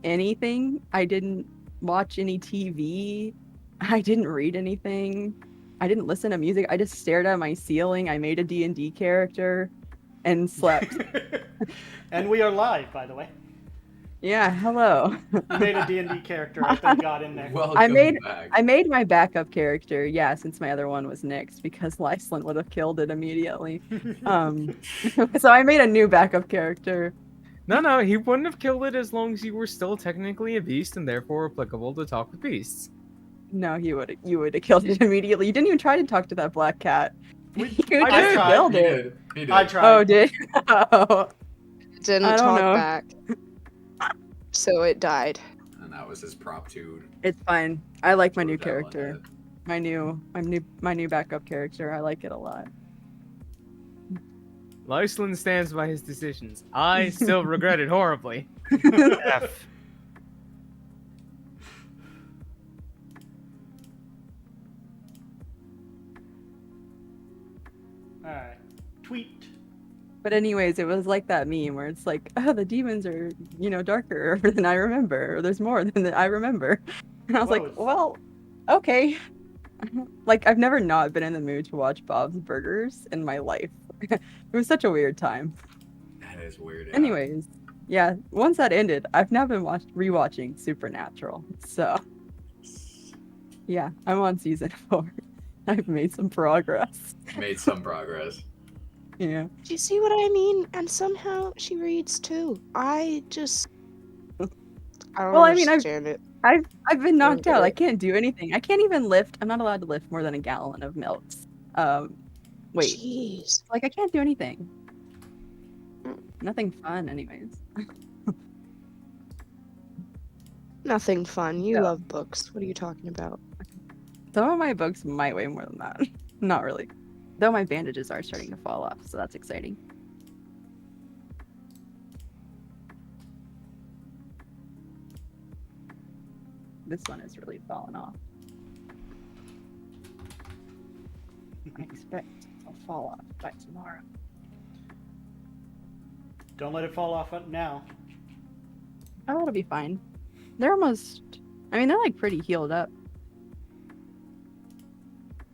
anything. I didn't watch any TV. I didn't read anything. I didn't listen to music. I just stared at my ceiling. I made a D&D character and slept. And we are live, by the way. Yeah, hello. You made a D&D character. I think got in there. Welcome back. I made my backup character, yeah, since my other one was nixed because Lyslin would have killed it immediately. So I made a new backup character. No, he wouldn't have killed it as long as you were still technically a beast and therefore applicable to talk with beasts. No, you would have killed it immediately. You didn't even try to talk to that black cat. I You tried. just killed it. He did. I tried. Oh, did oh. Didn't I don't talk know. back. So it died. And that was his prop tune. It's fine. I like my new Put that one character. in. My new backup character. I like it a lot. Lyslin stands by his decisions. I still regret it horribly. F. Alright. Tweet. But anyways, it was like that meme where it's like, oh, the demons are, darker than I remember, or there's more than I remember. And I was like, Whoa. well, okay. Like, I've never not been in the mood to watch Bob's Burgers in my life. It was such a weird time. That is weird. Anyways, yeah, once that ended, I've now been rewatching Supernatural. So, yeah, I'm on season 4. I've made some progress. Made some progress. Yeah. Do you see what I mean? And somehow she reads too. I don't Well, I mean, understand it. I've been knocked get out. it. I can't do anything. I can't even lift. I'm not allowed to lift more than a gallon of milk. Wait, Jeez. like I can't do anything. Nothing fun, anyways. Nothing fun. You Yeah. love books. What are you talking about? Some of my books might weigh more than that. Not really. Though my bandages are starting to fall off, so that's exciting. This one is really falling off. I expect it'll fall off by tomorrow. Don't let it fall off now. Oh, it'll be fine. They're like pretty healed up.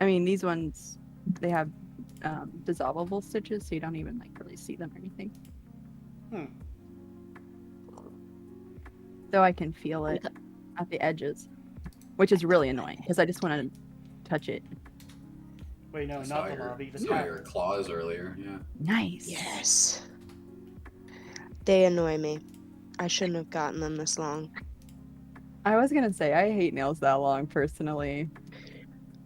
I mean, these ones, they have dissolvable stitches, so you don't even like really see them or anything. Though I can feel it at the edges, which is really annoying because I just want to touch it. Wait, no, I saw not the lobby. The saw your tower. claws earlier, yeah. Nice. Yes. They annoy me. I shouldn't have gotten them this long. I was gonna say I hate nails that long personally.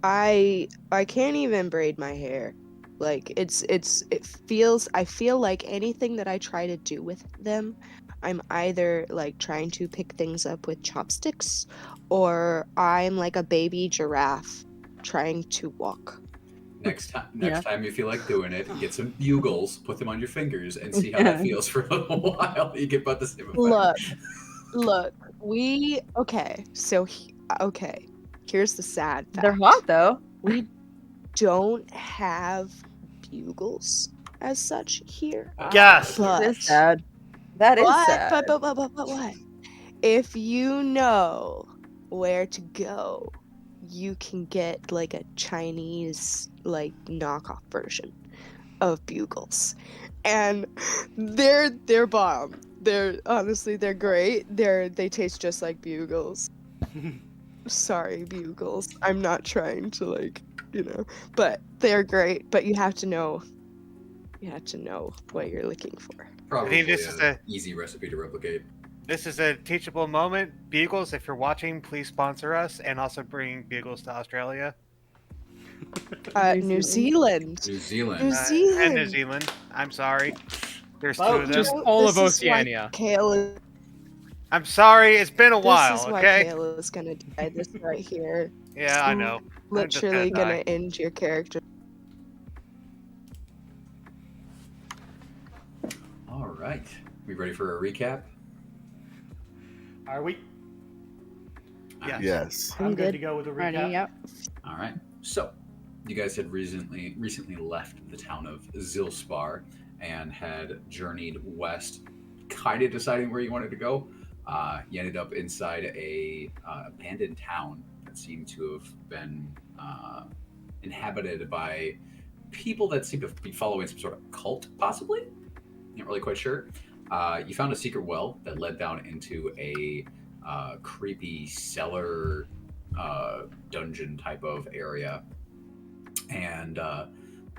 I can't even braid my hair. Like I feel like anything that I try to do with them, I'm either like trying to pick things up with chopsticks or I'm like a baby giraffe trying to walk. Next time you feel like doing it, get some bugles, put them on your fingers, and see how Yeah. that feels for a little while. You get about the same effect. Look, okay, here's the sad fact. They're hot though. We don't have bugles as such here. Yes. But That is sad. That is sad. But what? If you know where to go, you can get like a Chinese like knockoff version of bugles, and they're bomb. They're great. They taste just like bugles. Sorry, bugles. I'm not trying to but they're great. But you have to know what you're looking for. Probably this is an easy recipe to replicate. This is a teachable moment. Bugles, if you're watching, please sponsor us and also bring Bugles to Australia. New Zealand. New Zealand. And New Zealand. I'm sorry. There's two of them. Just all of This is why Oceania. Kale I'm sorry. It's been a while, This is why okay? Kale is gonna die. This right here. Yeah, I know. I'm just Literally gonna gonna end your character. All right. We ready for a recap? Are we? Yeah. Yes. I'm good good. to go with a recap. Ready? Yep. All right. So, you guys had recently left the town of Zilspar and had journeyed west, kind of deciding where you wanted to go, You ended up inside a abandoned town that seemed to have been inhabited by people that seem to be following some sort of cult, possibly. Not really quite sure. You found a secret well that led down into a creepy cellar dungeon type of area, and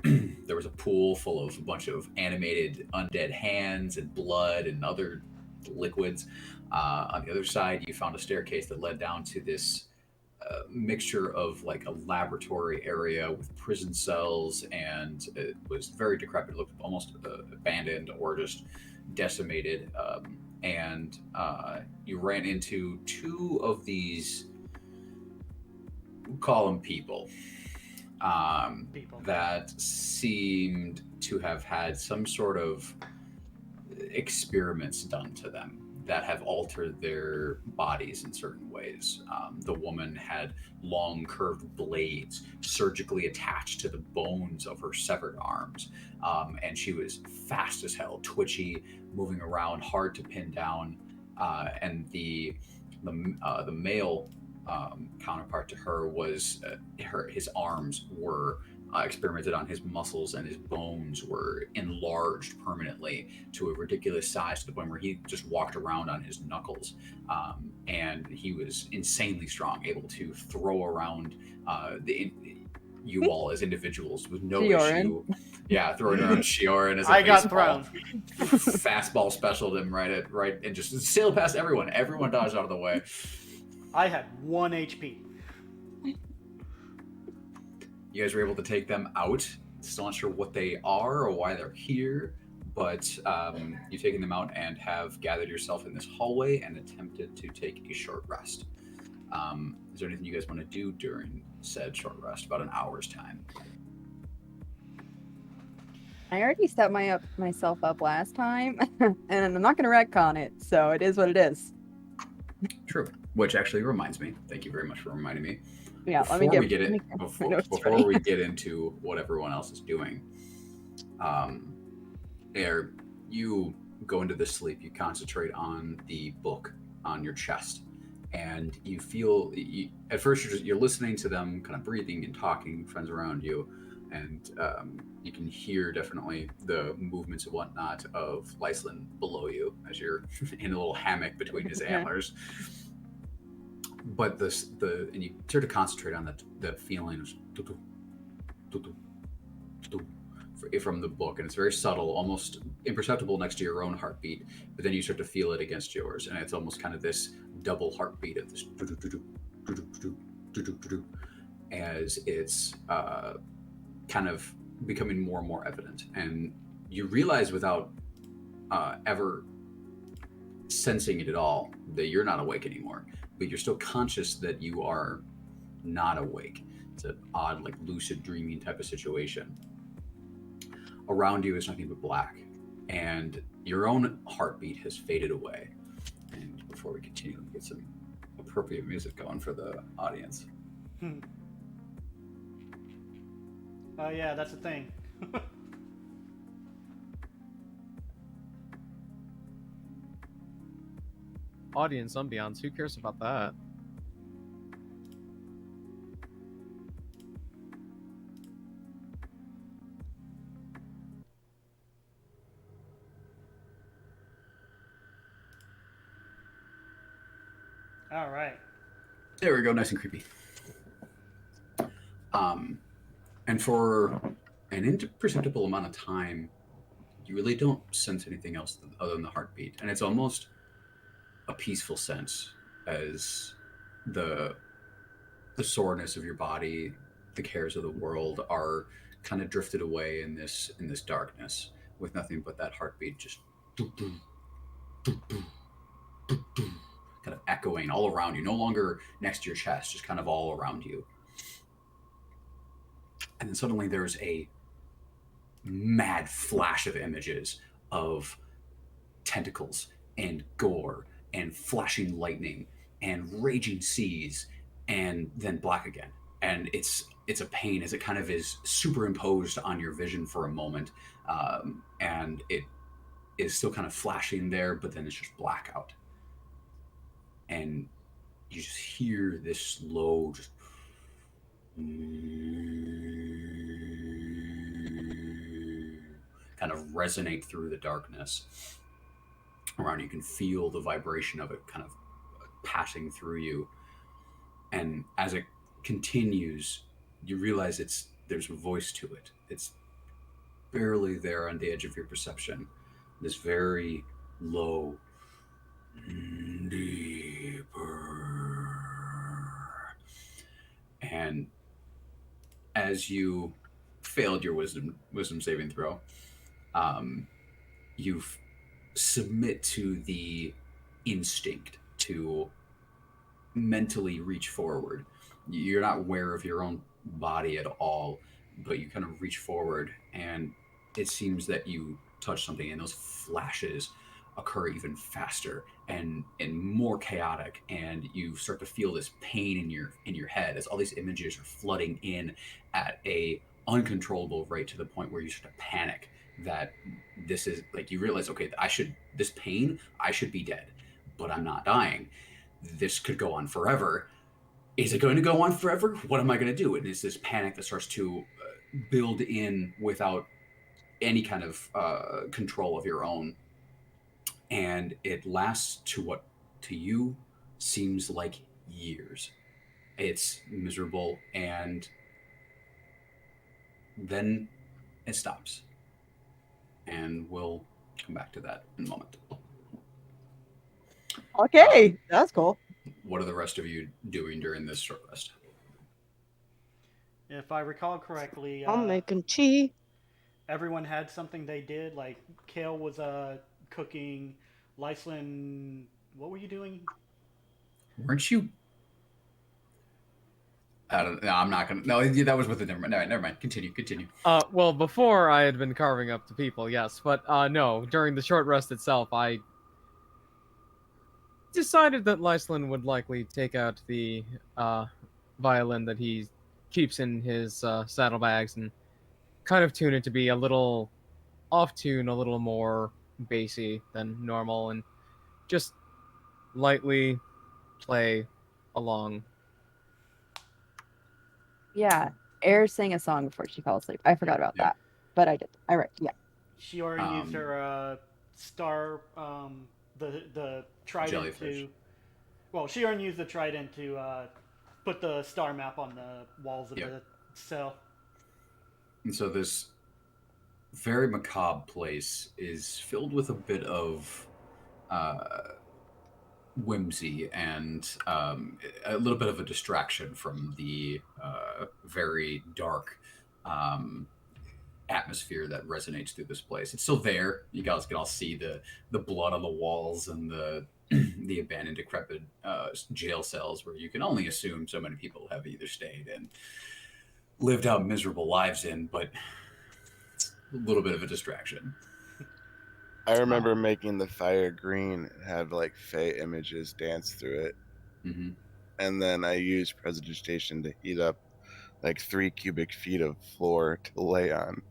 there was a pool full of a bunch of animated undead hands and blood and other liquids. On the other side, you found a staircase that led down to this mixture of like a laboratory area with prison cells, and it was very decrepit. It looked almost abandoned or just decimated. And you ran into two of these, we'll call them people, People. that seemed to have had some sort of experiments done to them that have altered their bodies in certain ways. The woman had long curved blades surgically attached to the bones of her severed arms, and she was fast as hell, twitchy, moving around, hard to pin down. And the male counterpart to her was his arms were experimented on, his muscles and his bones were enlarged permanently to a ridiculous size to the point where he just walked around on his knuckles. And he was insanely strong, able to throw around you all as individuals with no Shioran. issue. Yeah, throwing around Shioran as a I got baseball. thrown. Fastball specialed him right, and just sailed past everyone. Everyone dodged out of the way. I had 1 HP. You guys were able to take them out. Still not sure what they are or why they're here, but you've taken them out and have gathered yourself in this hallway and attempted to take a short rest. Is there anything you guys want to do during said short rest? About an hour's time. I already set myself up last time, and I'm not going to retcon it, so it is what it is. True. Which actually reminds me. Thank you very much for reminding me. Yeah, Before we get into what everyone else is doing, Air, you go into the sleep. You concentrate on the book on your chest, and you feel. At first, you're listening to them, kind of breathing and talking, friends around you, and you can hear definitely the movements and whatnot of Lyslin below you as you're in a little hammock between his antlers. But and you start to concentrate on the feeling of from the book, and it's very subtle, almost imperceptible next to your own heartbeat. But then you start to feel it against yours, and it's almost kind of this double heartbeat of this as it's kind of becoming more and more evident, and you realize without ever sensing it at all that you're not awake anymore. But you're still conscious that you are not awake. It's an odd, like lucid dreaming type of situation. Around you is nothing but black, and your own heartbeat has faded away. And before we continue, let me get some appropriate music going for the audience. Oh yeah, that's a thing. Audience ambiance, who cares about that? All right. There we go, nice and creepy. And for an imperceptible amount of time, you really don't sense anything else other than the heartbeat. And it's almost a peaceful sense as the soreness of your body, the cares of the world are kind of drifted away in this darkness, with nothing but that heartbeat just kind of echoing all around you, no longer next to your chest, just kind of all around you. And then suddenly there's a mad flash of images of tentacles and gore and flashing lightning and raging seas, and then black again. And it's a pain as it kind of is superimposed on your vision for a moment, and it is still kind of flashing there, but then it's just blackout. and you just hear this low, just kind of resonate through the darkness around. You can feel the vibration of it kind of passing through you, and as it continues, you realize there's a voice to it. It's barely there on the edge of your perception. This very low, deeper. And as you failed your wisdom saving throw, you submit to the instinct to mentally reach forward. You're not aware of your own body at all, but you kind of reach forward, and it seems that you touch something, and those flashes occur even faster and more chaotic, and you start to feel this pain in your head as all these images are flooding in at a uncontrollable rate, to the point where you start to panic that this is like, you realize, okay, I should be dead, but I'm not dying. This could go on forever. Is it going to go on forever? What am I going to do? And it's this panic that starts to build in without any kind of control of your own. And it lasts to what to you seems like years. It's miserable, and then it stops. And we'll come back to that in a moment. Okay, that's cool. What are the rest of you doing during this short rest? If I recall correctly, I'm making tea. everyone had something they did. Like Kale was cooking. Lyslin, what were you doing? Weren't you? I don't know. I'm not gonna. No, that was with the. Never mind. Continue. Well, before I had been carving up the people, yes, but no. During the short rest itself, I decided that Lyslin would likely take out the violin that he keeps in his saddlebags and kind of tune it to be a little off tune, a little more bassy than normal, and just lightly play along. Yeah, Air sang a song before she fell asleep. I forgot about that, but I did. I right. Yeah. She already used her star, the trident Jellyfish. to. Well, she already used the trident to put the star map on the walls of the cell. And so this very macabre place is filled with a bit of whimsy and a little bit of a distraction from the very dark atmosphere that resonates through this place. It's still there. You guys can all see the blood on the walls and the the abandoned, decrepit jail cells, where you can only assume so many people have either stayed and lived out miserable lives in, but it's a little bit of a distraction. I remember making the fire green and had like Fey images dance through it. Mm-hmm. And then I used prestidigitation to heat up like 3 cubic feet of floor to lay on.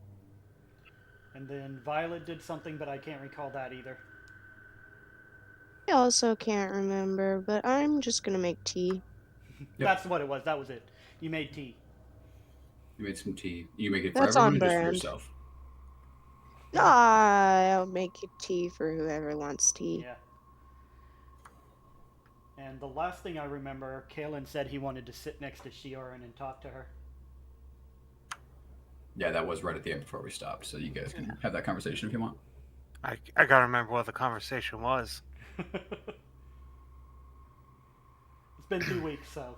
And then Violet did something, but I can't recall that either. I also can't remember, but I'm just gonna make tea. Yep. That's what it was. That was it. You made tea. You made some tea. You make it for That's everyone on or just for brand. yourself? I'll make tea for whoever wants tea. Yeah. And the last thing I remember, Kalen said he wanted to sit next to Shioran and talk to her. Yeah, that was right at the end before we stopped, so you guys can have that conversation if you want. I gotta remember what the conversation was. It's been 2 weeks, so.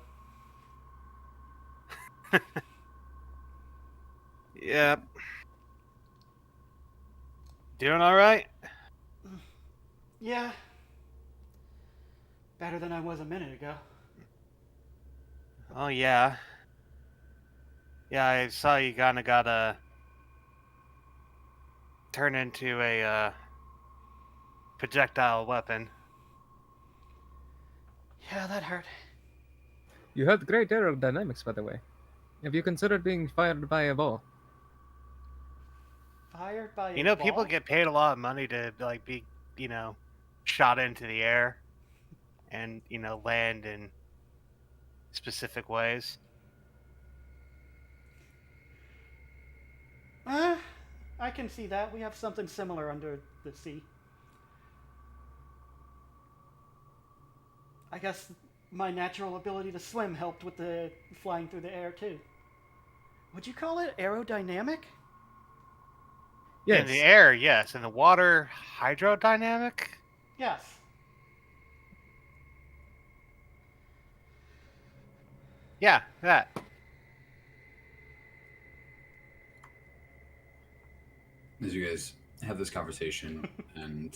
Yep. Doing all right? Yeah. Better than I was a minute ago. Oh, yeah. Yeah, I saw you kinda gotta turn into a projectile weapon. Yeah, that hurt. You had great aerodynamics, by the way. Have you considered being fired by a bow? Fired by You a know, ball? people get paid a lot of money to like be, shot into the air. and land in specific ways. I can see that. We have something similar under the sea. I guess my natural ability to swim helped with the flying through the air too. Would you call it aerodynamic? Yes. In the air, yes. In the water, hydrodynamic. Yes. Yeah, that. As you guys have this conversation and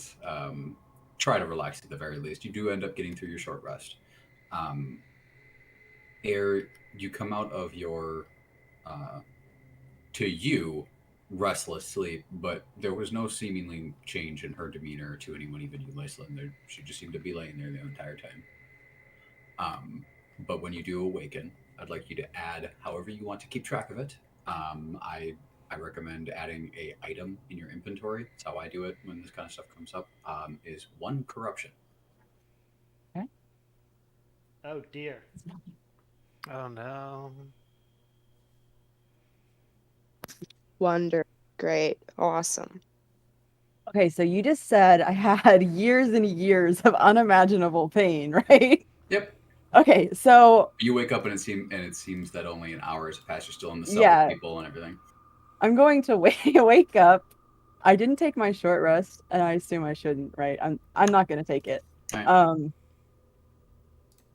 try to relax at the very least, you do end up getting through your short rest. Air, you come out of your, to you, restless sleep, but there was no seemingly change in her demeanor to anyone, even you, Lyslin. She just seemed to be laying there the entire time. But when you do awaken, I'd like you to add however you want to keep track of it. I recommend adding a item in your inventory. That's how I do it when this kind of stuff comes up. Is 1 corruption. Okay. Oh dear. Oh no. Wonder. Great. Awesome. Okay, so you just said I had years and years of unimaginable pain, right? Yep. Okay, so You wake up and it seems that only an hour has passed. You're still in the cell Yeah. with people and everything. I'm going to wake up. I didn't take my short rest, and I assume I shouldn't, right? I'm not going to take it. Right.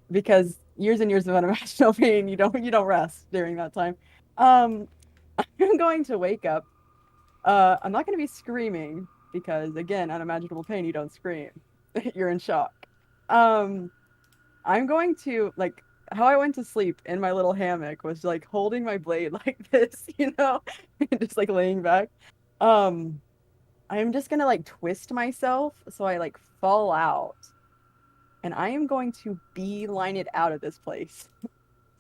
Because years and years of unimaginable pain, you don't rest during that time. I'm going to wake up. I'm not going to be screaming because again, unimaginable pain, you don't scream. You're in shock. I'm going to how I went to sleep in my little hammock was like holding my blade like this, just like laying back. I'm just gonna like twist myself so I like fall out, and I am going to beeline it out of this place.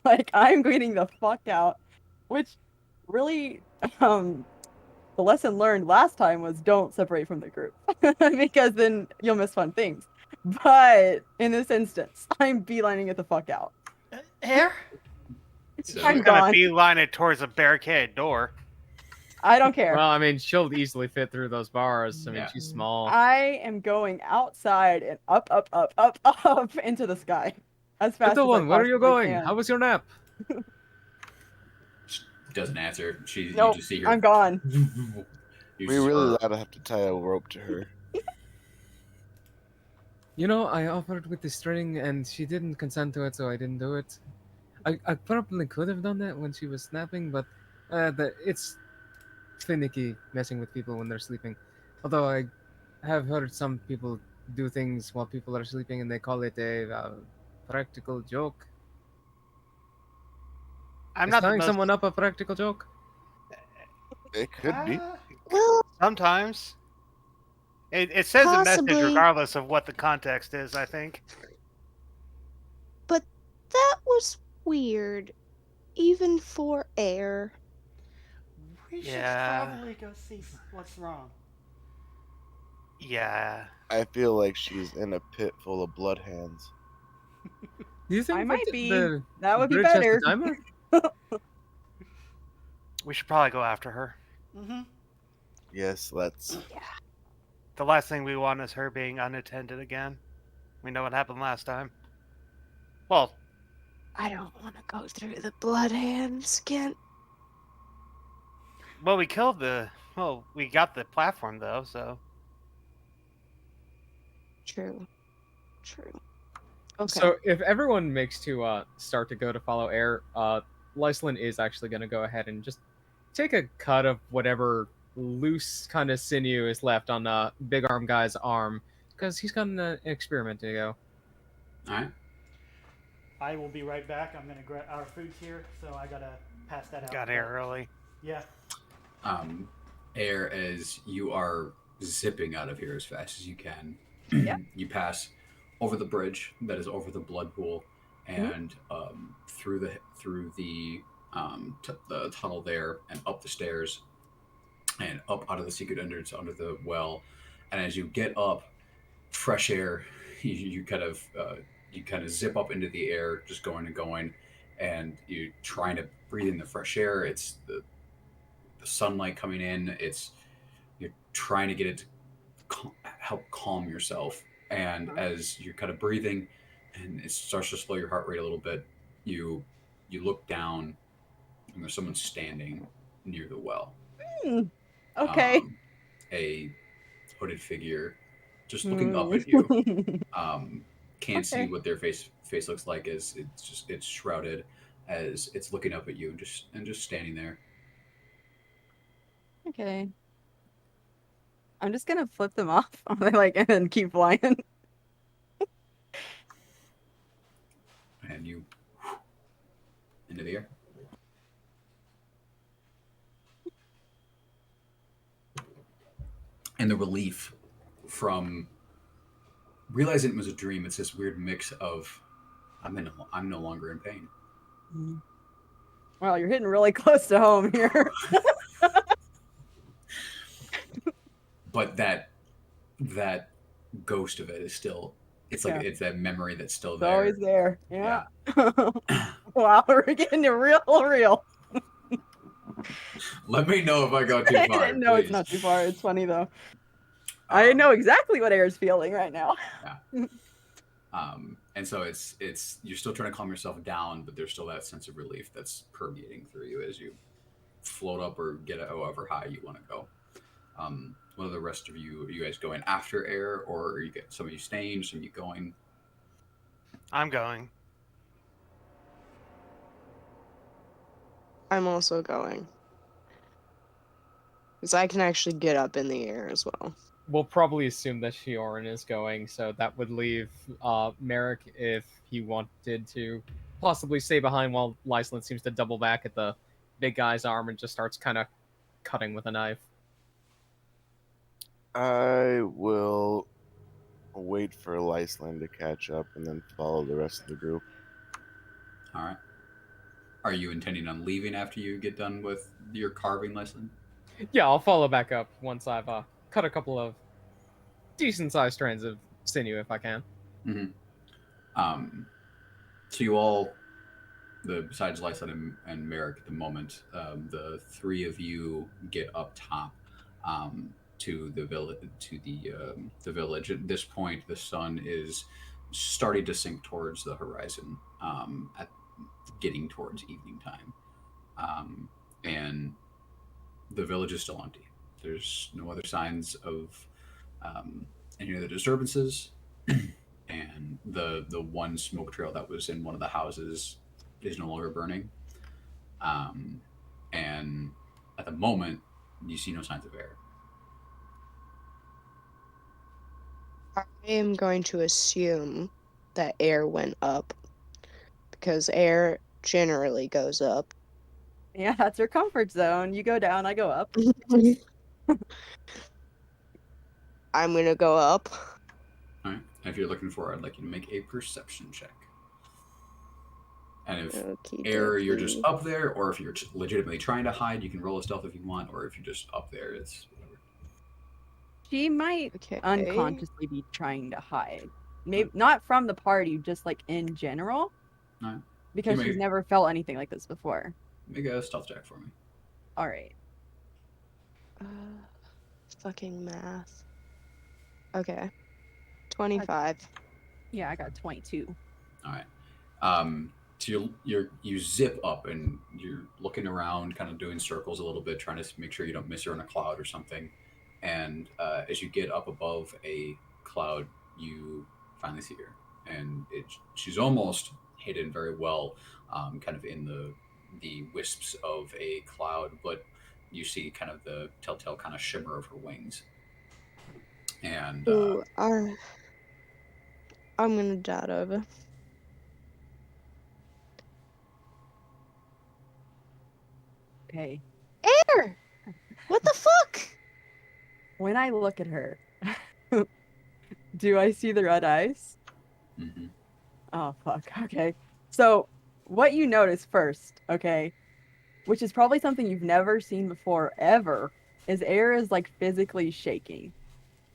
Like I'm getting the fuck out, which really, the lesson learned last time was don't separate from the group because then you'll miss fun things. But in this instance, I'm beelining it the fuck out. Air? So, I'm Gonna gone. beeline it towards a barricaded door. I don't care. Well, I mean, she'll easily fit through those bars. I mean, Yeah. she's small. I am going outside and up, up, up, up, up into the sky as fast Little as I one, where are you possibly going? can. How was your nap? doesn't answer. You Nope, just see her. I'm gone. You We see really her- ought to have to tie a rope to her. I offered with the string and she didn't consent to it, so I didn't do it. I probably could have done that when she was snapping, but it's finicky messing with people when they're sleeping. Although I have heard some people do things while people are sleeping and they call it a practical joke. I'm Is not the tying most. someone up a practical joke? It could be. Well, Sometimes. It says a message Possibly. regardless of what the context is, I think. but that was weird, even for air. We should Yeah. probably go see what's wrong. Yeah. I feel like she's in a pit full of blood hands. Do you think I that might be. the That would be bridge has better. the timer? We should probably go after her. Mm-hmm. Yes, let's. The last thing we want is her being unattended again. We know what happened last time. Well, I don't want to go through the blood hands again. we killed the. Well, we got the platform though, so. True. Okay. So if everyone makes to start to go to follow air, Lyslin is actually going to go ahead and just take a cut of whatever loose kind of sinew is left on Big Arm Guy's arm, because he's got an experiment to go. All right. I will be right back. I'm gonna grab our food's here, so I gotta pass that out. Got here early. Yeah. Air, as you are zipping out of here as fast as you can, Yeah. you pass over the bridge that is over the blood pool, and through the tunnel there, and up the stairs, and up out of the secret entrance under the well. And as you get up, fresh air, you kind of you kind of zip up into the air, just going and going, and you're trying to breathe in the fresh air. It's the sunlight coming in. You're trying to get it to help calm yourself. And as you're kind of breathing, and it starts to slow your heart rate a little bit, you look down, and there's someone standing near the well. Okay. A hooded figure, just looking up at you. Can't see Okay. what their face looks like, as it's shrouded, as it's looking up at you and just standing there. Okay. I'm just gonna flip them off, like, and then keep flying. And you into the air. And the relief from realizing it was a dream, it's this weird mix of I'm no longer in pain. Well, you're hitting really close to home here. But that ghost of it is still, it's like it's that memory that's still It's there. always there. Yeah. Wow, we're getting it real. Let me know if I go too far. No, please. it's not too far. It's funny though. I know exactly what Air's feeling right now. Yeah. And so it's you're still trying to calm yourself down, but there's still that sense of relief that's permeating through you as you float up or get however high you want to go. What are the rest of you? Are you guys going after Air, or are you get some of you staying, some of you going? I'm going. I'm also going. Because I can actually get up in the air as well. We'll probably assume that Fiorin is going, so that would leave Merrick if he wanted to possibly stay behind while Lyslin seems to double back at the big guy's arm and just starts kind of cutting with a knife. I will wait for Lyslin to catch up and then follow the rest of the group. All right. Are you intending on leaving after you get done with your carving lesson? Yeah, I'll follow back up once I've cut a couple of decent-sized strands of sinew if I can. Mm-hmm. So you all, besides Lyslin and Merrick at the moment, the three of you get up top to the village. The village. At this point, the sun is starting to sink towards the horizon, getting towards evening time, and the village is still empty. There's no other signs of any of the disturbances, and the one smoke trail that was in one of the houses is no longer burning. And at the moment, you see no signs of Air. I am going to assume that Air went up. Because Air generally goes up. Yeah, that's your comfort zone. You go down, I go up. I'm gonna go up. All right. If you're looking for, I'd like you to make a perception check. And if Air, you're just up there, or if you're legitimately trying to hide, you can roll a stealth if you want, or if you're just up there, it's whatever. She might unconsciously be trying to hide. Maybe not from the party, just like in general. All right. Because she's never felt anything like this before. Make a stealth check for me. All right. Fucking math. Okay. 25. Yeah, I got 22. All right. So you zip up and you're looking around, kind of doing circles a little bit, trying to make sure you don't miss her in a cloud or something. And as you get up above a cloud, you finally see her, and she's almost hidden very well, kind of in the wisps of a cloud, but you see kind of the telltale kind of shimmer of her wings. And I'm gonna dart over. Okay. Air! What the fuck? When I look at her, do I see the red eyes? Mm-hmm. Oh, fuck. Okay. So, what you notice first, okay, which is probably something you've never seen before, ever, is Air is, like, physically shaking.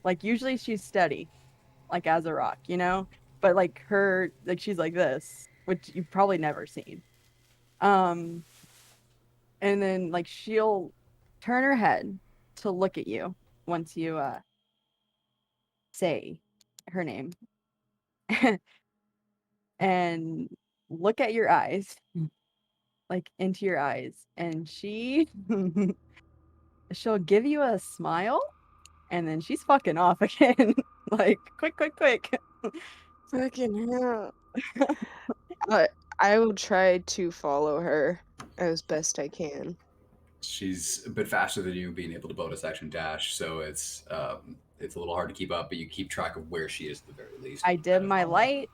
Like, usually she's steady, like, as a rock, you know? but like her, like she's like this, which you've probably never seen. Um, and then like she'll turn her head to look at you once you say her name and look at your eyes, like into your eyes, and she'll give you a smile, and then she's fucking off again. Like quick, quick, quick. Fucking hell. I will try to follow her as best I can. She's a bit faster than you, being able to bonus action dash, so it's a little hard to keep up, but you keep track of where she is at the very least. I dim my light.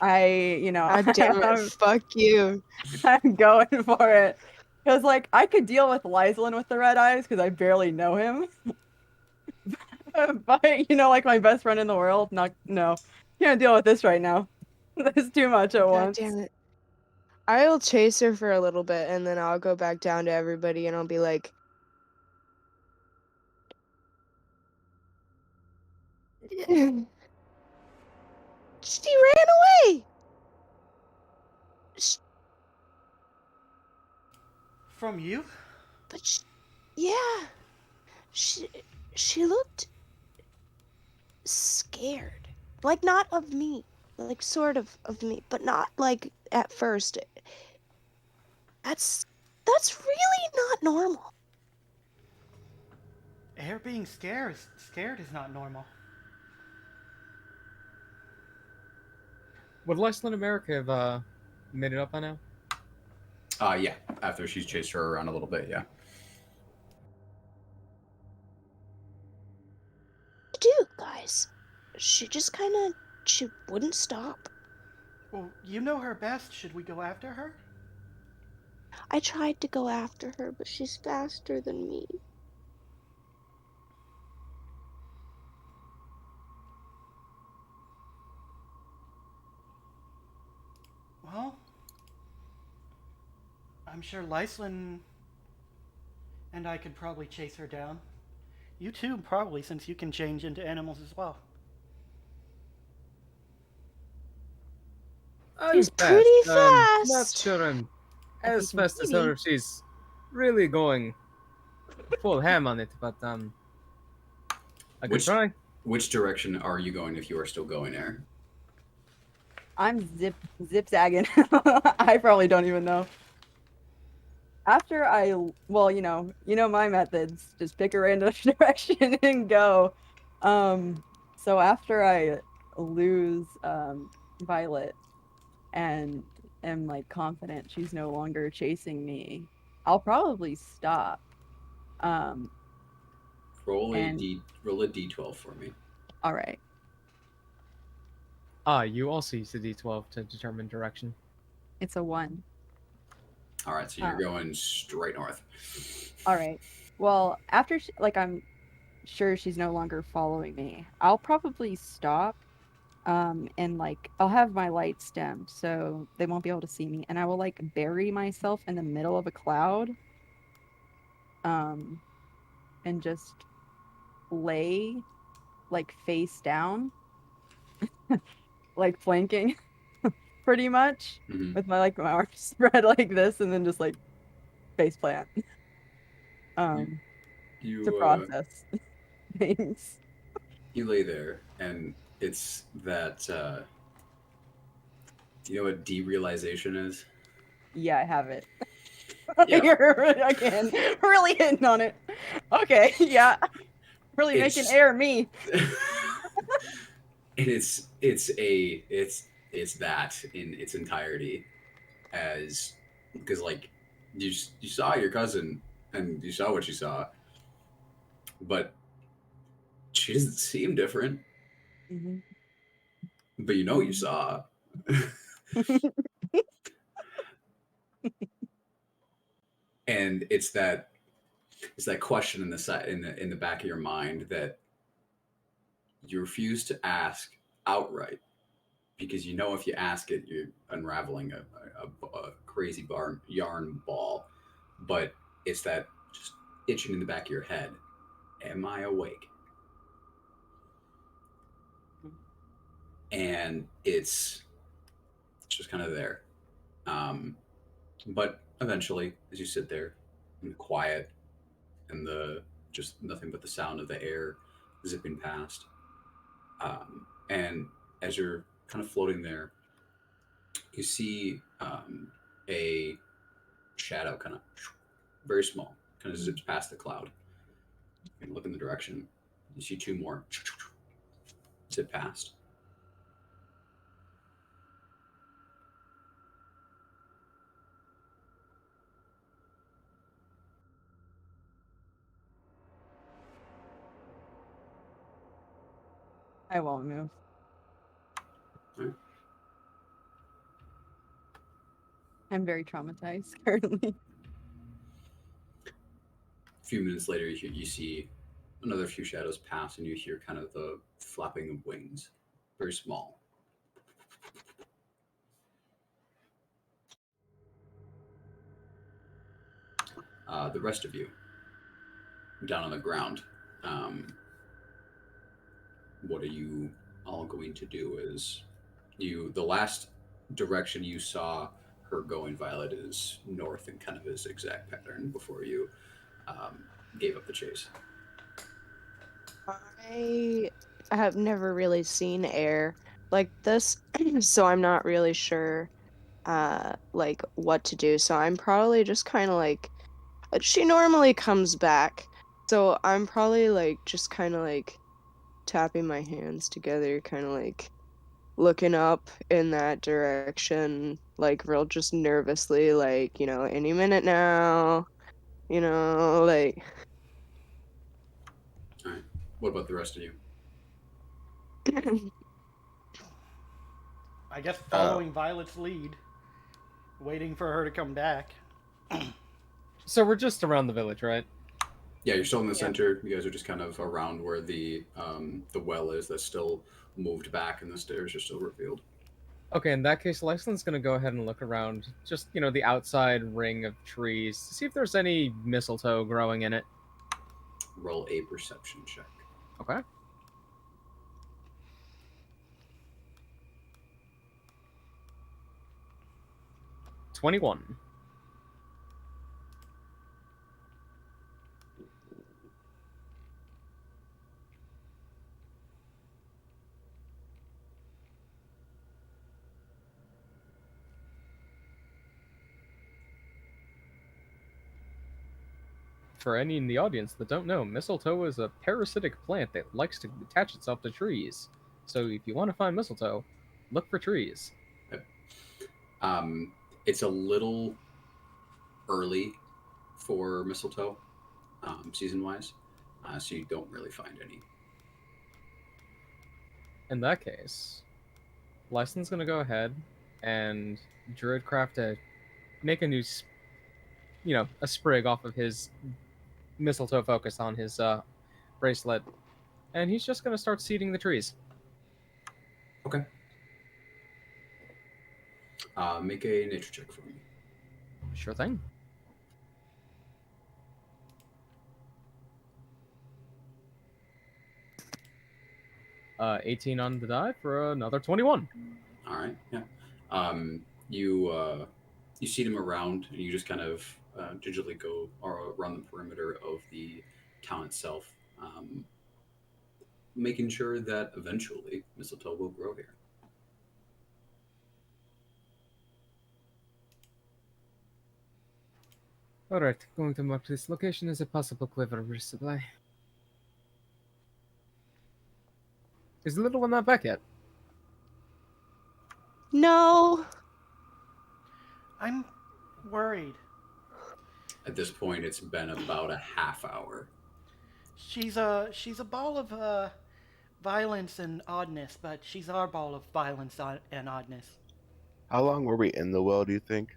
You know, God damn it, fuck you. I'm going for it. Because, like, I could deal with Lyslin with the red eyes because I barely know him. But, you know, like my best friend in the world, no. Can't deal with this right now. There's too much at God once. damn it. I'll chase her for a little bit and then I'll go back down to everybody and I'll be like, she ran away. From you? But yeah, she looked scared. Like not of me, like sort of me, but not like at first. That's really not normal. Air being scared is not normal. Would Lyslin America have made it up by now? Yeah, after she's chased her around a little bit, yeah. Do guys? She just she wouldn't stop. Well, you know her best. Should we go after her? I tried to go after her, but she's faster than me. Well, I'm sure Lyslin and I could probably chase her down. You too, probably, since you can change into animals as well. She's pretty fast. Not sure I'm If as you can fast as see me. her if she's really going full ham on it, but I could try. Which direction are you going if you are still going there? I'm zip zagging. I probably don't even know. After well, you know my methods. Just pick a random direction and go. So after I lose Violet and am like confident she's no longer chasing me, I'll probably stop. Roll a And d12 for me. all right. You also use the d12 to determine direction. It's a 1. All right, so you're going straight north. All right. Well, after I'm sure she's no longer following me, I'll probably stop. And like I'll have my lights dimmed so they won't be able to see me, and I will like bury myself in the middle of a cloud. And just lay like face down, like flanking, pretty much, Mm-hmm. with my arms spread like this, and then just like face plant. To process things. You lay there, and it's that. Do you know what derealization is? Yeah, I have it. Yeah. You're again really hitting on it. Okay, yeah. Really making air me. And it's that in its entirety, as because like you saw your cousin and you saw what you saw, but she doesn't seem different. Mm-hmm. But you know you saw. And it's that question in the back of your mind that you refuse to ask outright, because you know if you ask it, you're unraveling a crazy yarn ball. But it's that just itching in the back of your head. Am I awake? and it's just kind of there. But eventually, as you sit there in the quiet and the just nothing but the sound of the air zipping past, and as you're kind of floating there, you see a shadow kind of very small, kind of zips past the cloud. You can look in the direction. You see two more zip past. I won't move. Right. I'm very traumatized currently. A few minutes later, you see another few shadows pass, and you hear kind of the flapping of wings, very small. The rest of you, down on the ground, what are you all going to do? Is the last direction you saw her going, Violet, is north in kind of a zigzag pattern before you gave up the chase. I have never really seen air like this, so I'm not really sure like what to do. So I'm probably just kind of like she normally comes back. So I'm probably like just kind of like tapping my hands together, kind of like looking up in that direction, like real just nervously, like, any minute now, like All right. What about the rest of you? I guess following Violet's lead, waiting for her to come back. So we're just around the village, right? Yeah, you're still in the Yeah. center. You guys are just kind of around where the well is. That's still moved back, and the stairs are still revealed. Okay, in that case, Lexland's gonna go ahead and look around, just, the outside ring of trees, to see if there's any mistletoe growing in it. Roll a perception check. Okay. $21. For any in the audience that don't know, mistletoe is a parasitic plant that likes to attach itself to trees. So if you want to find mistletoe, look for trees. It's a little early for mistletoe, season-wise, so you don't really find any. In that case, Lyson's gonna go ahead and druidcraft make a new, a sprig off of his mistletoe focus on his bracelet, and he's just gonna start seeding the trees. Okay. Make a nature check for me. Sure thing. 18 on the die for another 21. All right. Yeah. You see them around, and you just kind of gingerly go around the perimeter of the town itself, making sure that eventually mistletoe will grow here. Alright, going to mark this location as a possible quiver resupply. Is the little one not back yet? No. I'm worried. At this point, it's been about a half hour. She's a ball of violence and oddness, but she's our ball of violence and oddness. How long were we in the well, do you think?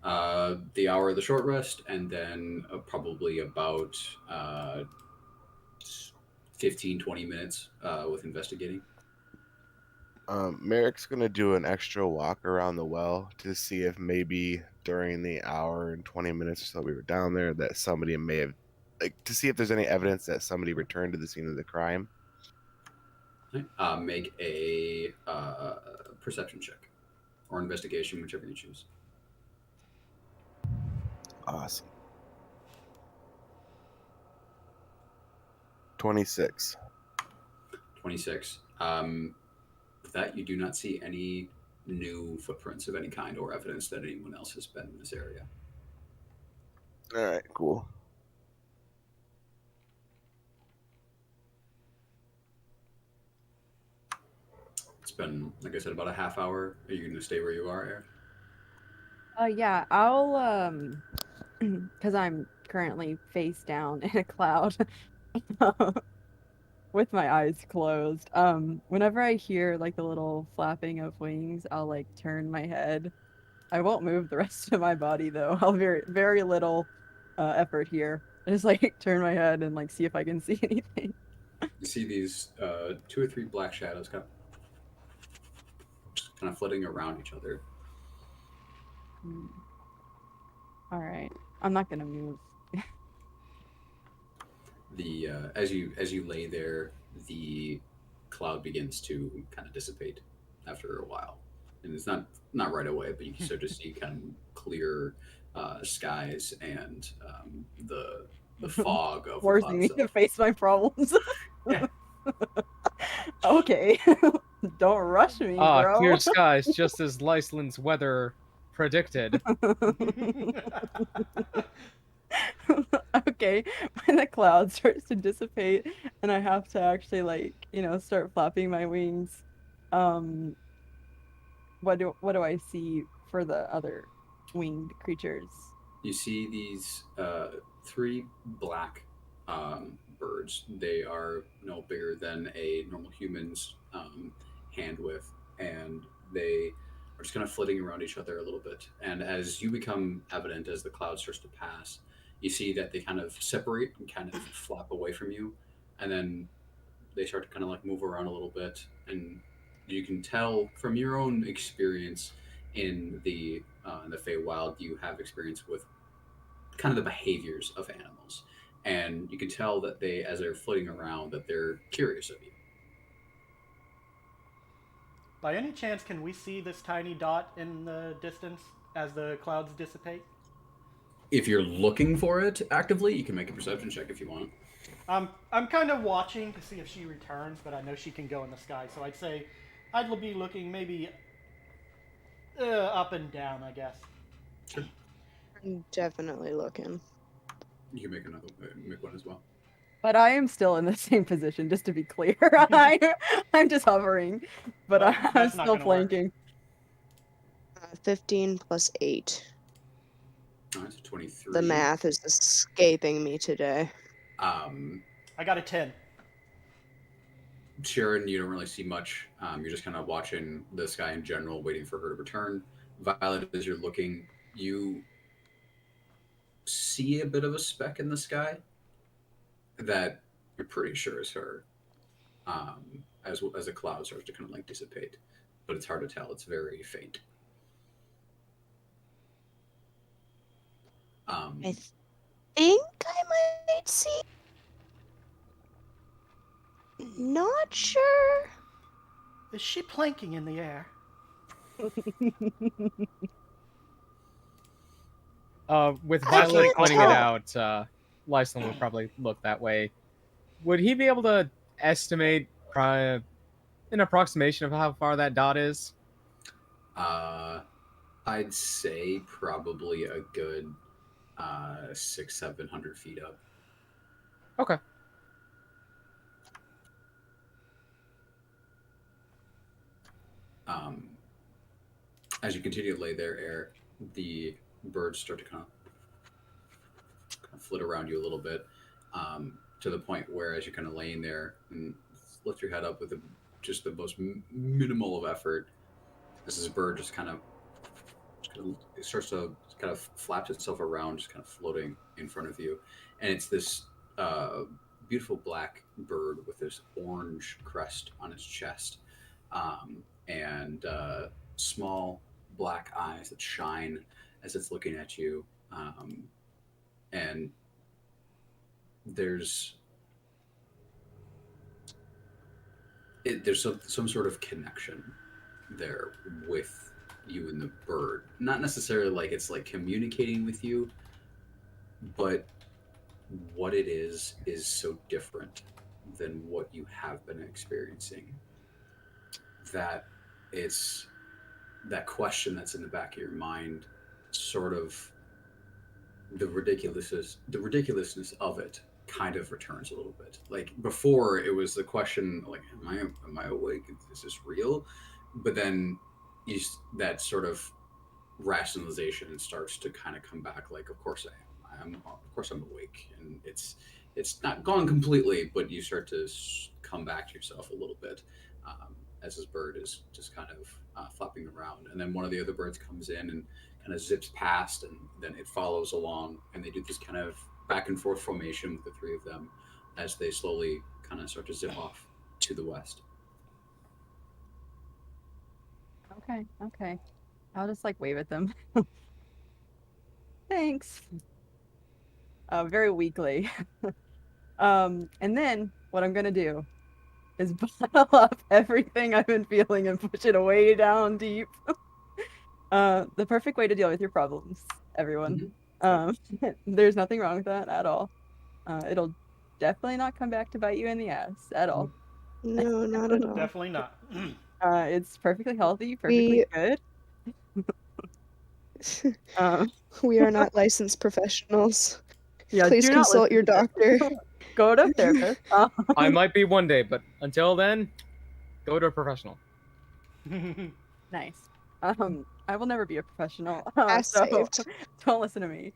The hour of the short rest, and then probably about 15, 20 minutes with investigating. Merrick's going to do an extra walk around the well to see if maybe during the hour and 20 minutes or so we were down there that somebody may have, to see if there's any evidence that somebody returned to the scene of the crime. Make a perception check or investigation, whichever you choose. Awesome. 26. 26. With that, you do not see any new footprints of any kind or evidence that anyone else has been in this area. All right, cool. It's been, like I said, about a half hour. Are you going to stay where you are, Eric? Yeah, I'll because I'm currently face down in a cloud with my eyes closed. Whenever I hear like the little flapping of wings, I'll like turn my head. I won't move the rest of my body though. I'll very little effort here. I just like turn my head and like see if I can see anything. You see these 2 or 3 black shadows kind of flitting around each other. All right, I'm not gonna move. The as you lay there, the cloud begins to kind of dissipate after a while, and it's not right away, but you can start to see kind of clear skies and the fog of the Forcing cloud me itself. to face my problems. Yeah. Okay, don't rush me, bro. Clear skies, just as Lyceland's weather predicted. Okay, when the cloud starts to dissipate and I have to actually like, start flapping my wings, what do I see for the other winged creatures? You see these 3 black birds. They are no bigger than a normal human's hand width, and they are just kind of flitting around each other a little bit. And as you become evident as the cloud starts to pass, you see that they kind of separate and kind of flap away from you, and then they start to kind of like move around a little bit, and you can tell from your own experience in the Feywild, you have experience with kind of the behaviors of animals, and you can tell that they, as they're floating around, that they're curious of you. By any chance, can we see this tiny dot in the distance as the clouds dissipate? If you're looking for it actively, you can make a perception check if you want. I'm kind of watching to see if she returns, but I know she can go in the sky, so I'd say I'd be looking maybe up and down, I guess. Sure. I'm definitely looking. You can make one as well. But I am still in the same position, just to be clear. I'm just hovering, but Well, I'm that's not still gonna work. flanking. 15 plus 8. All right, so 23. The math is escaping me today. I got a 10. Sharon, you don't really see much. You're just kind of watching the sky in general, waiting for her to return. Violet, as you're looking, you see a bit of a speck in the sky that you're pretty sure is her. As the cloud starts to kind of like dissipate, but it's hard to tell. It's very faint. I think I might see. Not sure. Is she planking in the air? With Actually, Violet pointing it also- out, Lyceland would probably look that way. Would he be able to estimate an approximation of how far that dot is? I'd say probably a good 600-700 feet up. Okay. As you continue to lay there, Eric, the birds start to kind of flit around you a little bit, to the point where, as you're kind of laying there and lift your head up with just the most minimal of effort, as this bird just kind of it starts to kind of flaps itself around, just kind of floating in front of you, and it's this beautiful black bird with this orange crest on its chest, and small black eyes that shine as it's looking at you, and there's there's some sort of connection there with you and the bird. Not necessarily like it's like communicating with you, but what it is so different than what you have been experiencing that it's that question that's in the back of your mind, sort of the ridiculousness of it kind of returns a little bit. Like before, it was the question like, am I awake? Is this real? But then that sort of rationalization starts to kind of come back. Like, of course I am. Of course I'm awake, and it's not gone completely, but you start to come back to yourself a little bit. As this bird is just kind of flapping around, and then one of the other birds comes in and kind of zips past, and then it follows along, and they do this kind of back and forth formation with the three of them as they slowly kind of start to zip off to the west. Okay. I'll just like wave at them. Thanks. Very weakly. And then what I'm gonna do is bottle up everything I've been feeling and push it way down deep. The perfect way to deal with your problems, everyone. There's nothing wrong with that at all. It'll definitely not come back to bite you in the ass at all. No, not at all. Definitely not. It's perfectly healthy, perfectly good. We are not licensed professionals. Yeah, Please do not consult listen your to this. doctor. Go to a therapist. I might be one day, but until then, go to a professional. Nice. I will never be a professional, As so saved. don't listen to me.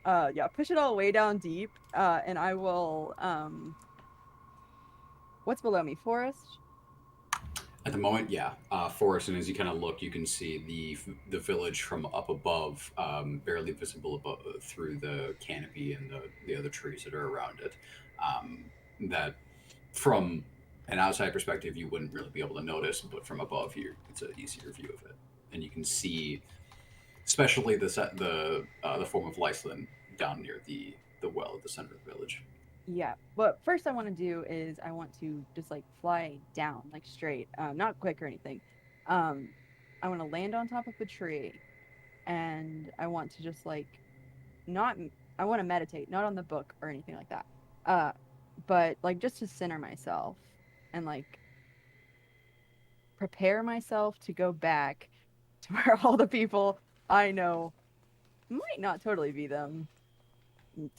Yeah, push it all way down deep, and I will. What's below me? Forest. At the moment, yeah, forest, and as you kind of look, you can see the village from up above, barely visible above through the canopy and the other trees that are around it. That from an outside perspective, you wouldn't really be able to notice, but from above here, it's an easier view of it, and you can see, especially the form of Lyslin down near the well at the center of the village. Yeah, but first I want to do is I want to just like fly down, like straight, not quick or anything. Um, I want to land on top of a tree, and I want to just like not. I want to meditate, not on the book or anything like that. Uh, but like just to center myself and like prepare myself to go back to where all the people I know might not totally be them,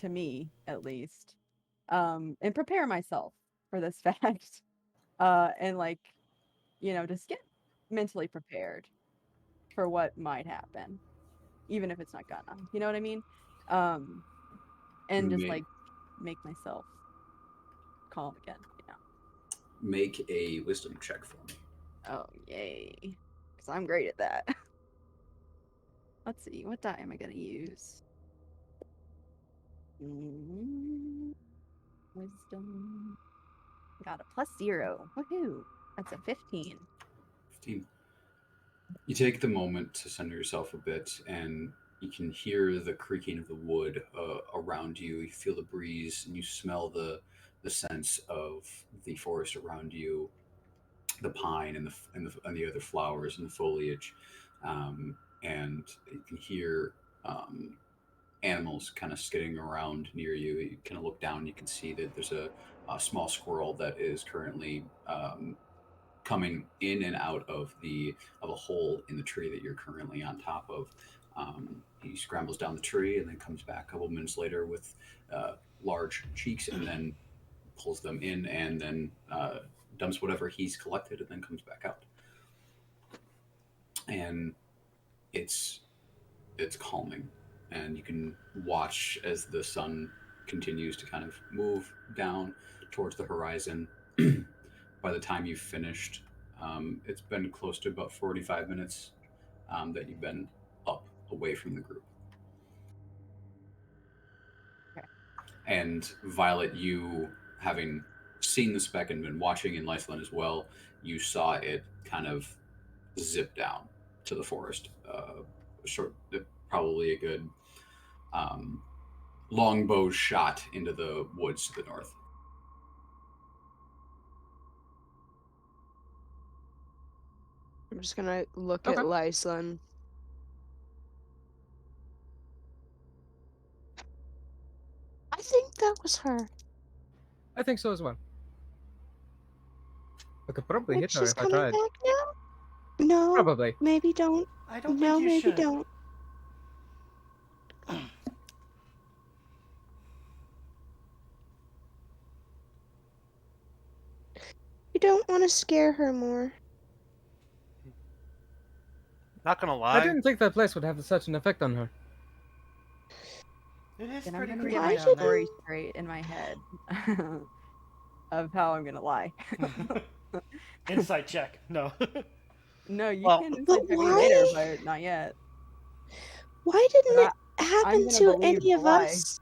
to me at least. And prepare myself for this fact. And like, just get mentally prepared for what might happen, even if it's not gonna. You know what I mean? Um, and just Make like make myself calm again. make a wisdom check for me. Oh, yay. Because I'm great at that. Let's see, what die am I gonna use? Wisdom. Got a +0. Woohoo! That's a 15. 15. You take the moment to center yourself a bit, and you can hear the creaking of the wood around you. You feel the breeze, and you smell the sense of the forest around you, the pine and the other flowers and the foliage, and you can hear animals kind of skidding around near you. You kind of look down, you can see that there's a small squirrel that is currently coming in and out of a hole in the tree that you're currently on top of. He scrambles down the tree and then comes back a couple minutes later with large cheeks, and then pulls them in, and then dumps whatever he's collected, and then comes back out. And it's calming, and you can watch as the sun continues to kind of move down towards the horizon. By the time you've finished, it's been close to about 45 minutes that you've been up away from the group. Okay. And Violet, you having seen the speck and been watching in Lyslin as well, you saw it kind of zip down to the forest. Probably a good longbow shot into the woods to the north. I'm just gonna look Okay. at Lyslin. I think that was her. I think so as well. I could probably Maybe hit her she's if I coming tried. back now? No, Probably. maybe don't. I don't No, think you maybe should. don't. You don't want to scare her more. Not gonna I lie. didn't think that place would have such an effect on her. It is And I'm pretty gonna creepy get Why my down story straight in my head of how I'm gonna lie. there. Insight check. No. No, you Well- can But insight check me later, why? but not yet. Why didn't But it happen gonna to believe any the of lie. us?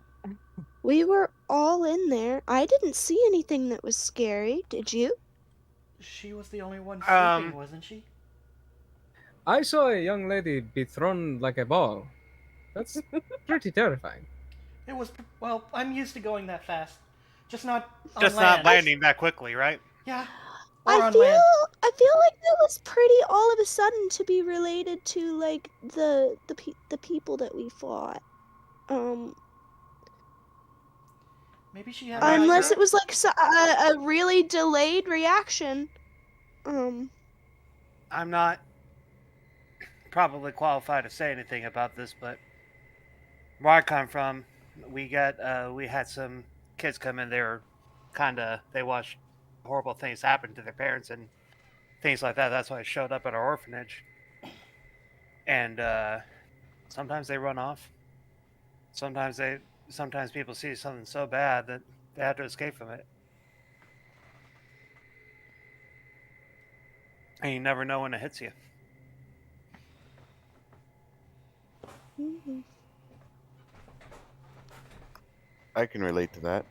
We were all in there. I didn't see anything that was scary. Did you? She was the only one sleeping, wasn't she? I saw a young lady be thrown like a ball. That's pretty terrifying. It was. Well, I'm used to going that fast. Just not on Just land. not landing that quickly, right? Yeah. Or I on feel land. I feel like that was pretty all of a sudden to be related to like the people that we fought. Maybe she had. I'm not Unless sure. it was like a really delayed reaction. I'm not probably qualified to say anything about this, but where I come from, we had some kids come in. They watched horrible things happen to their parents and things like that. That's why I showed up at our orphanage. And sometimes they run off. Sometimes people see something so bad that they have to escape from it. And you never know when it hits you. I can relate to that.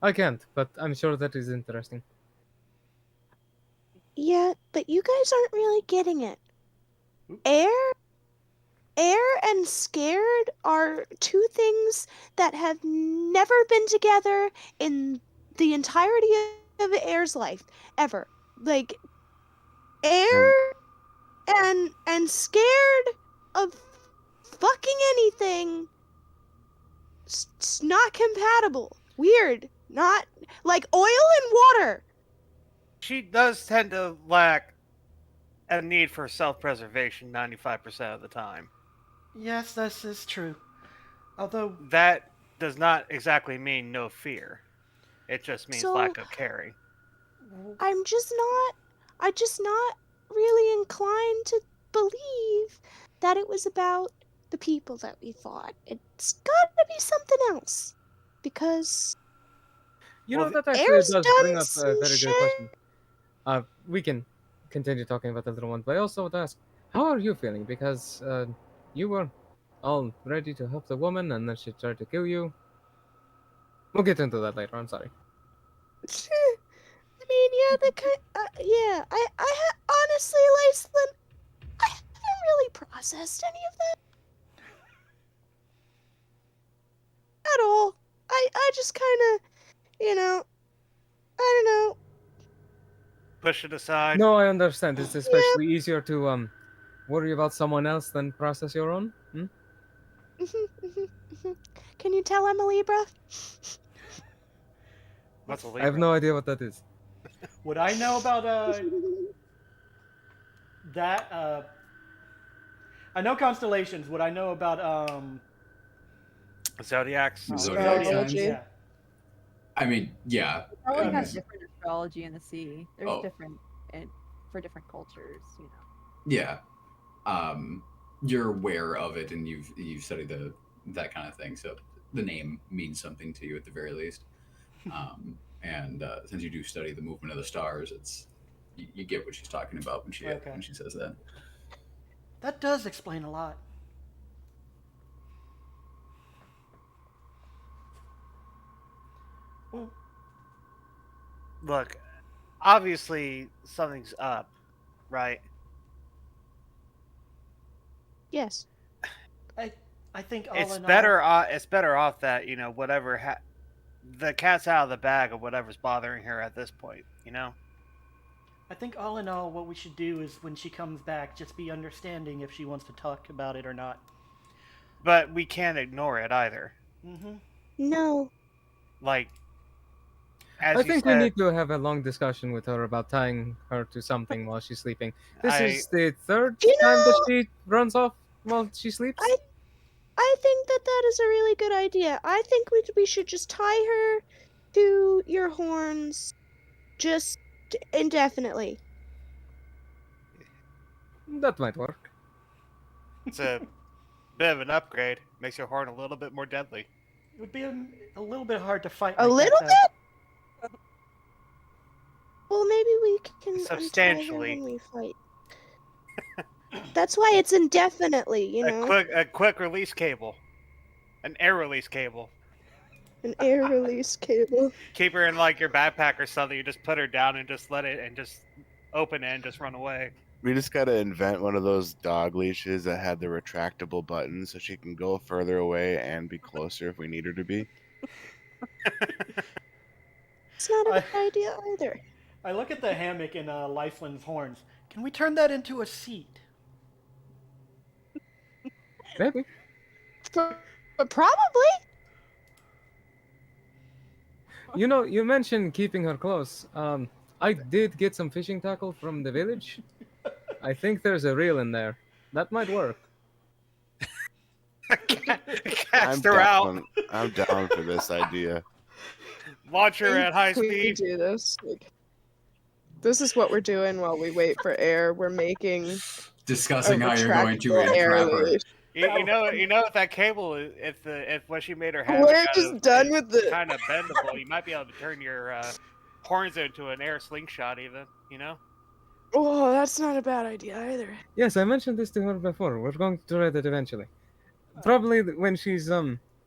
I can't, but I'm sure that is interesting. Yeah, but you guys aren't really getting it. Air and scared are two things that have never been together in the entirety of Air's life ever. Like Air and scared of fucking anything. It's not compatible. Weird. Not like oil and water. She does tend to lack a need for self-preservation 95% of the time. Yes, this is true. Although That does not exactly mean no fear. It just means So- lack of caring. I'm just not really inclined to believe that it was about the people that we fought. It's gotta be something else. Because You Well, know, that actually Air's does done bring up a some very shit. good question. We can continue talking about the little one, but I also want to ask, how are you feeling? Because you were all ready to help the woman, and then she tried to kill you. We'll get into that later. I'm sorry. I mean, yeah, yeah. Honestly, Laceland, I haven't really processed any of that at all. I just kind of, I don't know. Push it aside. No, I understand. It's especially easier to worry about someone else than process your own. Hmm? Can you tell I'm a Libra? What's a I have Libra? no idea what that is. would I know about that? I know constellations. Would I know about Zodiacs. Zodiac Astrology. signs. Yeah. I mean, yeah. Probably and has different astrology in the sea. There's Oh. different for different cultures, you know. yeah. You're aware of it, and you've studied that kind of thing. So the name means something to you at the very least. And since you do study the movement of the stars, it's you get what she's talking about when Okay. when she says that. That does explain a lot. Well, Look, obviously something's up, right? Yes. I think all It's in better. all, It's better off that whatever the cat's out of the bag of whatever's bothering her at this point. I think all in all, what we should do is when she comes back, just be understanding if she wants to talk about it or not. But we can't ignore it either. Mm-hmm. No. Like, as I you think we said, need to have a long discussion with her about tying her to something while she's sleeping. This I is the third You time that know- she runs off while she sleeps. I think that is a really good idea. I think we should just tie her to your horns just indefinitely. That might work. it's a bit of an upgrade. Makes your horn a little bit more deadly. It would be a little bit hard to fight. A like little that, bit? Well, maybe we can untie her Substantially. when we fight. That's why it's indefinitely, you know? A quick release cable. An air release cable. An air release cable. Keep her in like your backpack or something. You just put her down and just let it and just open it and just run away. We just gotta invent one of those dog leashes that had the retractable button so she can go further away and be closer if we need her to be. It's not a bad idea either. I look at the hammock and Lyflin's horns. Can we turn that into a seat? Maybe. But probably. You know, you mentioned keeping her close. I did get some fishing tackle from the village. I think there's a reel in there. That might work. Cast her out. I'm down for this idea. Launch her at high We speed. do this. This is what we're doing while we wait for air. We're making Discussing how you're going to retractable air entrap her. leash. You know if that cable if what she made her have We're just done with the. kind of bendable, you might be able to turn your horns into an air slingshot even. You know. Oh, that's not a bad idea either. Yes, I mentioned this to her before. We're going to try that eventually. Probably when she's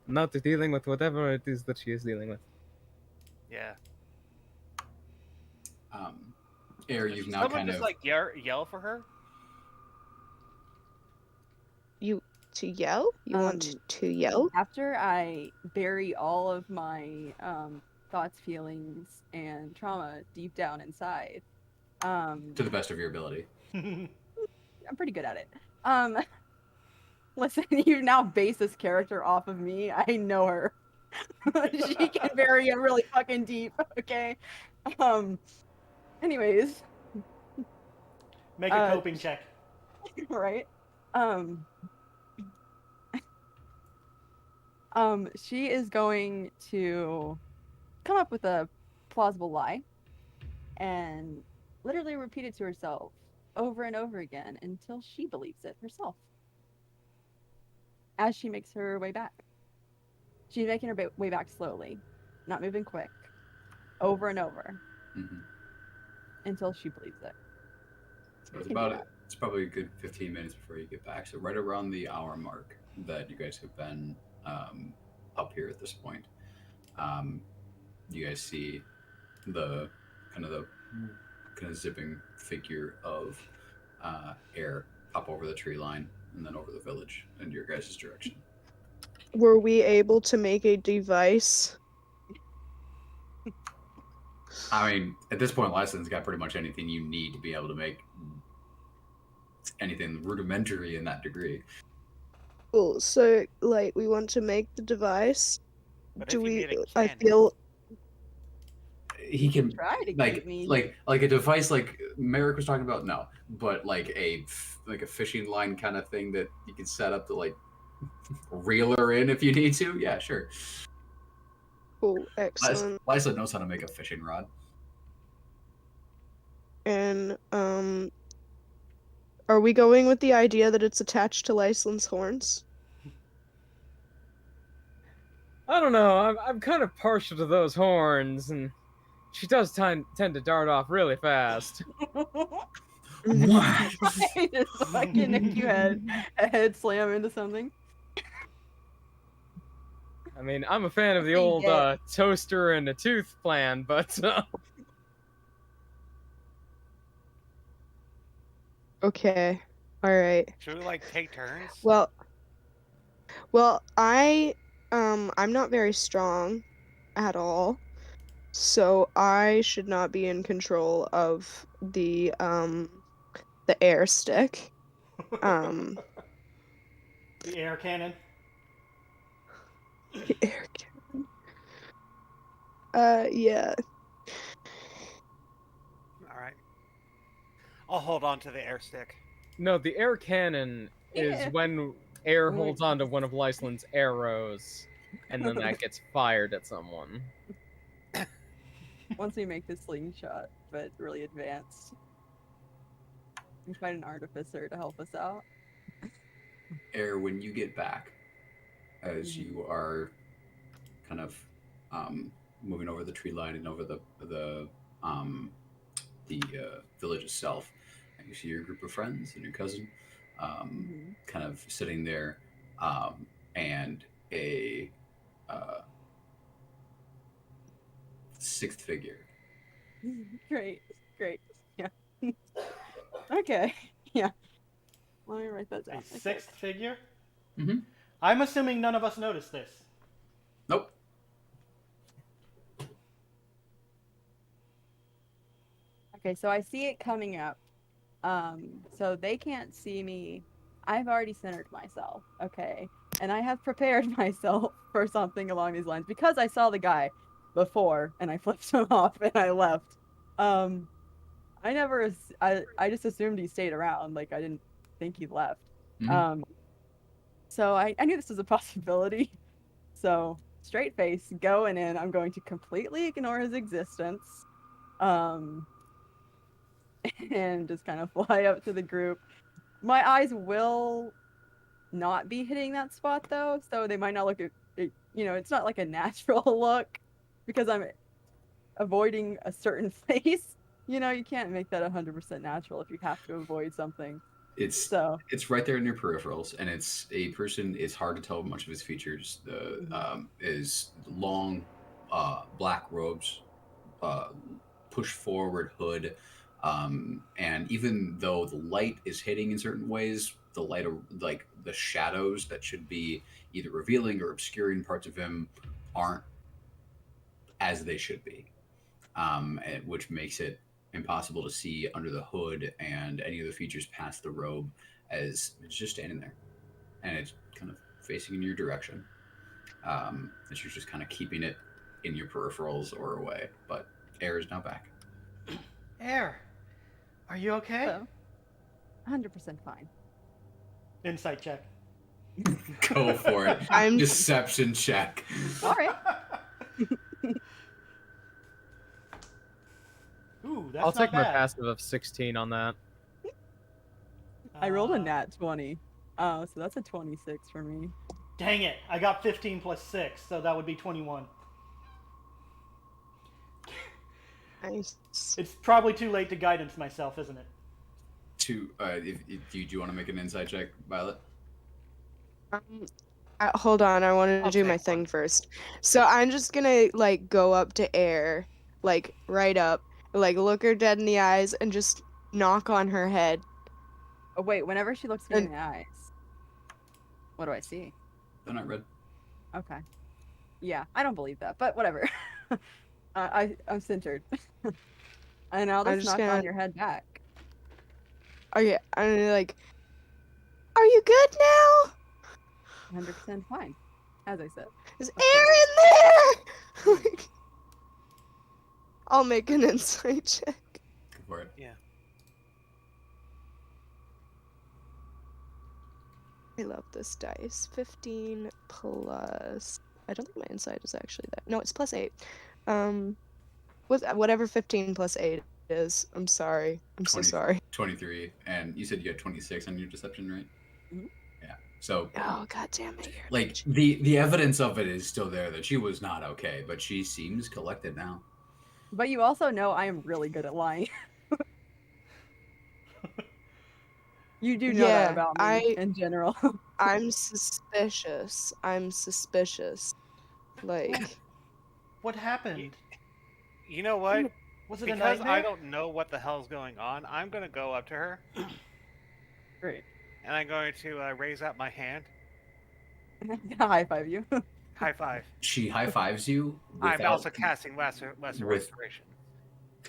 not dealing with whatever it is that she is dealing with. Yeah. Air, you've now Someone kind just of like yell for her. You to yell? You want to yell? After I bury all of my thoughts, feelings, and trauma deep down inside, to the best of your ability. I'm pretty good at it. Listen, you now base this character off of me. I know her. She can bury it really fucking deep. Okay. Anyways. Make a coping check. Right. She is going to come up with a plausible lie and literally repeat it to herself over and over again until she believes it herself. As she makes her way back. She's making her way back slowly, not moving quick, over and over, until she believes it. So it's probably a good 15 minutes before you get back. So right around the hour mark that you guys have been up here at this point, you guys see the kind of zipping figure of air pop over the tree line and then over the village in your guys' direction. Were we able to make a device? I mean, at this point, Lyson's got pretty much anything you need to be able to make anything rudimentary in that degree. Cool. So, like, we want to make the device. But Do if you we? made a I cannon- feel. He can Try to like keep me. like a device like Merrick was talking about. No, but like a fishing line kind of thing that you can set up to like reel her in if you need to. Yeah, sure. Cool. Excellent. Lysa knows how to make a fishing rod. And are we going with the idea that it's attached to Lyslyn's horns? I don't know. I'm kind of partial to those horns, and she does tend to dart off really fast. I just fucking nick you a head slam into something. I mean, I'm a fan of the Pretty old good. toaster and a tooth plan, but Okay. All right. Should we like take turns? Well, I'm not very strong at all. So I should not be in control of the air stick. The air cannon. The air cannon. Yeah. All right. I'll hold on to the air stick. No, the air cannon is Yeah. when air Wait. holds onto one of Lyceland's arrows, and then that gets fired at someone. Once we make the slingshot, but really advanced. We find an artificer to help us out. Air, when you get back, as Mhm. you are kind of moving over the tree line and over the village itself, and you see your group of friends and your cousin kind of sitting there, and a sixth figure. Great. Yeah. Okay. Yeah. Let me write that A down. Okay. sixth figure? Mm-hmm. I'm assuming none of us noticed this. Nope. Okay, so I see it coming up. So they can't see me. I've already centered myself, okay? And I have prepared myself for something along these lines because I saw the guy before and I flipped him off and I left. I just assumed he stayed around, like I didn't think he left. Mhm. So I knew this was a possibility. So straight face, going in, I'm going to completely ignore his existence. And just kind of fly up to the group. My eyes will not be hitting that spot though, so they might not look it's not like a natural look because I'm avoiding a certain face. You can't make that 100% natural if you have to avoid something. It's So, right there in your peripherals, and it's a person. It's hard to tell much of his features. The is long, black robes, push forward hood, and even though the light is hitting in certain ways, the light like the shadows that should be either revealing or obscuring parts of him aren't as they should be, which makes it impossible to see under the hood and any of the features past the robe, as it's just standing there and it's kind of facing in your direction. As you're just kind of keeping it in your peripherals or away. But air is now back. Air, are you okay? so 100% fine. Insight check. Go for it. I'm Deception check. All right. Ooh, that's I'll not take my bad. passive of 16 on that. I rolled a nat 20. So that's a 26 for me. Dang it! I got 15 plus 6, so that would be 21. nice. It's probably too late to guidance myself, isn't it? Do you want to make an insight check, Violet? Hold on, I wanted to I'll do my take thing one. first. So I'm just gonna like go up to Air, like right up, like look her dead in the eyes, and just knock on her head. Oh wait, whenever she looks me in And the eyes, what do I see? They're not red. Okay. Yeah, I don't believe that, but whatever. I'm centered. And I'll I'm just just knock on gonna. your head back. Okay, I'm gonna like. Are you good now? 100% fine. As I said. Is Of Air course. in there? Like, I'll make an insight check. Go for it. Yeah. I love this dice. 15 plus. I don't think my insight is actually that. No, it's plus 8. With whatever 15 plus 8 is. I'm sorry. I'm so sorry. 23, and you said you had 26 on your deception, right? Mhm. Yeah. So, Oh, god damn it. like, the evidence of it is still there that she was not okay, but she seems collected now. But you also know I am really good at lying. You do know that Yeah, about me in general. I'm suspicious. I'm suspicious. Like, What happened? You know what? Was it a Because I nightmare? don't know what the hell's going on, I'm going to go up to her Great. and I'm going to raise up my hand. I'm gonna high five you. High five. She high fives you I'm without. also casting lesser with- restoration.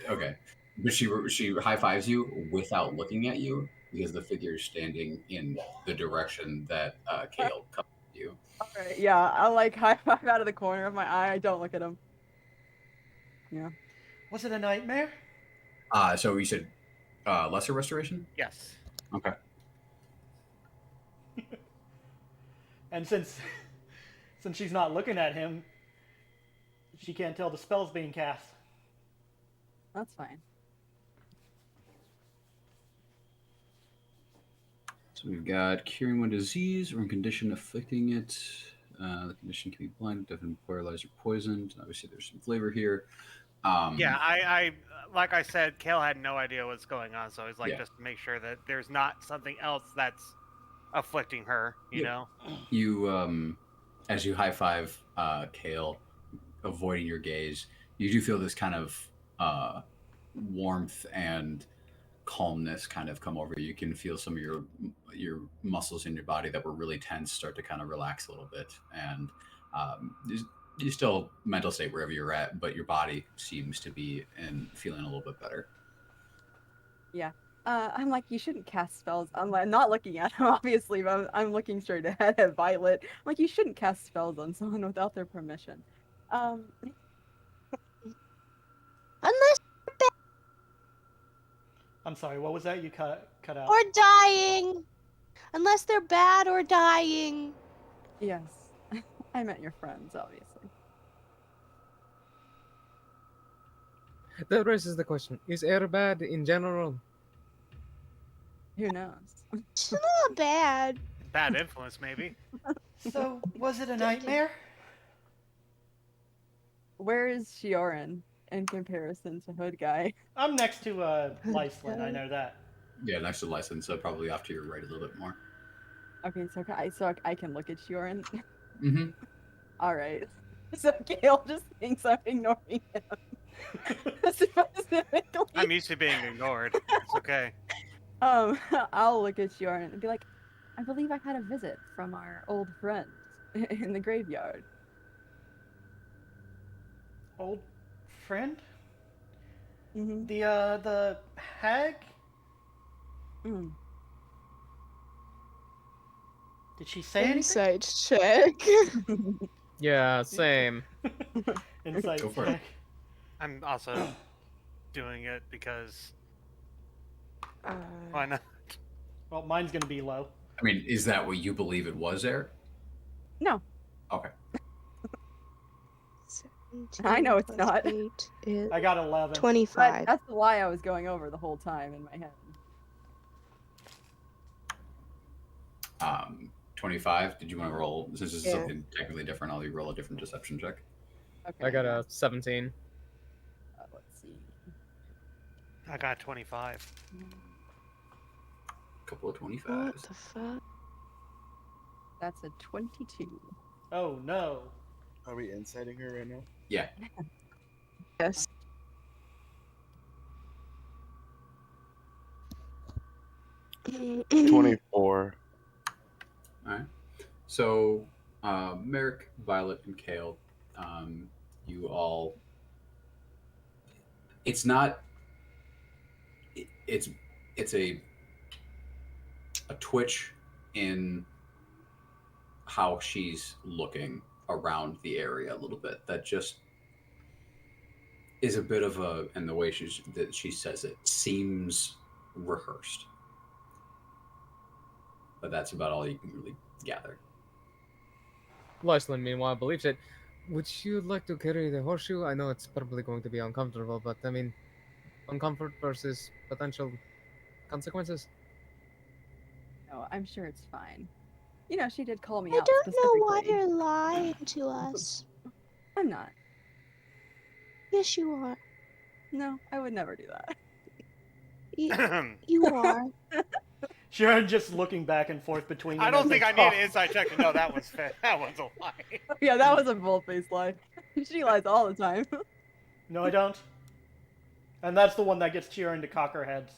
Okay, but she high fives you without looking at you because the figure is standing in the direction that Kale comes to you. All right, yeah, I like high five out of the corner of my eye. I don't look at him. Yeah. Was it a nightmare? So you said lesser restoration. Yes. Okay. And since she's not looking at him, she can't tell the spell's being cast. That's fine. So we've got curing one disease or condition afflicting it. The condition can be blind, deafened, paralyzed, or poisoned. Obviously, there's some flavor here. Yeah, I like I said, Kale had no idea what's going on, so he's like, Yeah. just to make sure that there's not something else that's afflicting her, you Yep. know? You, as you high five Kale, avoiding your gaze, you do feel this kind of warmth and calmness kind of come over you. You can feel some of your muscles in your body that were really tense start to kind of relax a little bit, and you still mental state wherever you're at, but your body seems to be feeling a little bit better. Yeah. I'm like, you shouldn't cast spells. I'm like, not looking at him, obviously, but I'm looking straight ahead at Violet. I'm like, you shouldn't cast spells on someone without their permission. Unless I'm sorry, what was that? You cut out. or dying. Unless they're bad or dying. Yes. I meant your friends, obviously. That raises the question: is air bad in general? Who knows? It's not bad. Bad influence, maybe. So, was it a nightmare? Where is Shioran in comparison to Hood Guy? I'm next to Lyslin, I know that. Yeah, next to the license, so probably off to your right a little bit more. Okay, so I can look at Shioran. Mm-hmm. All right. So Gale just thinks I'm ignoring him. Specifically. I'm used to being ignored. It's okay. I'll look at Shioran and be like, I believe I had a visit from our old friend in the graveyard. Old friend? Mm-hmm. The hag? Mm. Did she say anything? Insight check. Yeah, same. Insight Go for it. check. I'm also doing it because why not? Well, mine's gonna be low. I mean, is that what you believe it was there? No, Okay. 17 I know it's plus not. 8 is I got 11. 25. that's the lie I was going over the whole time in my head. 25. Did you want to roll? Since this is Yeah. something technically different, I'll roll a different deception check. Okay. I got a 17. Let's see. I got 25. Couple of What 25s. the fuck? That's a 22. Oh no. Are we inciting her right now? Yeah. Yes. Mm-hmm. 24. All right. So, Merrick, Violet, and Kale, you all. It's not. It's a twitch in how she's looking around the area a little bit. That just is a bit of a, and the way that she says it seems rehearsed. But that's about all you can really gather. Lyslin, meanwhile, believes it. Would you like to carry the horseshoe? I know it's probably going to be uncomfortable, but I mean, uncomfort versus potential consequences. No, I'm sure it's fine. You know, she did call me I out don't know why specifically. you're lying to us. I'm not. Yes, you are. No, I would never do that. You are. Sharon just looking back and forth between them I don't as they think I need talk. an inside check to know that was that was a lie. Yeah, that was a bold-faced lie. She lies all the time. No, I don't. And that's the one that gets Sharon to cock her heads.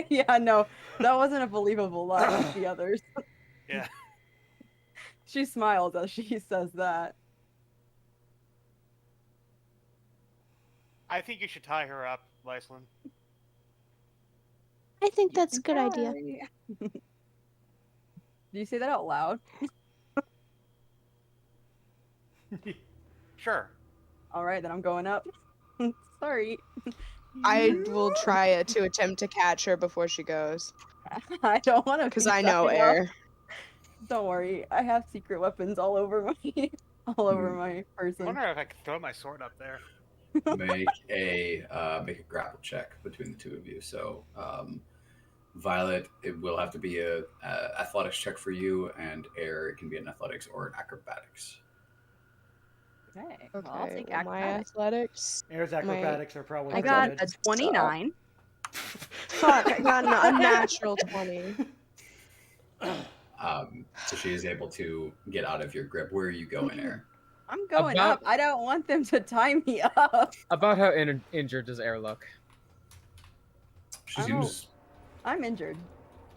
Yeah, no, that wasn't a believable lie like the others. Yeah. She smiles as she says that. I think you should tie her up, Lyslin. I think that's a good idea. Do you say that out loud? Sure. All right, then I'm going up. Sorry. I will try to attempt to catch her before she goes. I don't want to. Because I know air. Don't worry, I have secret weapons all over my my I person. wonder if I could throw my sword up there. Make a grapple check between the two of you. So, Violet, it will have to be a athletics check for you, and Air, it can be an athletics or an acrobatics. Okay, Okay, well, I'll take well, my acrobatics. athletics. Air's acrobatics are probably I pretty got good. a 29. Fuck, I got an unnatural 20. So she is able to get out of your grip. Where are you going, Air? I'm going About- up. I don't want them to tie me up. About how injured does Air look? She I don't- seems. I'm injured.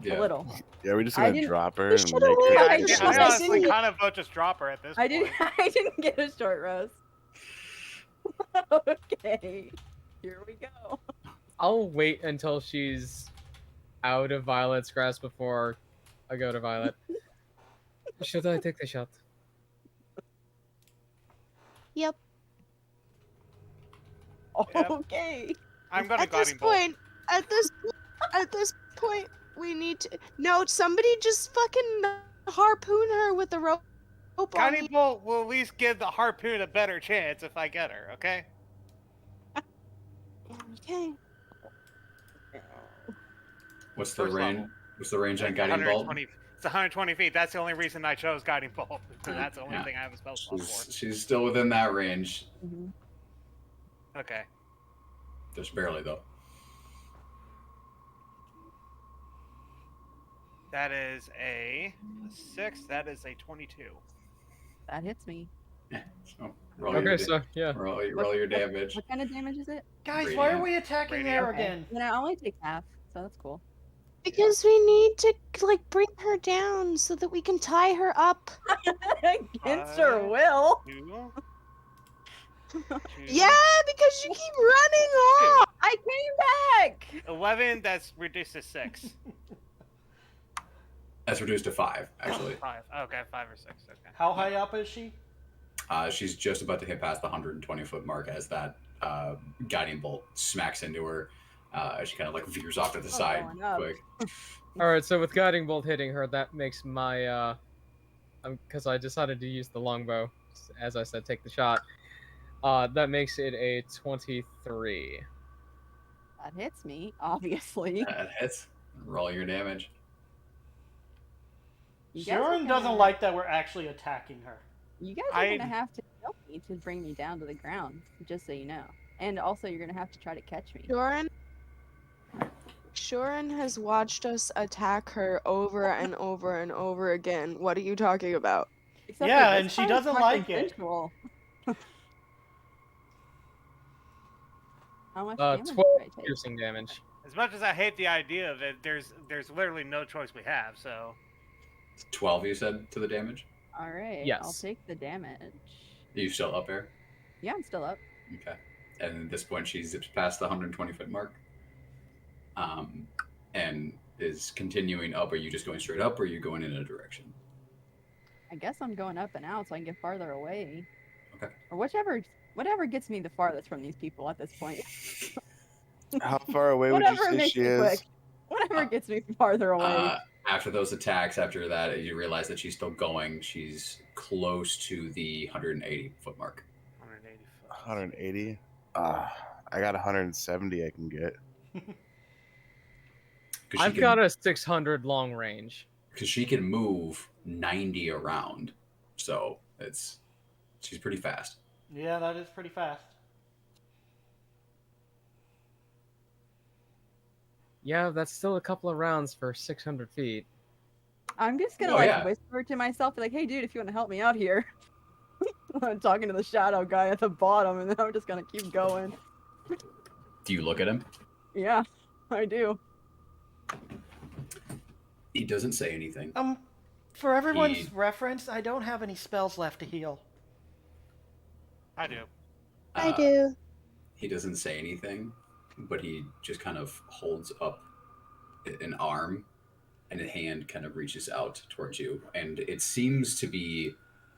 Yeah. A little. Yeah, we're just I gonna didn't- drop her We and should've make her. left Yeah, I I, didn't- I honestly didn't- kind of vote just drop her at this I point. didn't get a short rest. Okay. Here we go. I'll wait until she's out of Violet's grasp before I go to Violet. Should I take the shot? Yep. Yep. Okay. I'm gonna At this guiding bolt. point, at this point, we need to. No, somebody just fucking harpoon her with the rope. on Guiding the- bolt will at least give the harpoon a better chance if I get her. Okay. Okay. What's the First range? level. What's the range on guiding bolt? 120. It's 120 feet. That's the only reason I chose guiding bolt. Because that's the only Yeah. thing I have a spell slot for. She's still within that range, Mhm. Okay. just barely though. That is a 6. That is a 22. That hits me. So roll your Okay, so yeah. roll your damage. What kind of damage is it? Guys, why are Radiant. we attacking Radiant. Air again? Then I only take half, so that's cool. Because we need to like bring her down so that we can tie her up. Against her Five. will. 2. Yeah, because you keep running off. I came back. 11. That's reduced to 6. That's reduced to 5, actually. 5. Okay, 5 or 6. Okay. How high up is she? She's just about to hit past the 120-foot mark as that guiding bolt smacks into her. She kind of like veers off to the side going up. quick. Alright, so with guiding bolt hitting her, that makes my because I decided to use the longbow, as I said, take the shot. That makes it a 23. That hits me, obviously. That hits. Roll your damage. You guys are Sharon doesn't gonna- like that we're actually attacking her. You guys are gonna have to help me to bring me down to the ground, just so you know. And also, you're gonna have to try to catch me. Shorin has watched us attack her over and over and over again. What are you talking about? Except Yeah, for this and she time, it's doesn't not like it. consensual. How much damage 12 did I take? piercing damage. As much as I hate the idea of it, there's literally no choice we have. So 12, you said, to the damage? All right. I'll Yes. take the damage. Are you still up there? Yeah, I'm still up. Okay. And at this point, she zips past the 120-foot mark. And is continuing up. Are you just going straight up, or are you going in a direction? I guess I'm going up and out so I can get farther away. Okay. Or whatever gets me the farthest from these people at this point. How far away would you Whatever say makes she me is? quick. Whatever gets me farther away. After those attacks, after that, you realize that she's still going. She's close to the 180-foot mark. 180 foot. 180. I got 170. I can get. I've got a 600 long range. Because she can move 90 around, so she's pretty fast. Yeah, that is pretty fast. Yeah, that's still a couple of rounds for 600 feet. I'm just gonna Oh, yeah. whisper to myself, like, "Hey, dude, if you want to help me out here." I'm talking to the shadow guy at the bottom, and then I'm just gonna keep going. Do you look at him? Yeah, I do. He doesn't say anything. For everyone's He- reference, I don't have any spells left to heal. I do. I uh, do. He doesn't say anything, but he just kind of holds up an arm, and a hand kind of reaches out towards you, and it seems to be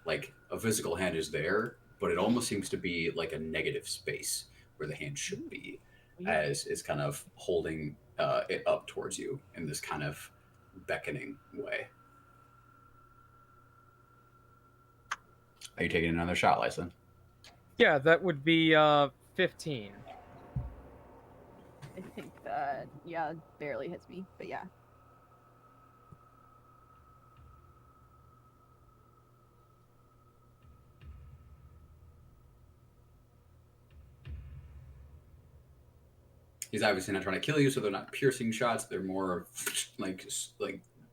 like a physical hand is there, but it almost seems to be like a negative space where the hand should be, Yeah. as it's kind of holding it up towards you in this kind of beckoning way. Are you taking another shot, Lysa? Yeah, that would be 15. I think that, yeah, barely hits me, but yeah. He's obviously not trying to kill you, so they're not piercing shots. They're more like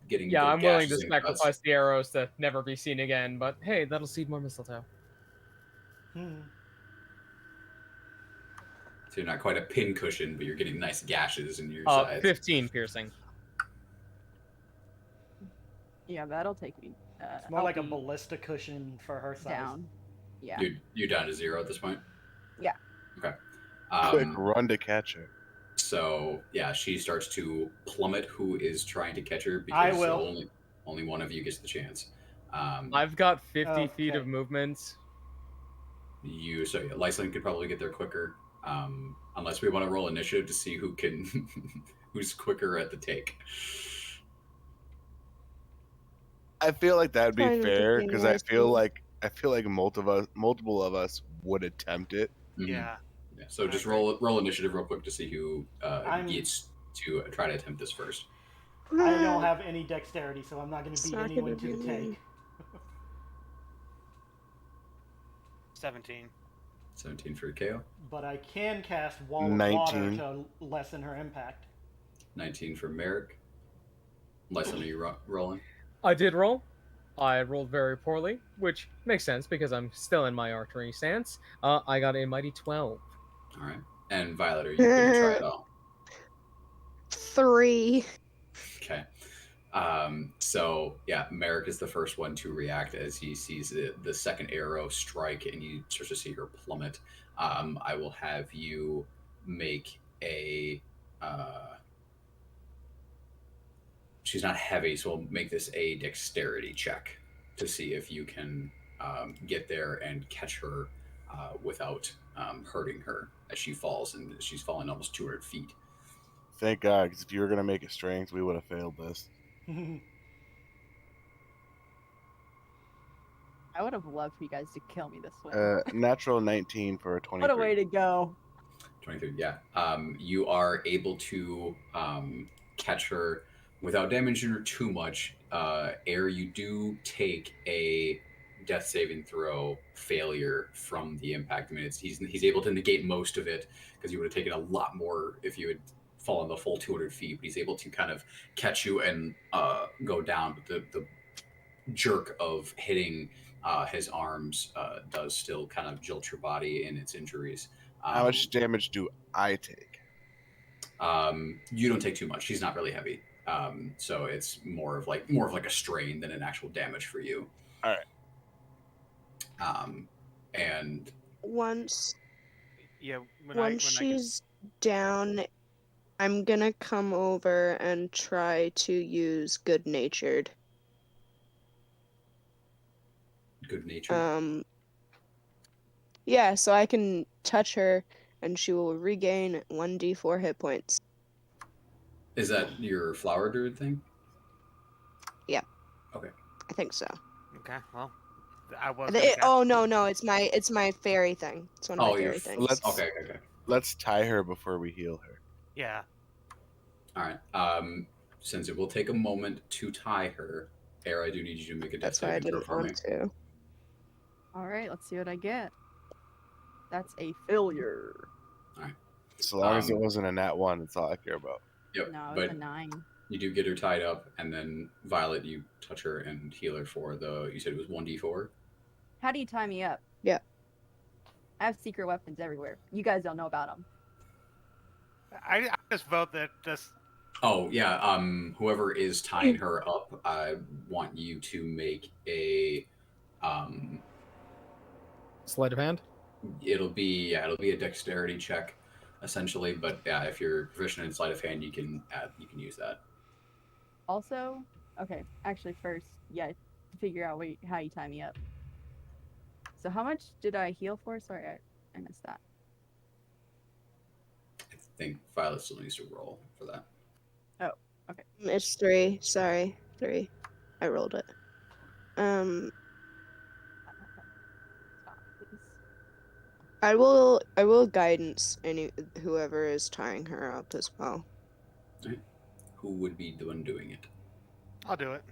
getting Yeah, good I'm willing to gashes and cuts. sacrifice the arrows to never be seen again, but hey, that'll seed more mistletoe. Hmm. So you're not quite a pin cushion, but you're getting nice gashes in your sides. 15 piercing. Yeah, that'll take me. It's more I'll like a be ballista cushion for her size. down. Yeah. You're down to 0 at this point? Yeah. Okay. Quick run to catch her. So, yeah, she starts to plummet who is trying to catch her I because will. only one of you gets the chance. I've got 50 feet Okay. of movement. So yeah, Lyslin could probably get there quicker. Unless we want to roll initiative to see who can who's quicker at the take. I feel like that'd be Fine with it fair being because I nice feel and- like multiple of us would attempt it. Mhm. Yeah. Yeah, so I just agree. roll initiative real quick to see who I'm- gets to try to attempt this first. I don't have any dexterity, so I'm not going to It's beat not anyone gonna to the be take. me. 17. 17 for KO, But I can cast Wall of 19. Water to lessen her impact. 19 for Merrick. Lyslin, are you rolling? I did roll. I rolled very poorly, which makes sense because I'm still in my archery stance. I got a mighty 12. All right. And Violet, are you going to try it all? 3. Okay. So yeah, Merrick is the first one to react as he sees the second arrow strike, and you start to see her plummet. I will have you make a. She's not heavy, so we'll make this a dexterity check to see if you can get there and catch her without hurting her as she falls, and she's falling almost 200 feet. Thank God, because if you were gonna make it strength, we would have failed this. I would have loved for you guys to kill me this way. Natural 19 for a 23. What a way to go. 23, yeah. You are able to catch her without damaging her too much. You do take a death saving throw failure from the impact. I mean, he's able to negate most of it because you would have taken a lot more if you had fallen the full 200 feet. But he's able to kind of catch you and go down. But the jerk of hitting his arms does still kind of jolt your body in its injuries. How much damage do I take? You don't take too much. She's not really heavy, so it's more of like a strain than an actual damage for you. All right. And Once Yeah. once she's down, I'm gonna come over and try to use good natured. good nature. Yeah, so I can touch her and she will regain 1d4 hit points. Is that your flower druid thing? Yeah. Okay. I think so. Okay. Well, I was. Oh no, it's my fairy thing. It's one of my your fairy things. Okay. Let's tie her before we heal her. Yeah. All right. Since it will take a moment to tie her, Air, I do need you to make a death That's why I saving throw didn't for me. want to. All right, let's see what I get. That's a failure. So long as it wasn't a nat 1, that's all I care about. Yep. No, but it's a 9. you do get her tied up, and then Violet, you touch her and heal her for you said it was 1d4? How do you tie me up? Yeah. I have secret weapons everywhere. You guys don't know about them. I just vote that this Oh yeah. Whoever is tying her up, I want you to make a. Sleight of hand. It'll be a dexterity check, essentially. But yeah, if you're proficient in sleight of hand, you can use that. Also, okay, actually, first, yeah, figure out how you tie me up. So how much did I heal for? Sorry, I missed that. I think Violet still needs to roll for that. Oh, okay. It's 3. Sorry, 3. I rolled it. Stop, please. I will guidance whoever is tying her up as well. Right. Who would be the one doing it? I'll do it.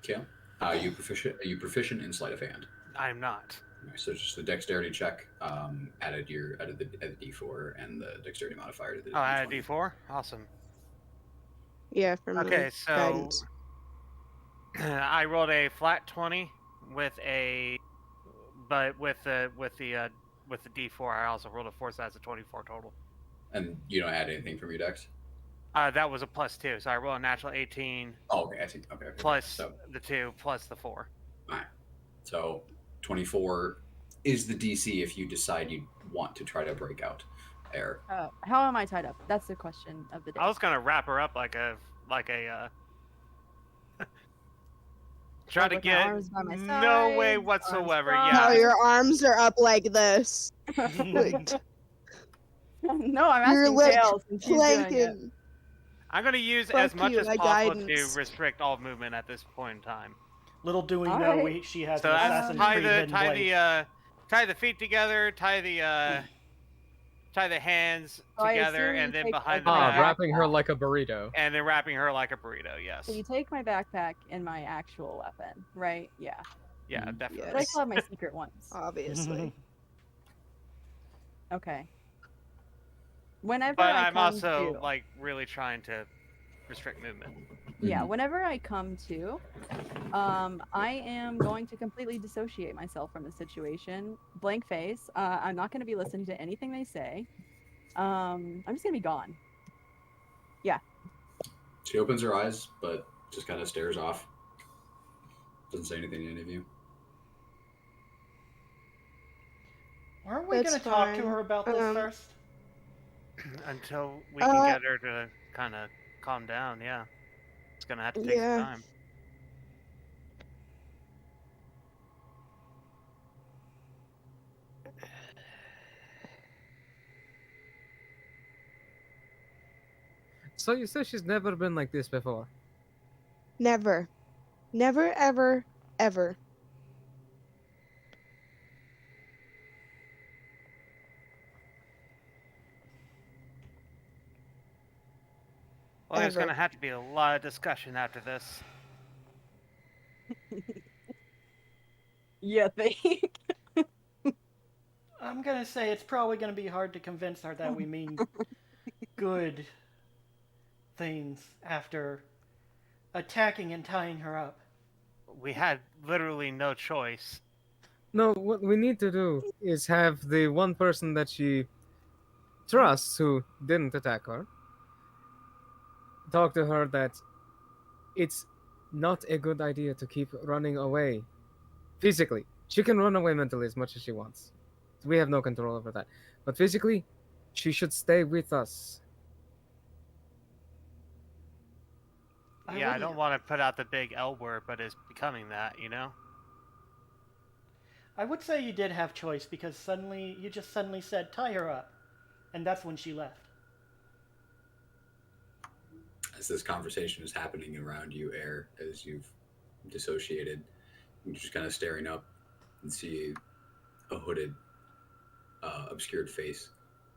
Kale, are you proficient in sleight of hand? I'm not. Right, so just the dexterity check. Added the D4 and the dexterity modifier to the. Oh, I had a D20. D4. Awesome. Yeah, for my Okay, so guidance. I rolled a flat 20 with a, but with the D4, I also rolled a 4, so that's a 24 total. And you don't add anything from your dex. That was a +2, so I rolled a natural 18. Oh, okay, I see. Okay. Plus So, the 2 plus the 4. all right. So 24 is the DC if you decide you want to try to break out air. How am I tied up? That's the question of the day. I was gonna wrap her up like a try to With my get arms by my no way sides, whatsoever. arms How Yeah, your arms are up like this. Like, No, I'm You're asking like Kale since she's doing it. Plankton. I'm gonna use Fuck as much you, as my possible guidance. to restrict all movement at this point in time. Little do we know, Alright. she has So an that's Assassin's tie Creed the hidden blade. tie the feet together, tie the hands So I together, assume you and then take, behind like, the my back, Wrapping her like a burrito. and then wrapping her like a burrito. Yes. So you take my backpack and my actual weapon, right? Yeah. Yeah, definitely. But I Yes. still have my secret ones. Obviously. Okay. Whenever But I I'm come also to, like really trying to restrict movement. yeah, whenever I come to, I am going to completely dissociate myself from the situation. Blank face. I'm not going to be listening to anything they say. I'm just going to be gone. She opens her eyes, but just kind of stares off. Doesn't say anything to any of you. Aren't we That's going to talk to fine. her about this first? Until we can get her to kind of calm down. Yeah, it's gonna have to take Yeah. some time. So you say she's never been like this before? Never. Never, ever, ever. Well, there's Ever. gonna have to be a lot of discussion after this. Yeah, think. I'm going to say it's probably going to be hard to convince her that we mean good things after attacking and tying her up. We had literally no choice. No, what we need to do is have the one person that she trusts who didn't attack her talk to her that it's not a good idea to keep running away physically. She can run away mentally as much as she wants. We have no control over that. But physically, she should stay with us. Yeah, I don't want to put out the big L word, but it's becoming that, you know? I would say you did have choice because you just suddenly said tie her up, and that's when she left. As this conversation is happening around you, Air, as you've dissociated, you're just kind of staring up and see a hooded, obscured face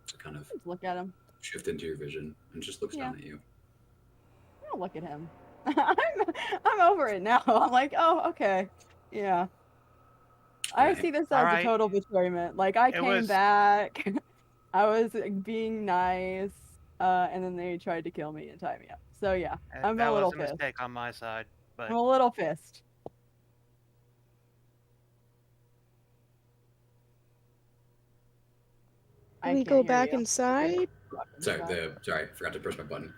to kind of Just look at him. shift into your vision and just looks down at you. I don't look at him. I'm over it now. I'm like, oh, okay. Yeah. I see this as a total betrayment. Like, I came back. I was being nice. And then they tried to kill me and tie me up. So, yeah. I'm a little That was a pissed. mistake on my side, but I'm a little pissed. Can we go back inside? Sorry, I forgot to press my button.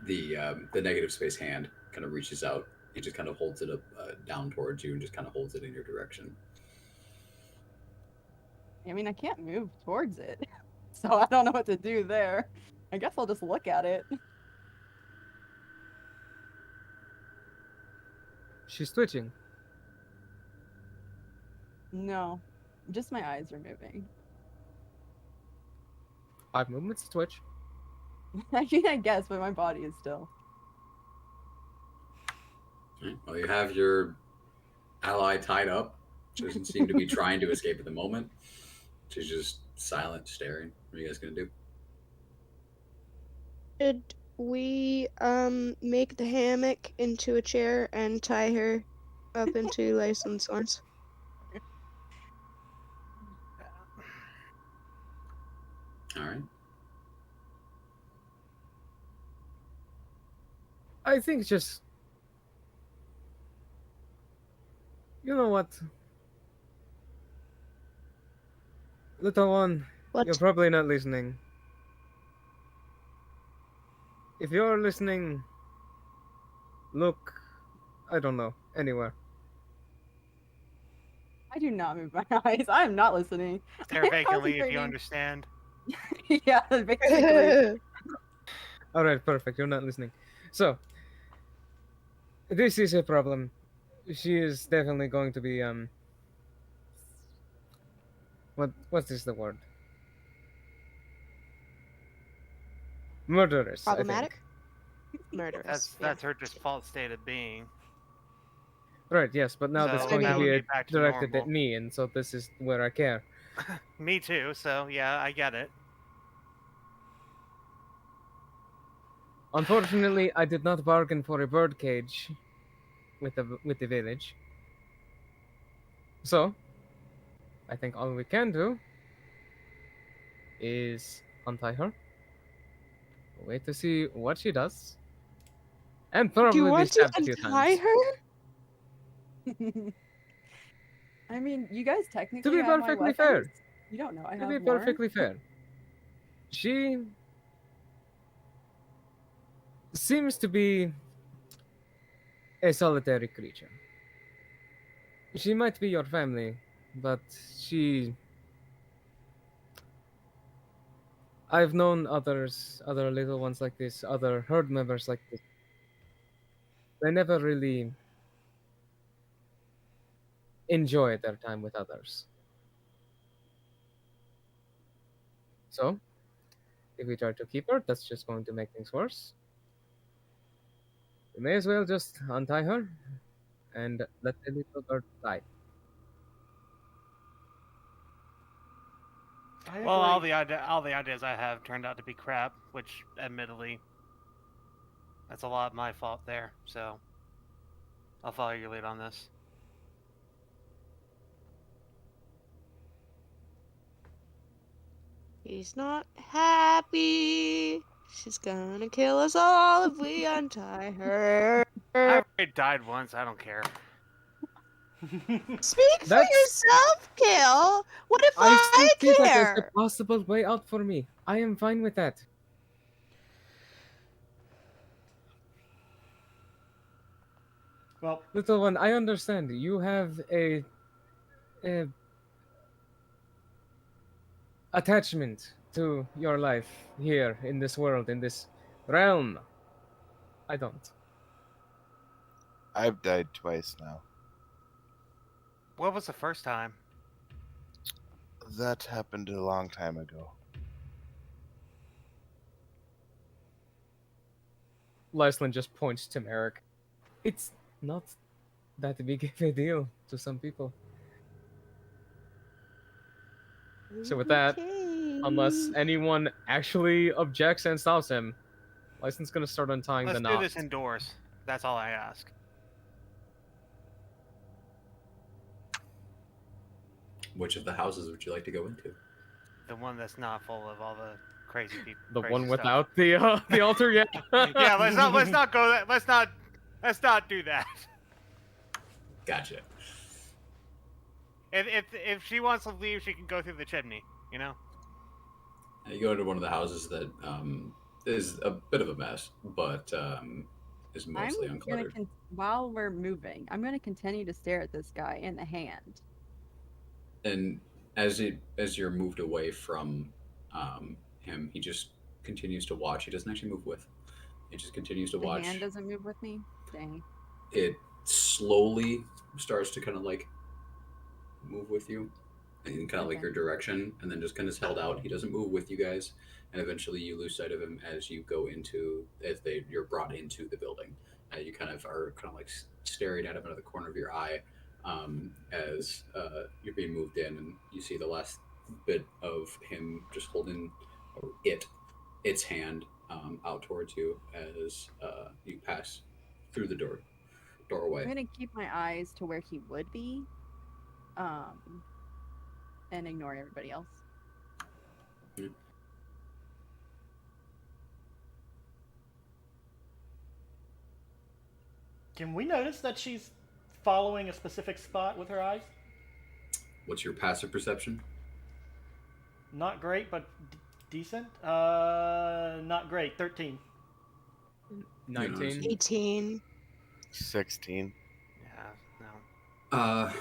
The negative space hand kind of reaches out. He just kind of holds it up down towards you and just kind of holds it in your direction. I mean, I can't move towards it, so I don't know what to do there. I guess I'll just look at it. She's twitching. No, just my eyes are moving. 5 movements to twitch. I mean, I guess, but my body is still. Right. Well, you have your ally tied up. She doesn't seem to be trying to escape at the moment. She's just silent, staring. What are you guys gonna do? Should we make the hammock into a chair and tie her up into license arms? All right. I think just... You know what? Little one, What? you're probably not listening. If you're listening, look, I don't know, anywhere. I do not move my eyes. I am not listening. Stare I'm vacantly if you concentrating. understand. Yeah, basically. Alright, perfect, you're not listening. So, this is a problem. She is definitely going to be, what is the word? Murderous, Problematic? I think. Murderous. That's her default state of being. Right, yes, but now that's So going that to would be be back to directed at normal. me, and so this is where I care. Me too, so yeah, I get it. Unfortunately, I did not bargain for a birdcage with the village. So, I think all we can do is untie her, wait to see what she does, and Do you probably be want to stabbed a few untie times. her? I mean, you guys To technically be have my perfectly weapons. fair, You don't know I to have be more. perfectly fair, she seems to be a solitary creature. She might be your family, but I've known other little ones like this, other herd members like this. They never really enjoy their time with others. So, if we try to keep her, that's just going to make things worse. We may as well just untie her and let the little bird die. I Well, agree. all the ideas I have turned out to be crap, which admittedly, that's a lot of my fault there. So, I'll follow your lead on this. She's not happy. She's gonna kill us all if we untie her. I already died once. I don't care. Speak for That's- yourself, Kale. What if I still I see that as a care? possible way out for me. I am fine with that. Well, Little one, I understand. You have a attachment to your life here in this world, in this realm. I don't. I've died twice now. What was the first time? That happened a long time ago. Lyslin just points to Merrick. It's not that big of a deal to some people. So with that, unless anyone actually objects and stops him, Lyson's gonna start untying Let's the do knot. this indoors. That's all I ask. Which of the houses would you like to go into? The one that's not full of all the crazy people. The crazy one stuff. without the altar, yeah. Yeah, let's not go that. Let's not do that. Gotcha. If she wants to leave, she can go through the chimney. You know. You go into one of the houses that is a bit of a mess, but is I'm mostly gonna uncluttered. while we're moving, I'm gonna continue to stare at this guy in the hand. And as you're moved away from him, he just continues to watch. He doesn't actually move with. He just continues to The hand watch. doesn't move with me. Dang. It slowly starts to kind of like move with you in kind of like Okay. your direction, and then just kind of held out. He doesn't move with you guys, and eventually you lose sight of him as you go into you're brought into the building. You kind of are kind of like staring at him out of the corner of your eye as you're being moved in, and you see the last bit of him just holding or its hand out towards you as you pass through the I'm doorway. gonna keep my eyes to where he would be, um, and ignore everybody else. Can we notice that she's following a specific spot with her eyes? What's your passive perception? Not great, but decent. Not great. 13. 19. 18. 16. Yeah, no.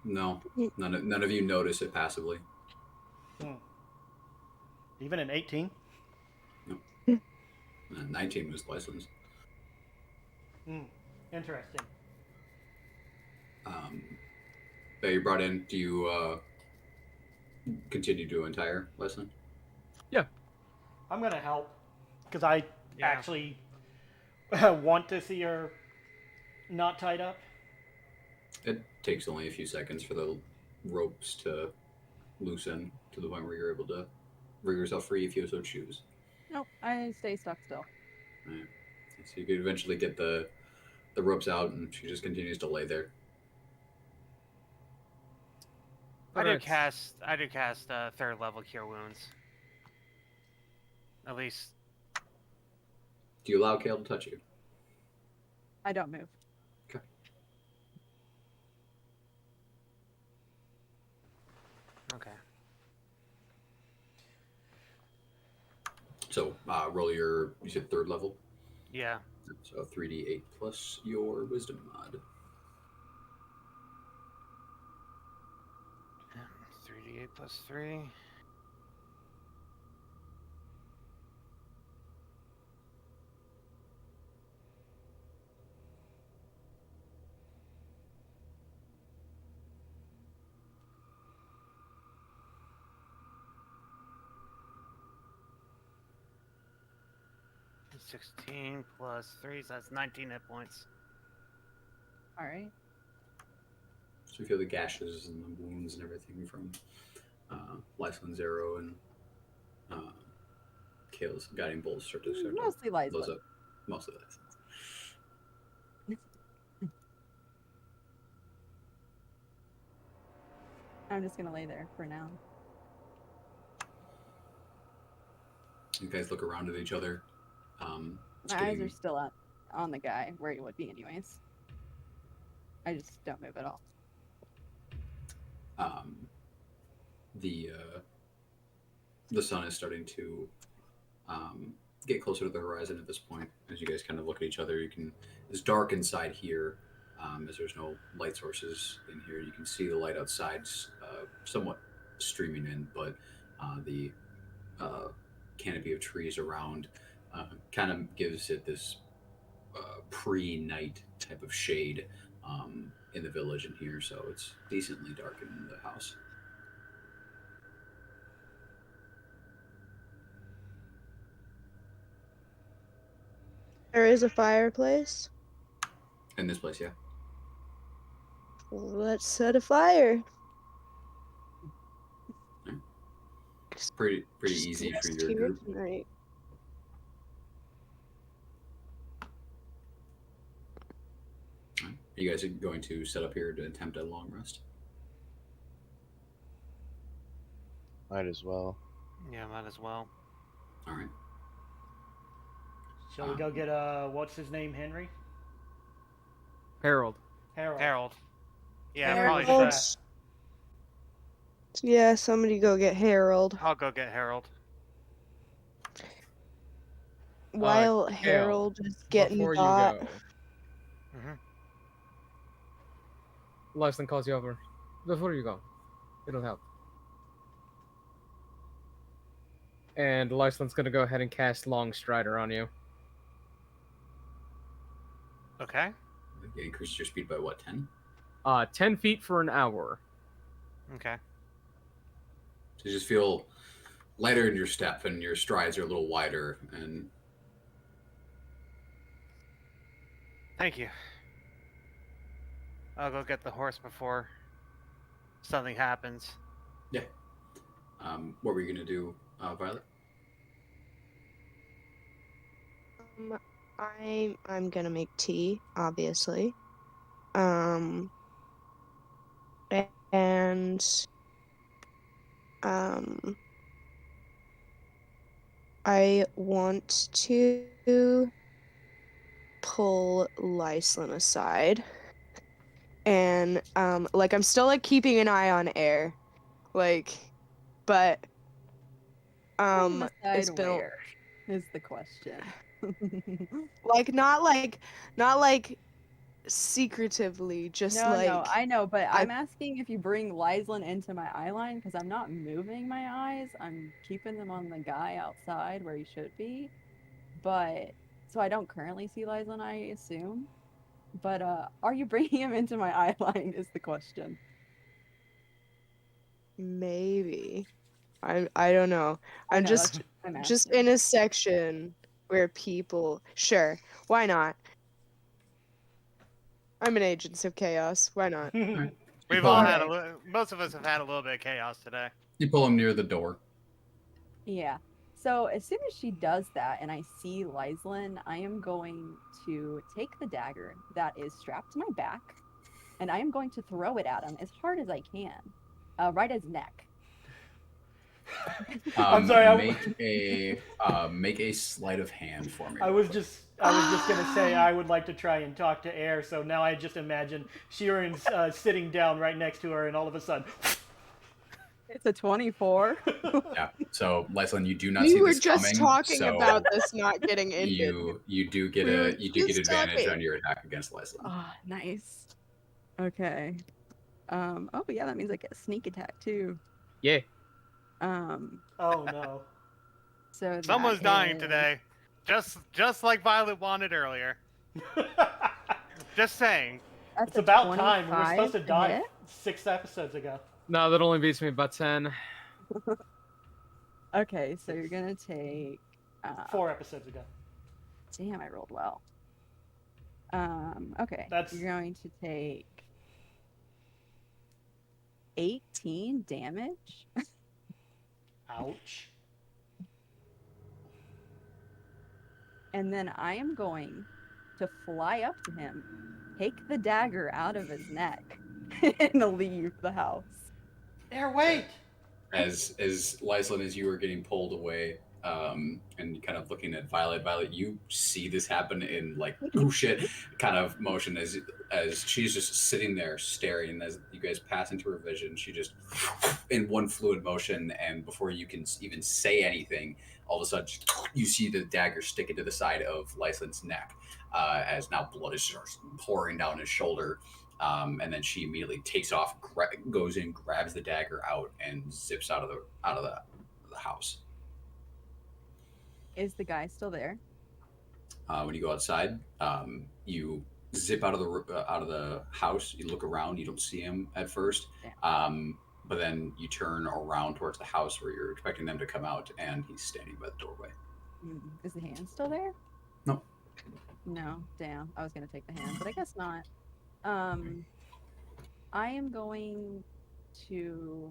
No, Mm. none of you notice it passively. Even an 18. 19 was licensed. Interesting. That you brought in. Do you continue to entire lesson? Yeah. I'm gonna help because I Yeah. actually want to see her not tied up. It takes only a few seconds for the ropes to loosen to the point where you're able to rig yourself free if you so choose. Nope, I stay stuck still. Right. So you could eventually get the ropes out, and she just continues to lay there. I do Alright. cast third level cure wounds. At least Do you allow Kale to touch you? I don't move. Okay. okay. So roll you said third level. Yeah. So 3d8 plus your wisdom mod. 3d8 plus 3. $16 plus 3, so that's 19 hit points. All right. So you feel the gashes and the wounds and everything from Lycelin's arrow and Kale's guiding bolts start to Mostly close Lyslin. up. Mostly Lycelin's. I'm just gonna lay there for now. You guys look around at each other. My eyes are still on the guy where he would be anyways. I just don't move at all. The sun is starting to get closer to the horizon at this point. As you guys kind of look at each other, it's dark inside here, as there's no light sources in here. You can see the light outside somewhat streaming in, but the canopy of trees around kind of gives it this pre-night type of shade in the village in here, so it's decently dark in the house. There is a fireplace. In this place, yeah. Let's set a fire. Pretty Just easy for rest your here group. tonight. You guys are going to set up here to attempt a long rest. Might as well. Yeah, might as well. All right. Shall we go get what's his name, Henry? Harold. Harold. Yeah, Harold. probably Harold. should. Yeah, somebody go get Harold. I'll go get Harold. while Kale, Harold is getting before that. you go, Mhm. Lyston calls you over. Before you go, it'll help. And Lyston's gonna go ahead and cast Long Strider on you. Okay. It increases your speed by what, 10? 10 feet for an hour. Okay. So you just feel lighter in your step, and your strides are a little wider. And Thank you. I'll go get the horse before something happens. yeah, what were you gonna do, Violet? I'm gonna make tea, obviously. And I want to pull Lyslin aside. And like I'm still like keeping an eye on Air. Like but Pulling it's aside been where is the question. not like secretively, just No, like I know, but I I'm asking if you bring Lyslin into my eye line because I'm not moving my eyes. I'm keeping them on the guy outside where he should be. But so I don't currently see Lyslin, I assume. But are you bringing him into my eye line is the question. maybe I don't know. I I'm know, that's just I'm just asking. in a section where people sure, why not? I'm an Agents of Chaos. Why not? You We've pull all him, had Alright. most of us have had a little bit of chaos today. you pull him near the door. Yeah. So as soon as she does that and I see Lyslin, I am going to take the dagger that is strapped to my back and I am going to throw it at him as hard as I can, right at his neck. I'm sorry. Make a sleight of hand for me. I real was quick. just gonna say I would like to try and talk to Air. So now I just imagine Sheeran's sitting down right next to her, and all of a sudden, It's a 24. Yeah. So, Lyslin, you do not We see were this just coming. talking so about this not getting ended. you do get We were advantage talking. on your attack against Lyslin. Ah, nice. Okay. Oh yeah, that means I get a sneak attack too. Yeah. oh no. So Someone's that dying is- today, just like Violet wanted earlier. Just saying. That's It's a about time. We were 25 supposed to die hit. 6 episodes ago. No, that only beats me by 10. Okay, so you're gonna take 4 episodes ago. damn, I rolled well. Okay. That's- You're going to take 18 damage. Ouch. And then I am going to fly up to him, take the dagger out of his neck, and leave the house. Air, wait. As Lyslin, as you are getting pulled away, and kind of looking at Violet, you see this happen in like oh shit kind of motion as she's just sitting there staring. As you guys pass into her vision, she just in one fluid motion, and before you can even say anything, all of a sudden you see the dagger stick into the side of Lyslin's neck, as now blood is starts pouring down his shoulder. And then she immediately takes off, goes in, grabs the dagger out, and zips out of the house. Is the guy still there? When you go outside, you zip out of the house. You look around. You don't see him at first, but then you turn around towards the house where you're expecting them to come out, and he's standing by the doorway. Is the hand still there? No. No. Damn. I was gonna take the hand, but I guess not. I am going to.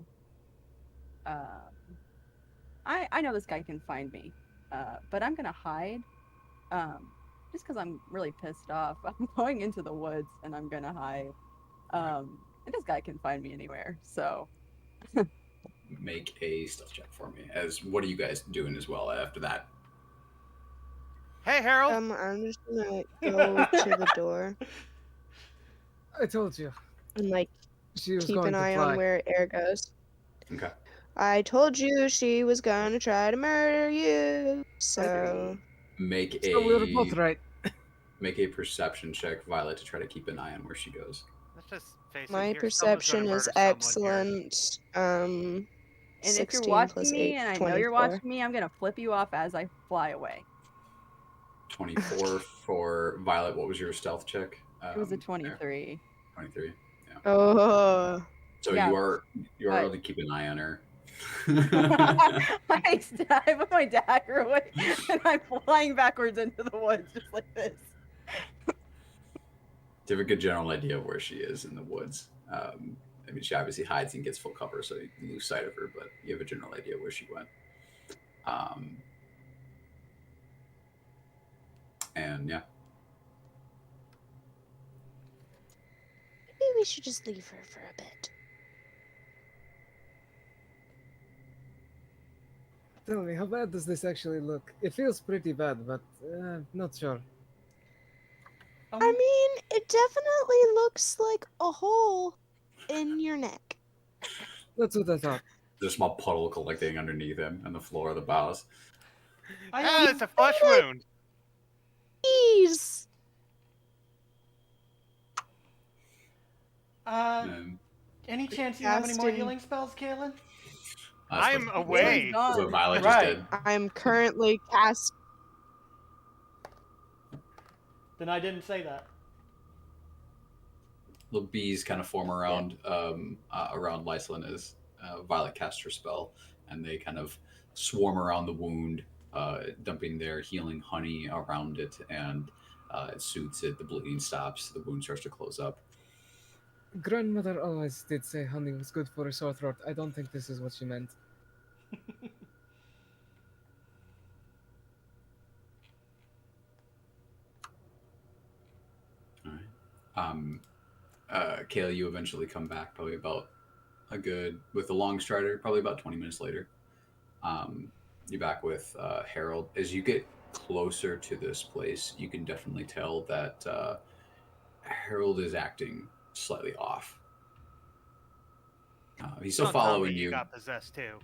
I know this guy can find me, but I'm gonna hide. Just because I'm really pissed off. I'm going into the woods and I'm gonna hide. And this guy can find me anywhere. So. Make a stealth check for me. As what are you guys doing as well after that? Hey, Harold. I'm just gonna go to the door I told you. and like She was keep going an to eye fly. on where Air goes. Okay. I told you she was gonna try to murder you. So Make So we were a both right. make a perception check, Violet, to try to keep an eye on where she goes. Let's just face it My here. Someone's gonna perception is murder someone here. excellent. And if you're 16 watching plus me 8, and I know 24. you're watching me, I'm gonna flip you off as I fly away. 24 for Violet. What was your stealth check? It was a There. 23. 23. Yeah. Oh. So Yeah, you are but- able to keep an eye on her. I put my dagger away and I'm flying backwards into the woods just like this. You have a good general idea of where she is in the woods. I mean, she obviously hides and gets full cover, so you lose sight of her, but you have a general idea where she went. And yeah. Maybe we should just leave her for a bit. Tell me, how bad does this actually look? It feels pretty bad, but not sure. I mean, it definitely looks like a hole in your neck. That's what I thought. There's a small puddle collecting underneath him on the floor of the boughs. It's a flesh wound. Please. And Any chance you have any more Casting. healing spells, Kaylin? I'm that's away. what Violet just Right. did. I'm currently cast. Then I didn't say that. Little bees kind of form around around Lyslin as Violet casts her spell, and they kind of swarm around the wound, dumping their healing honey around it, and it soothes it. The bleeding stops. The wound starts to close up. Grandmother always did say honey was good for a sore throat. I don't think this is what she meant. All right. Kayla, you eventually come back, probably about with the long strider, probably about 20 minutes later. You're back with Harold. As you get closer to this place, you can definitely tell that Harold is acting slightly off. He's still Don't tell me following you you. got possessed too.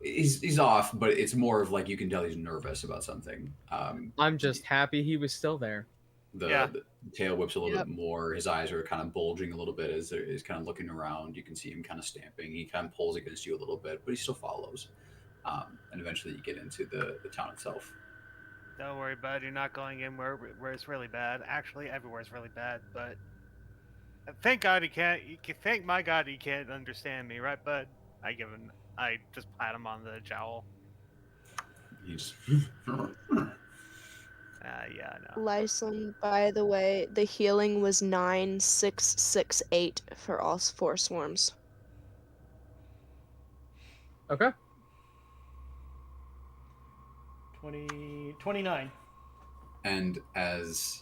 He's off, but it's more of like you can tell he's nervous about something. I'm just happy he was still there. The tail whips a little bit more. His eyes are kind of bulging a little bit as he's kind of looking around. You can see him kind of stamping. He kind of pulls against you a little bit, but he still follows. And eventually you get into the town itself. Don't worry, bud. You're not going in where it's really bad. Actually, everywhere's really bad, but thank God he can't. Thank my God he can't understand me, right, bud? I just pat him on the jowl. He's Yeah, I know. Lyson, by the way, the healing was 9668 for all 4 swarms. Okay. 29. And as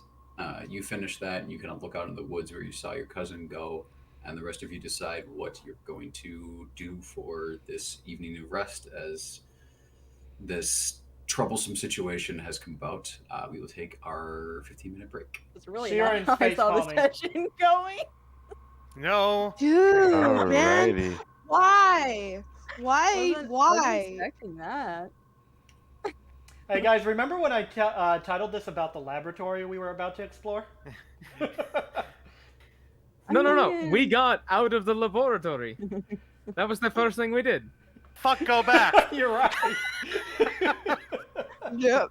you finish that, you kind of look out in the woods where you saw your cousin go, and the rest of you decide what you're going to do for this evening of rest as this troublesome situation has come about. We will take our 15-minute break. It's really Sharon's not how I face saw the palming. session going. No. Dude, man, Alrighty. why? Wasn't Why? expecting that. Hey guys, remember when I titled this about the laboratory we were about to explore? No. We got out of the laboratory. That was the first thing we did. Fuck, go back. You're right. Yep.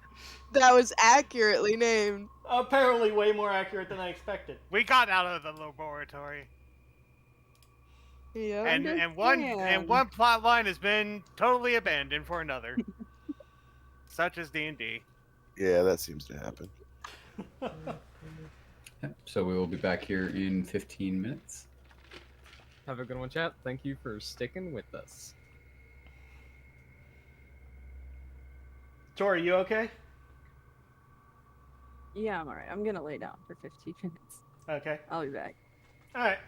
That was accurately named. Apparently way more accurate than I expected. We got out of the laboratory. Yep. And one plot line has been totally abandoned for another. Such as D&D. Yeah, that seems to happen. So we will be back here in 15 minutes. Have a good one, chat. Thank you for sticking with us. Tori, you okay? Yeah, I'm alright. I'm gonna lay down for 15 minutes. Okay. I'll be back. Alright.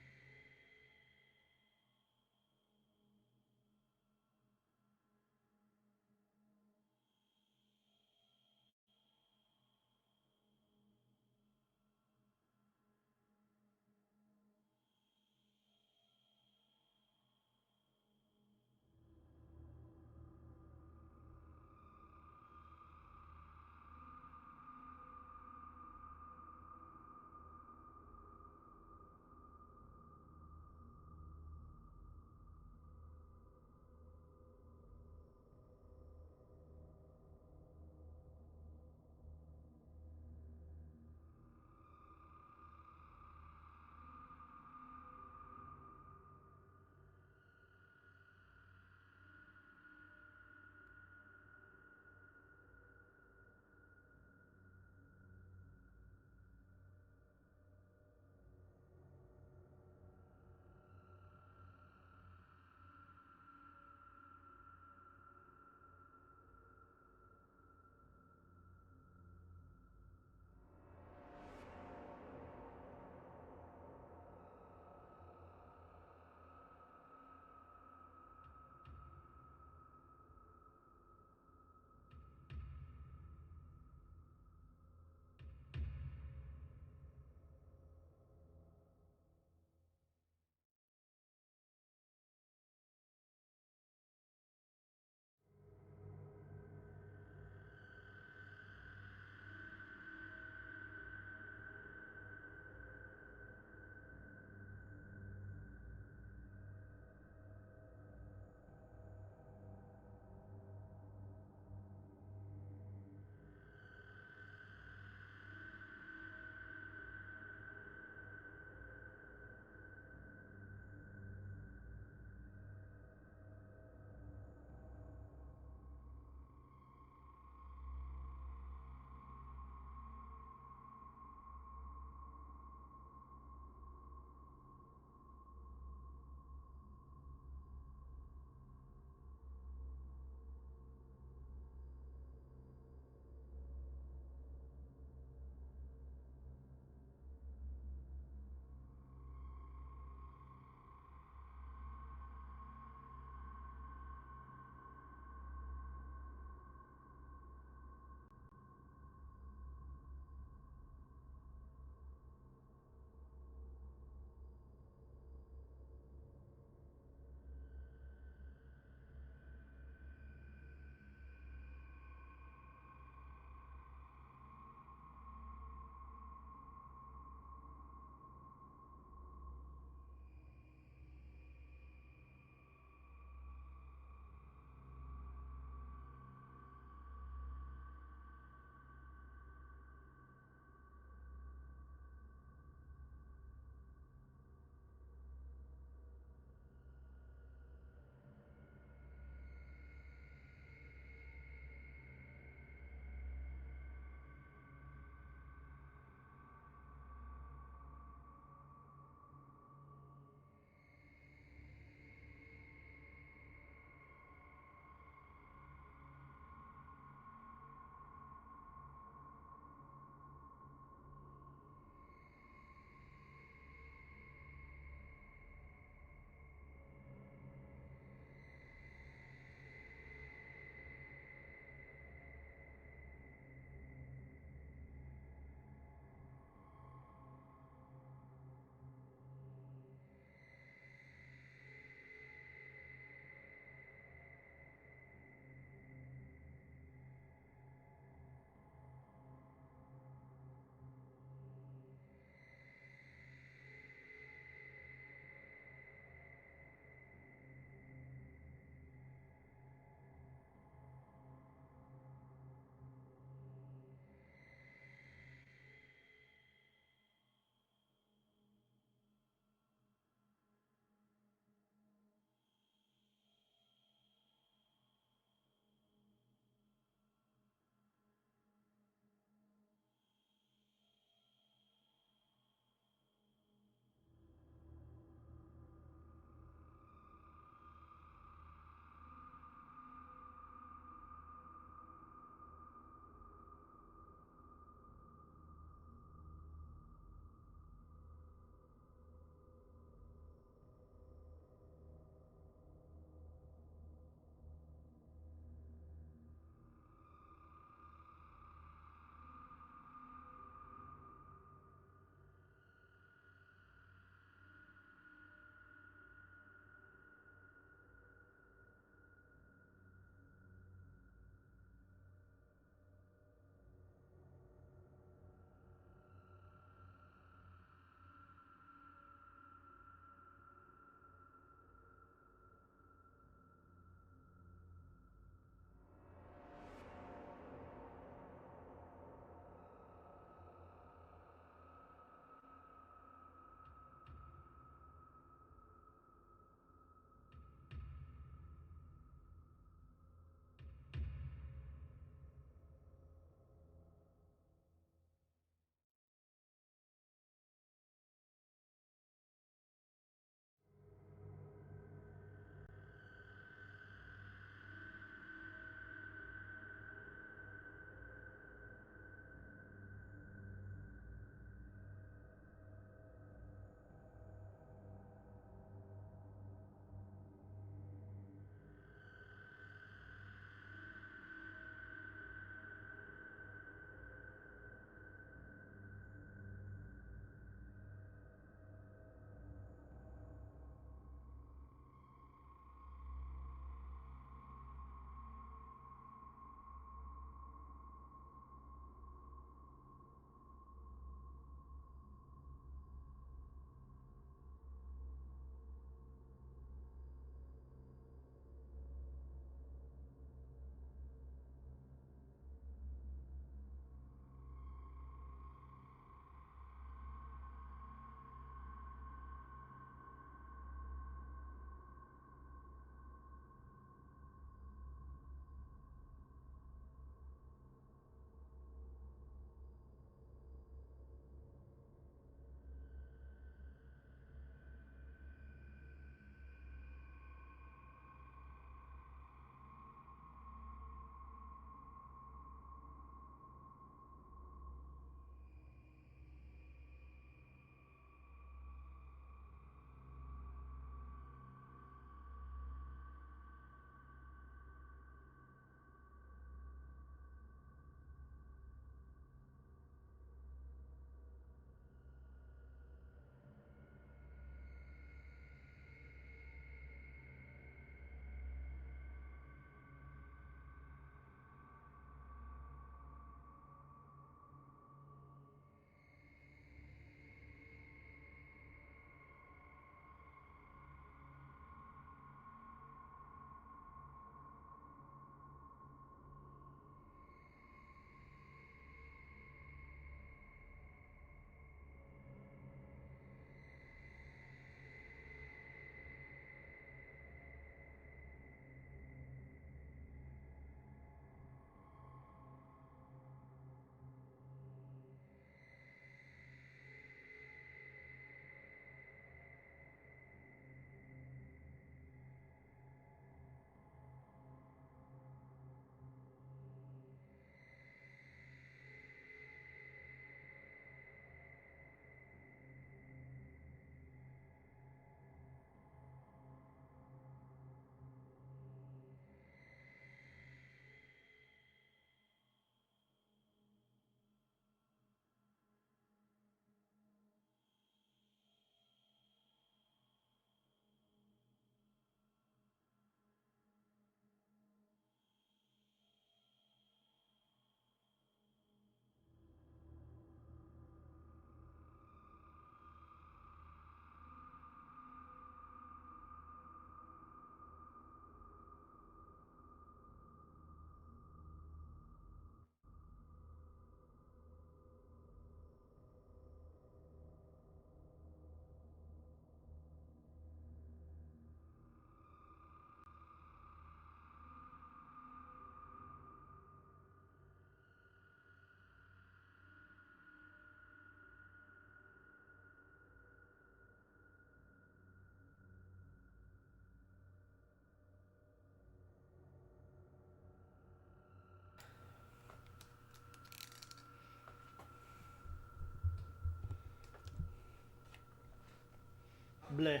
Bleh.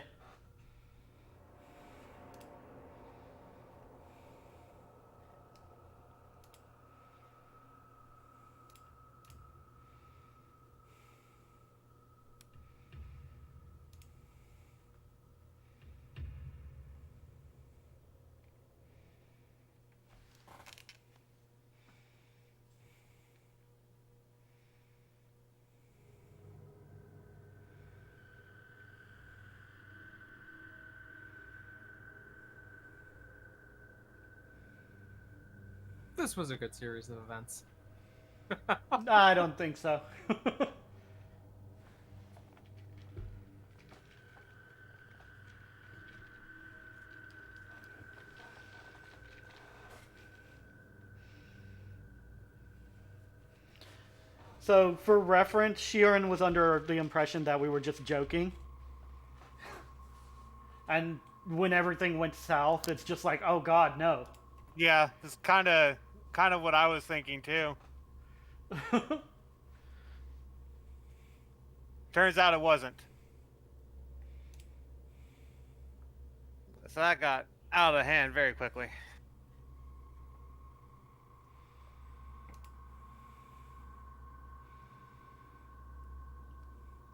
This was a good series of events. I don't think so. So, for reference, Sheeran was under the impression that we were just joking. And when everything went south, it's just like, oh god, no. Yeah, it's kind of what I was thinking too. Turns out it wasn't. So that got out of hand very quickly.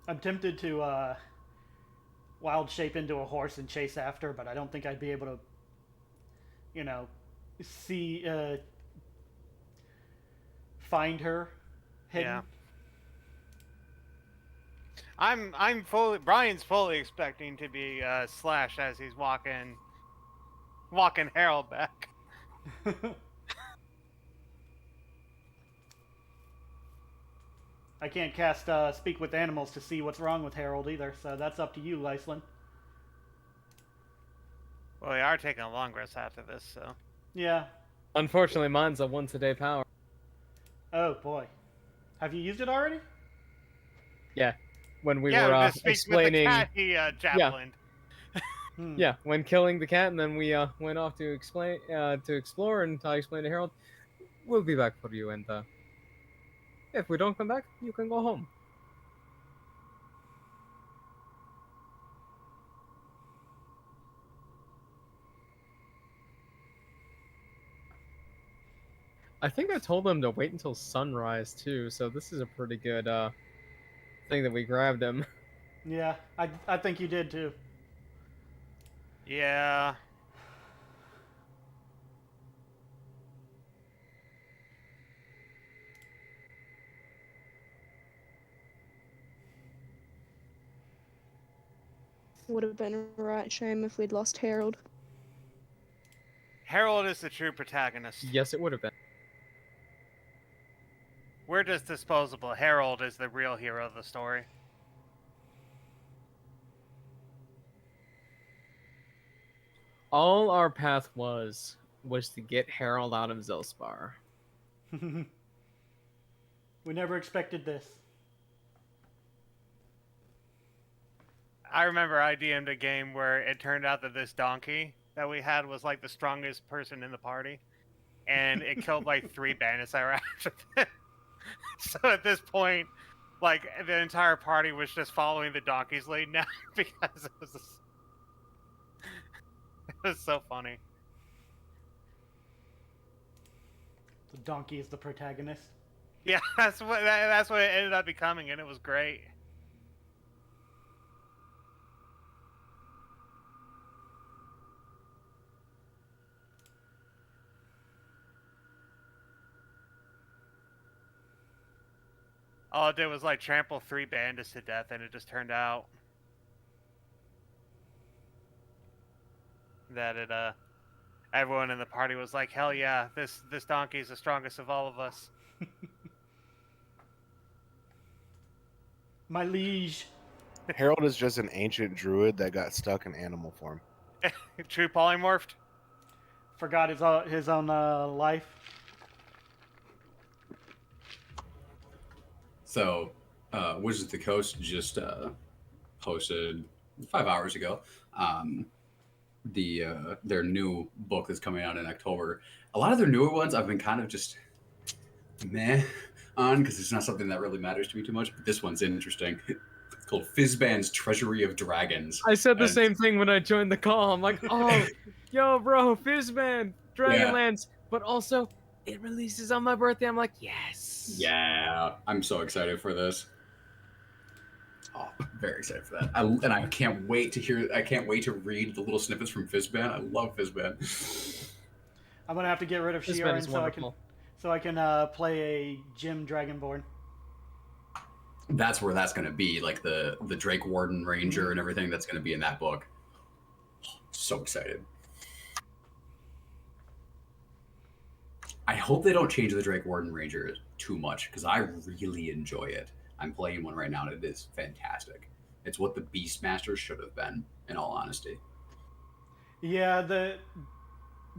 I'm tempted to wild shape into a horse and chase after, but I don't think I'd be able to, you know, see, find her hidden. Yeah. Brian's fully expecting to be slashed as he's walking Harold back. I can't cast Speak with Animals to see what's wrong with Harold either, so that's up to you, Lyslin. Well, we are taking a long rest after this, so. Yeah. Unfortunately, mine's a once-a-day power. Oh, boy. Have you used it already? Yeah, when we yeah, were to speak explaining. with the cat he javelined. Yeah, when killing the cat, and then we went off to explore, and I explained to Harold, "We'll be back for you, and if we don't come back, you can go home." I think I told him to wait until sunrise too, so this is a pretty good thing that we grabbed him. Yeah, I think you did too. Yeah. Would have been a right shame if we'd lost Harold. Harold is the true protagonist. Yes, it would have been. We're just disposable. Harold is the real hero of the story. All our path was to get Harold out of Zilspar. We never expected this. I remember I DM'd a game where it turned out that this donkey that we had was like the strongest person in the party, and it killed like 3 bandits that were after it. So at this point, like the entire party was just following the donkey's lead now because it was so funny. The donkey is the protagonist. Yeah, that's what it ended up becoming, and it was great. All it did was like trample 3 bandits to death, and it just turned out that everyone in the party was like, "Hell yeah, this donkey is the strongest of all of us." My liege. Harold is just an ancient druid that got stuck in animal form. True polymorphed. Forgot his own life. So, Wizards of the Coast just posted 5 hours ago their new book that's coming out in October. A lot of their newer ones I've been kind of just meh on because it's not something that really matters to me too much. But this one's interesting. called Fizzban's Treasury of Dragons. I said the And- same thing when I joined the call. I'm like, oh, yo, bro, Fizzman, Dragonlance, but also it releases on my birthday. I'm like, yes. Yeah, I'm so excited for this. Oh, very excited for that. And I can't wait to hear. I can't wait to read the little snippets from Fizzban. I love Fizzban. I'm gonna have to get rid of Fizzban Shi'ar is so I can play a Jim Dragonborn. That's where that's going to be, like the Drake Warden Ranger and everything that's going to be in that book. So excited. I hope they don't change the Drake Warden Ranger too much, because I really enjoy it. I'm playing one right now, and it is fantastic. It's what the Beastmaster should have been, in all honesty. Yeah,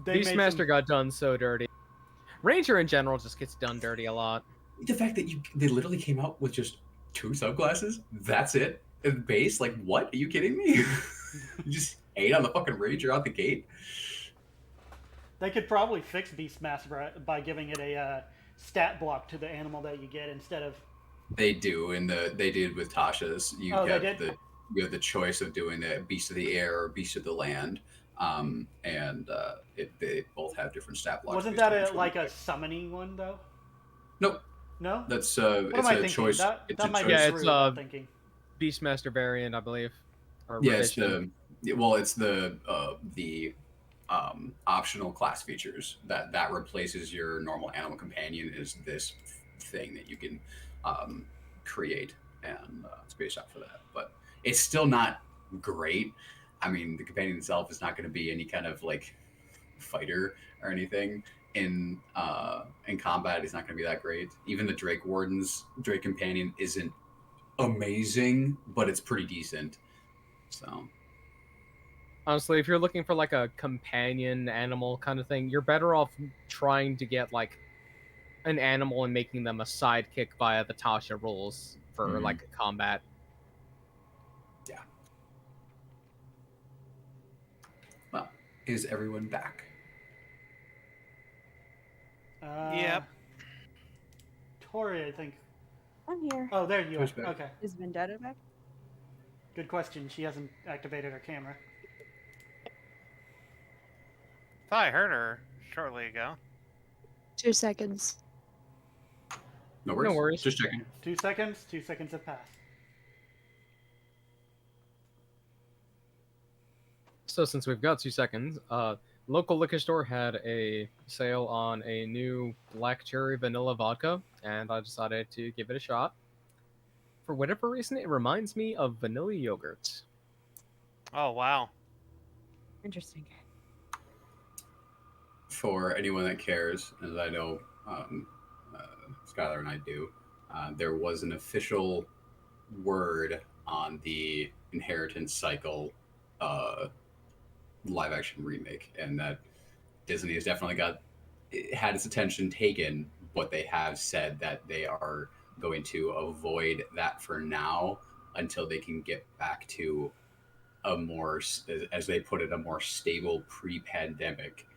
Beastmaster got done so dirty. Ranger in general just gets done dirty a lot. The fact that they literally came out with just 2 subclasses, that's it? In base? Like, what? Are you kidding me? You just hate on the fucking Ranger out the gate? They could probably fix Beastmaster by giving it a stat block to the animal that you get instead of. They do, and they did with Tasha's. You have the choice of doing the Beast of the Air or Beast of the Land, they both have different stat blocks. Wasn't that a summoning one though? Nope. No. That's what it's am I a thinking? choice. That might choice. be true, I'm thinking. Beastmaster variant, I believe. Or Yeah, revision. it's the optional class features that replaces your normal animal companion is this thing that you can create, and it's based off of that. But it's still not great. I mean, the companion itself is not going to be any kind of like fighter or anything in combat. It's not going to be that great. Even the Drake companion isn't amazing, but it's pretty decent. So honestly, if you're looking for like a companion animal kind of thing, you're better off trying to get like an animal and making them a sidekick via the Tasha rules for like combat. Yeah. Well, is everyone back? Yep. Tori, I think. I'm here. Oh, there you are. Who's back? Okay. Is Vendetta back? Good question. She hasn't activated her camera. Thought I heard her shortly ago. 2 seconds. No worries. No worries. Just checking. 2 seconds. 2 seconds have passed. So since we've got 2 seconds, local liquor store had a sale on a new black cherry vanilla vodka, and I decided to give it a shot. For whatever reason, it reminds me of vanilla yogurt. Oh, wow. Interesting. For anyone that cares, as I know Skylar and I do, there was an official word on the Inheritance Cycle live action remake, and that Disney has definitely had its attention taken, but they have said that they are going to avoid that for now until they can get back to a more, as they put it, a more stable pre-pandemic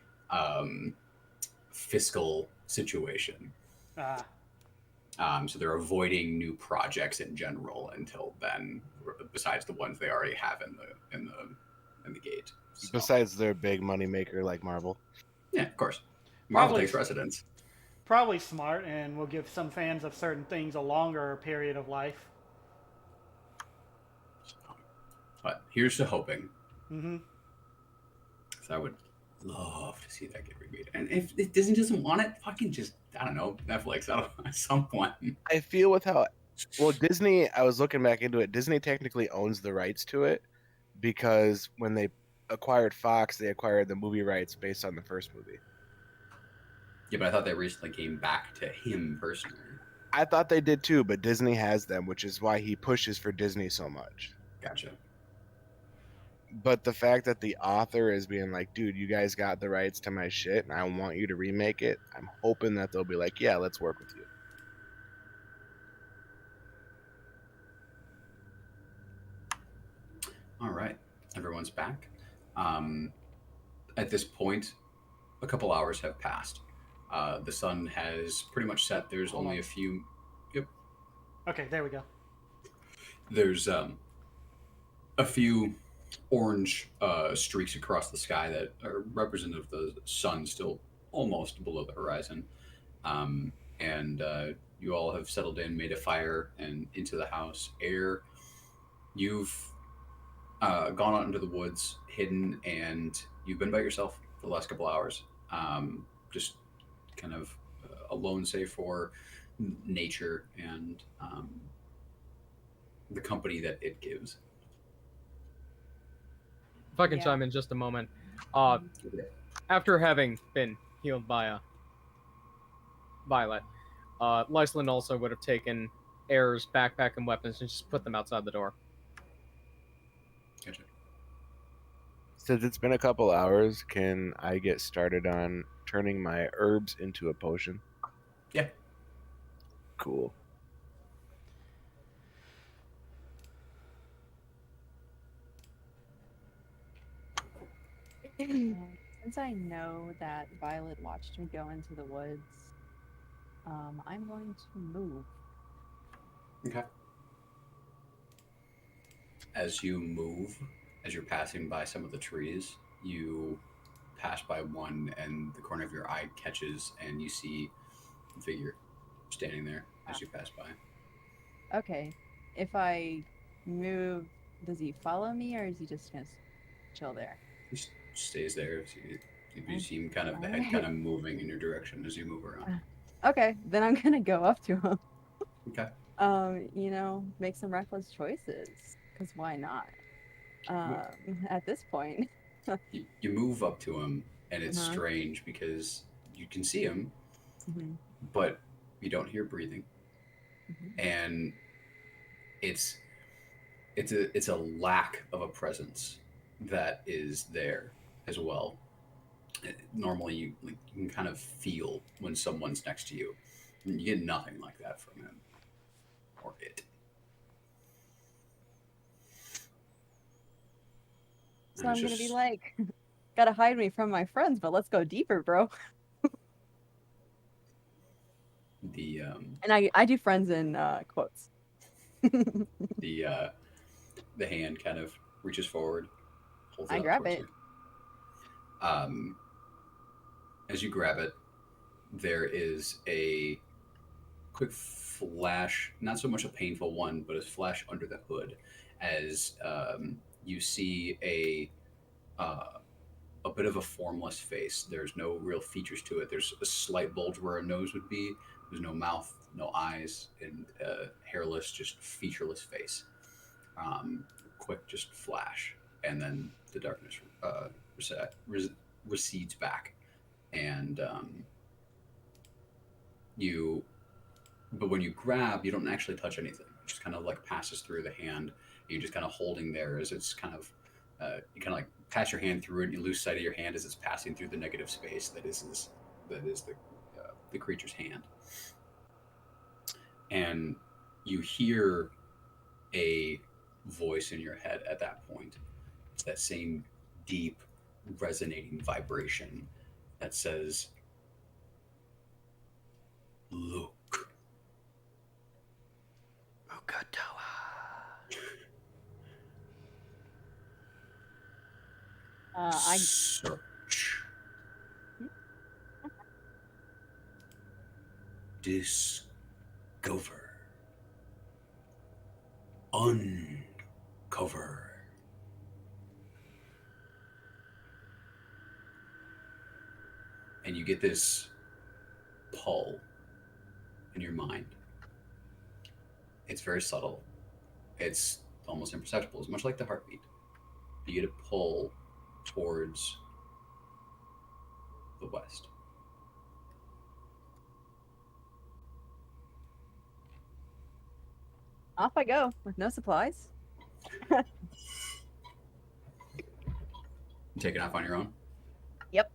fiscal situation. So they're avoiding new projects in general until then, besides the ones they already have in the gate. So. Besides their big money maker like Marvel. Yeah, of course. Marvel Probably- takes precedence. Probably smart, and will give some fans of certain things a longer period of life. But here's to hoping. Mm-hmm. So I would love to see that get remade. And if Disney doesn't want it, fucking just, I don't know, Netflix at some point. I feel with how Disney, I was looking back into it, Disney technically owns the rights to it because when they acquired Fox, they acquired the movie rights based on the first movie. Yeah, but I thought they recently came back to him personally. I thought they did too, but Disney has them, which is why he pushes for Disney so much. Gotcha. But the fact that the author is being like, dude, you guys got the rights to my shit and I want you to remake it, I'm hoping that they'll be like, yeah, let's work with you. All right. Everyone's back. At this point, a couple hours have passed. The sun has pretty much set. There's only a few... Yep. Okay, there we go. There's a few orange streaks across the sky that are representative of the sun still almost below the horizon. And you all have settled in, made a fire, and into the house. Air, you've gone out into the woods, hidden, and you've been by yourself for the last couple hours. Just kind of alone, save for nature and the company that it gives. If I can Yeah. chime in just a moment. After having been healed by Violet, Lyslin also would have taken Air's backpack and weapons and just put them outside the door. Gotcha. Since it's been a couple hours, can I get started on turning my herbs into a potion? Yeah. Cool. Since I know that Violet watched me go into the woods, I'm going to move. Okay. As you move, as you're passing by some of the trees, you pass by one, and the corner of your eye catches, and you see a figure standing there as you pass by. Okay. If I move, does he follow me or is he just gonna chill there? He stays there. You see him kind of the head kind of moving in your direction as you move around. Okay, then I'm gonna go up to him. Okay. Make some reckless choices. Cause why not? At this point. You move up to him, and it's Uh-huh. strange because you can see him, Mhm. but you don't hear breathing, Mhm. and it's a lack of a presence that is there as well. Normally, you can kind of feel when someone's next to you. You get nothing like that from him or it. So And I'm it's gonna be just like, gotta hide me from my friends, but let's go deeper, bro. the And I do friends in quotes. the the hand kind of reaches forward, holds it I out grab towards it. you. Um, as you grab it, there is a quick flash, not so much a painful one, but a flash under the hood as you see a bit of a formless face. There's no real features to it. There's a slight bulge where a nose would be. There's no mouth, no eyes, and hairless, just featureless face. Quick, just flash, and then the darkness recedes back, and you. But when you grab, you don't actually touch anything. It just kind of like passes through the hand. And you're just kind of holding there as it's kind of you kind of like pass your hand through it, and you lose sight of your hand as it's passing through the negative space that is the creature's hand. And you hear a voice in your head at that point. It's that same deep, resonating vibration that says, "Look." I Search. Discover. Uncover. And you get this pull in your mind. It's very subtle. It's almost imperceptible. It's much like the heartbeat. You get a pull towards the west. off I go with no supplies. You taking off on your own? Yep.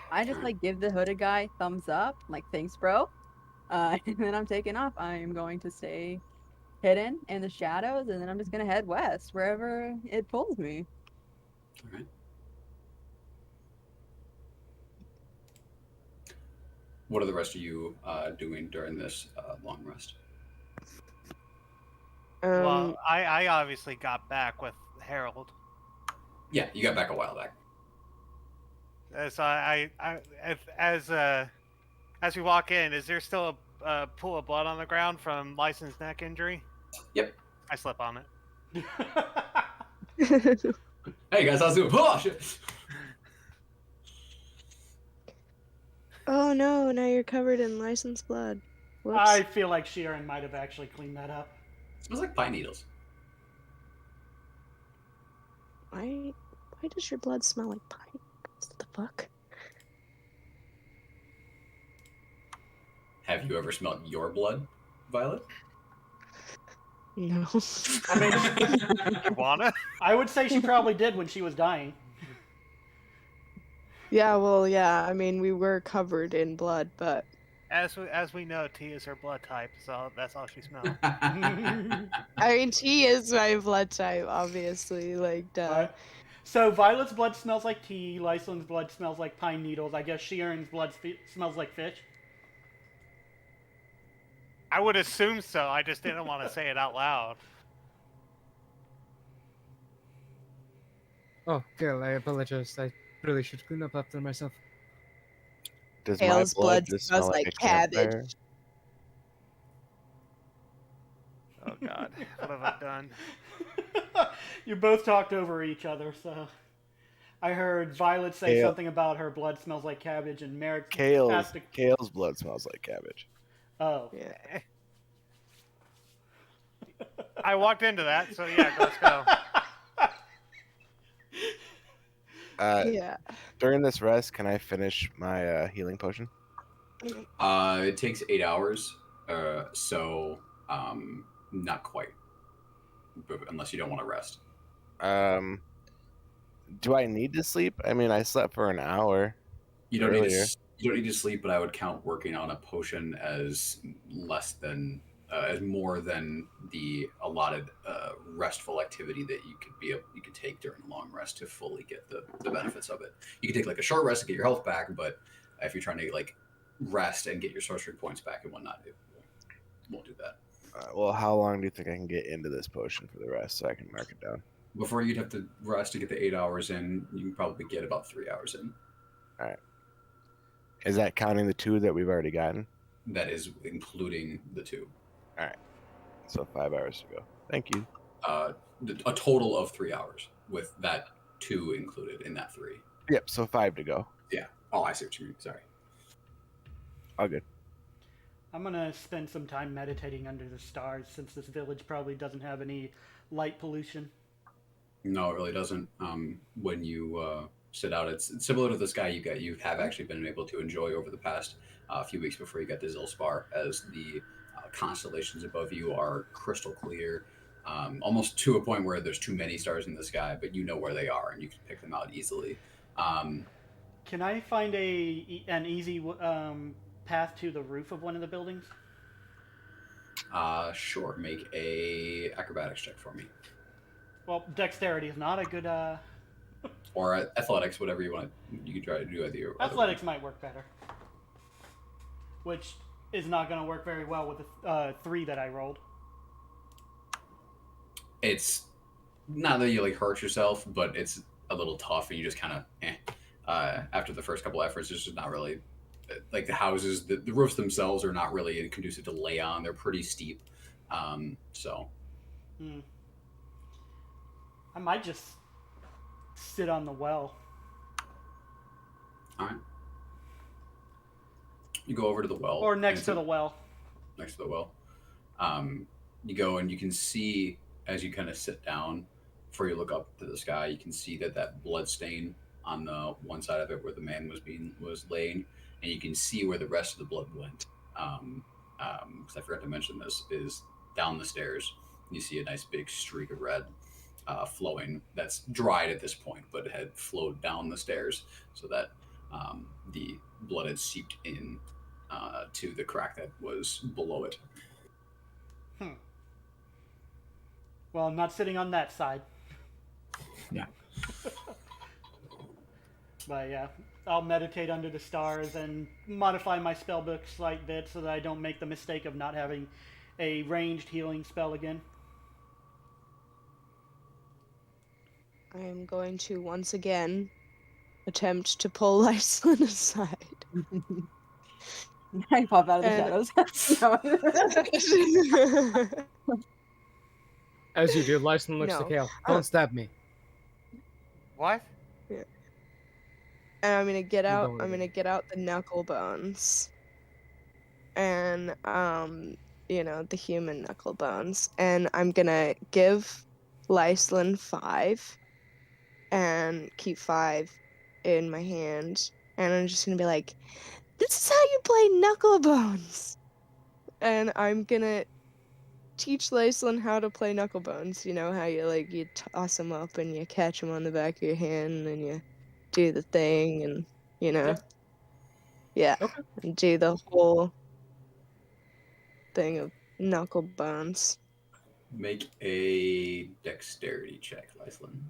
I just like give the hooded guy thumbs up, like thanks, bro. And then I'm taking off. I'm going to stay hidden in the shadows, and then I'm just gonna head west wherever it pulls me. All right. what are the rest of you doing during this long rest? Well, I obviously got back with Harold. Yeah, you got back a while back. So as we walk in, is there still a pool of blood on the ground from Lyson's neck injury? Yep. I slip on it. Hey guys, how's it going? Oh shit! Oh no, now you're covered in licensed blood. Whoops. I feel like Sheeran might have actually cleaned that up. Smells like pine needles. Why does your blood smell like pine? What the fuck? Have you ever smelled your blood, Violet? No. I mean, You wanna? I would say she probably did when she was dying. Yeah, well, yeah. I mean, we were covered in blood, but As we know, T is her blood type, so that's all she smells. I mean, T is my blood type, obviously. Like, duh. Right. So Violet's blood smells like tea. Lysan's blood smells like pine needles. I guess Sheeran's blood smells like fish. I would assume so. I just didn't want to say it out loud. Oh, girl, I apologize. I really should clean up after myself. Does Hale's my blood blood just smells smell like like a campfire? cabbage. Oh God, what have I done? You both talked over each other, so I heard Violet say Kale. something about her blood smells like cabbage, and Merrick Kale's asked. Kale's blood smells like cabbage. Oh, Yeah. I walked into that, so yeah, let's go. Yeah. During this rest, can I finish my healing potion? It takes 8 hours, so not quite, unless you don't want to rest. Do I need to sleep? I mean, I slept for an hour. You don't need Earlier. you don't need to sleep, but I would count working on a potion as less than as more than the allotted restful activity that you could take during a long rest to fully get the benefits of it. You can take like a short rest to get your health back, but if you're trying to like rest and get your sorcery points back and whatnot, it won't do that. Well, how long do you think I can get into this potion for the rest so I can mark it down? Before you'd have to rest to get the 8 hours in, you can probably get about 3 hours in. All right. Is that counting the 2 that we've already gotten? That is including the 2. All right. So 5 hours to go. Thank you. A total of 3 hours with that 2 included in that 3. Yep. So 5 to go. Yeah. Oh, I see what you mean. Sorry. All good. I'm gonna spend some time meditating under the stars since this village probably doesn't have any light pollution. No, it really doesn't. When you sit out, it's similar to the sky you have actually been able to enjoy over the past few weeks before you got to Zilspar, as the constellations above you are crystal clear, almost to a point where there's too many stars in the sky, but you know where they are and you can pick them out easily. Can I find an easy path to the roof of one of the buildings? Sure. Make a acrobatics check for me, Well, dexterity is not a good. or athletics, whatever you want. You can try to do either. Athletics might work better, which is not going to work very well with the 3 that I rolled. It's not that you like hurt yourself, but it's a little tough, and you just kind of after the first couple efforts, it's just not really like the houses. The roofs themselves are not really conducive to lay on. They're pretty steep, so. I might just sit on the well. All right. You go over to the well, Or next to the well. Next to the well. You go and you can see as you kind of sit down, before you look up to the sky, you can see that blood stain on the one side of it where the man was laying, and you can see where the rest of the blood went. Because I forgot to mention this, is down the stairs. You see a nice big streak of red flowing. That's dried at this point, but it had flowed down the stairs so that the blood had seeped in to the crack that was below it. Well, I'm not sitting on that side. Yeah. But yeah, I'll meditate under the stars and modify my spell book slight bit so that I don't make the mistake of not having a ranged healing spell again. I am going to once again attempt to pull Iceland aside. I pop out of the And- shadows. No. As you do, Lyson looks to No. Kale. Don't stab me. What? And I'm gonna get out. Don't I'm worry. gonna get out the knuckle bones, and the human knuckle bones, and I'm gonna give Lyslin 5, and keep 5 in my hand, and I'm just gonna be like, "This is how you play knuckle bones," and I'm gonna teach Lyslin how to play knuckle bones. You know how you toss them up and you catch them on the back of your hand, and you do the thing, and yeah, Okay. and do the whole thing of knuckle bones. Make a dexterity check, Lyslin.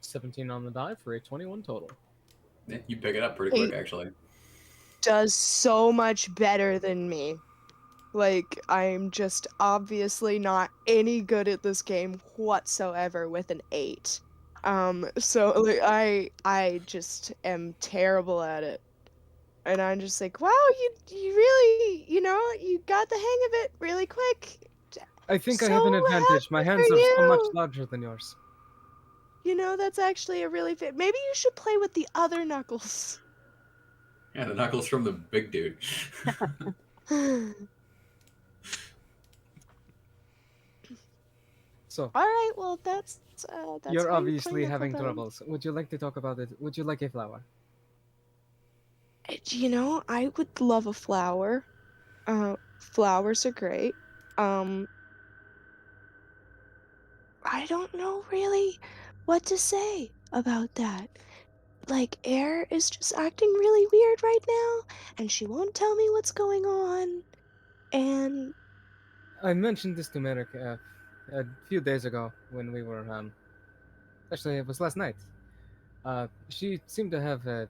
$17 on the die for a 21 total. Yeah, you pick it up pretty quick, actually. Does so much better than me. Like, I'm just obviously not any good at this game whatsoever with an 8. So like, I just am terrible at it. And I'm just like, wow, you really, you got the hang of it really quick. I think I have an So advantage. My happy hands for are so much you. larger than yours. That's actually a really fit. Maybe you should play with the other knuckles. Yeah, the knuckles from the big dude. So, All right, well that's you're how you obviously play having knuckle bones. troubles. Would you like to talk about it? Would you like a flower? I would love a flower. Flowers are great. I don't know really what to say about that. Like, Air is just acting really weird right now, and she won't tell me what's going on. And I mentioned this to Merrick a few days ago when we were, actually, it was last night. She seemed to have a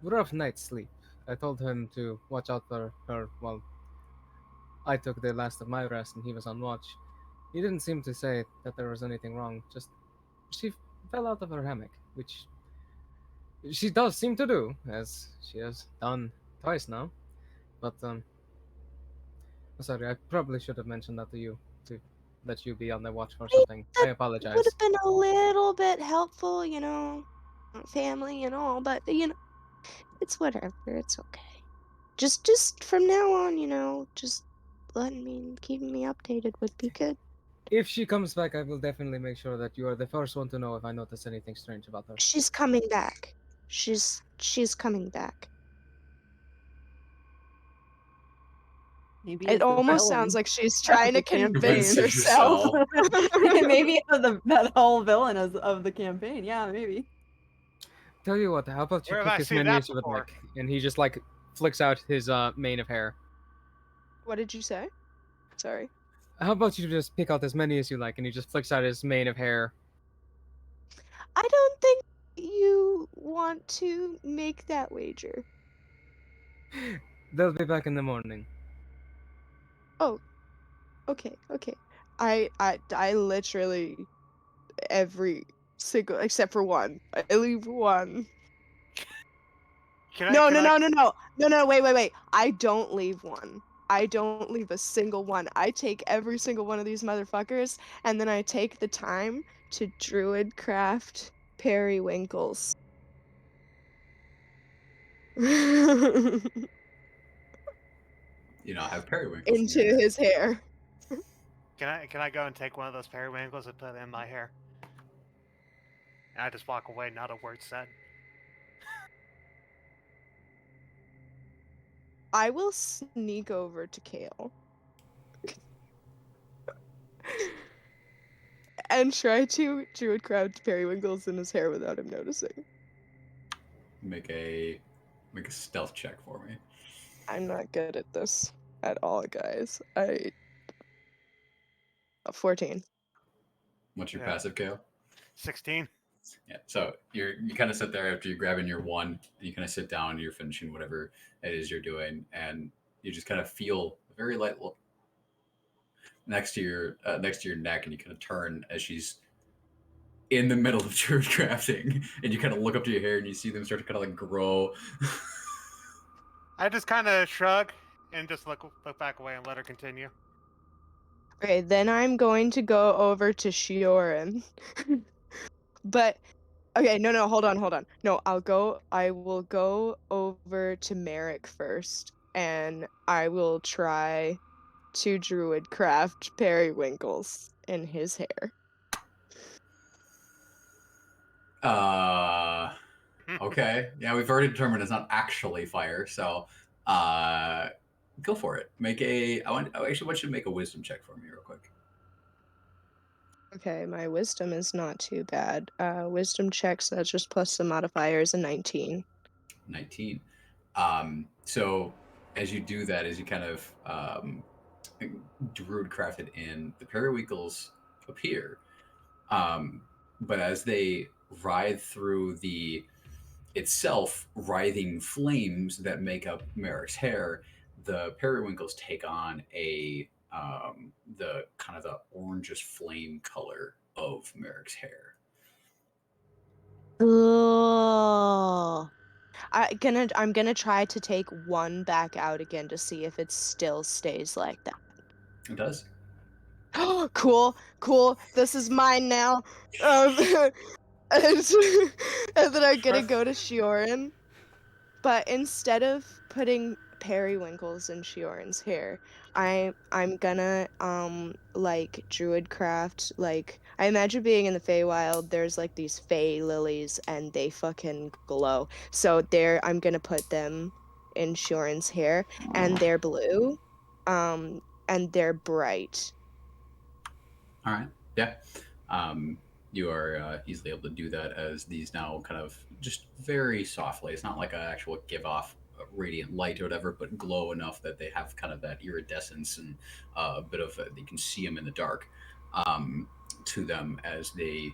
rough night's sleep. I told him to watch out for her while I took the last of my rest and he was on watch. He didn't seem to say that there was anything wrong, just she fell out of her hammock, which she does seem to do, as she has done twice now. But, sorry, I probably should have mentioned that to you, to let you be on the watch for something. I would apologize. have been a little bit helpful, family and all, but it's whatever. It's okay. Just from now on, just keeping me updated would be good. If she comes back, I will definitely make sure that you are the first one to know if I notice anything strange about her. She's coming back. She's coming back. Maybe It it's the almost villain sounds like she's of trying to the campaign. convince Convince herself. Maybe it's that whole villain of the campaign. Yeah, maybe. Tell you what, how about you Where have pick I as seen many that as you would before? like? And he just flicks out his mane of hair. What did you say? Sorry. How about you just pick out as many as you like, and he just flicks out his mane of hair. I don't think you want to make that wager. They'll be back in the morning. Oh, okay. I literally every single except for one. I leave one. No, wait. I don't leave one. I don't leave a single one. I take every single one of these motherfuckers, and then I take the time to druid craft periwinkles. Have periwinkles Into in your hair. his hair. Can I go and take one of those periwinkles and put it in my hair? And I just walk away, not a word said. I will sneak over to Kale and try to druid craft periwinkles in his hair without him noticing. Make a stealth check for me. I'm not good at this. at all, guys. 14. What's your Yeah. passive, Kale? 16. Yeah. So you kind of sit there after you grabbing your one, and you kind of sit down. And you're finishing whatever it is you're doing, and you just kind of feel a very light next to your neck, and you kind of turn as she's in the middle of druid crafting, and you kind of look up to your hair, and you see them start to kind of like grow. I just kind of shrug and just look back away and let her continue. Okay, then I'm going to go over to Shioran. But okay, no, hold on. No, I will go over to Merrick first, and I will try to druid craft periwinkles in his hair. Okay. Yeah, we've already determined it's not actually fire, so go for it. Actually, what should make a wisdom check for me real quick? Okay, my wisdom is not too bad. Wisdom checks, that's just plus some modifiers, a 19. 19. So as you do that, as you kind of druid crafted in, the periwinkles appear. But as they writhe through the itself writhing flames that make up Merrick's hair, the periwinkles take on the kind of the orangish flame color of Merrick's hair. Ugh. I'm gonna try to take one back out again to see if it still stays like that. It does. Cool. This is mine now. And, and then I'm gonna go to Shioran. But instead of putting periwinkles in Shioran's hair, I'm gonna like druidcraft, like I imagine being in the Feywild, there's like these Fey lilies and they fucking glow. So I'm gonna put them in Shioran's hair and they're blue. And they're bright. All right. Yeah. You are easily able to do that as these now kind of just very softly. It's not like an actual give off radiant light or whatever, but glow enough that they have kind of that iridescence and a bit of you can see them in the dark to them as they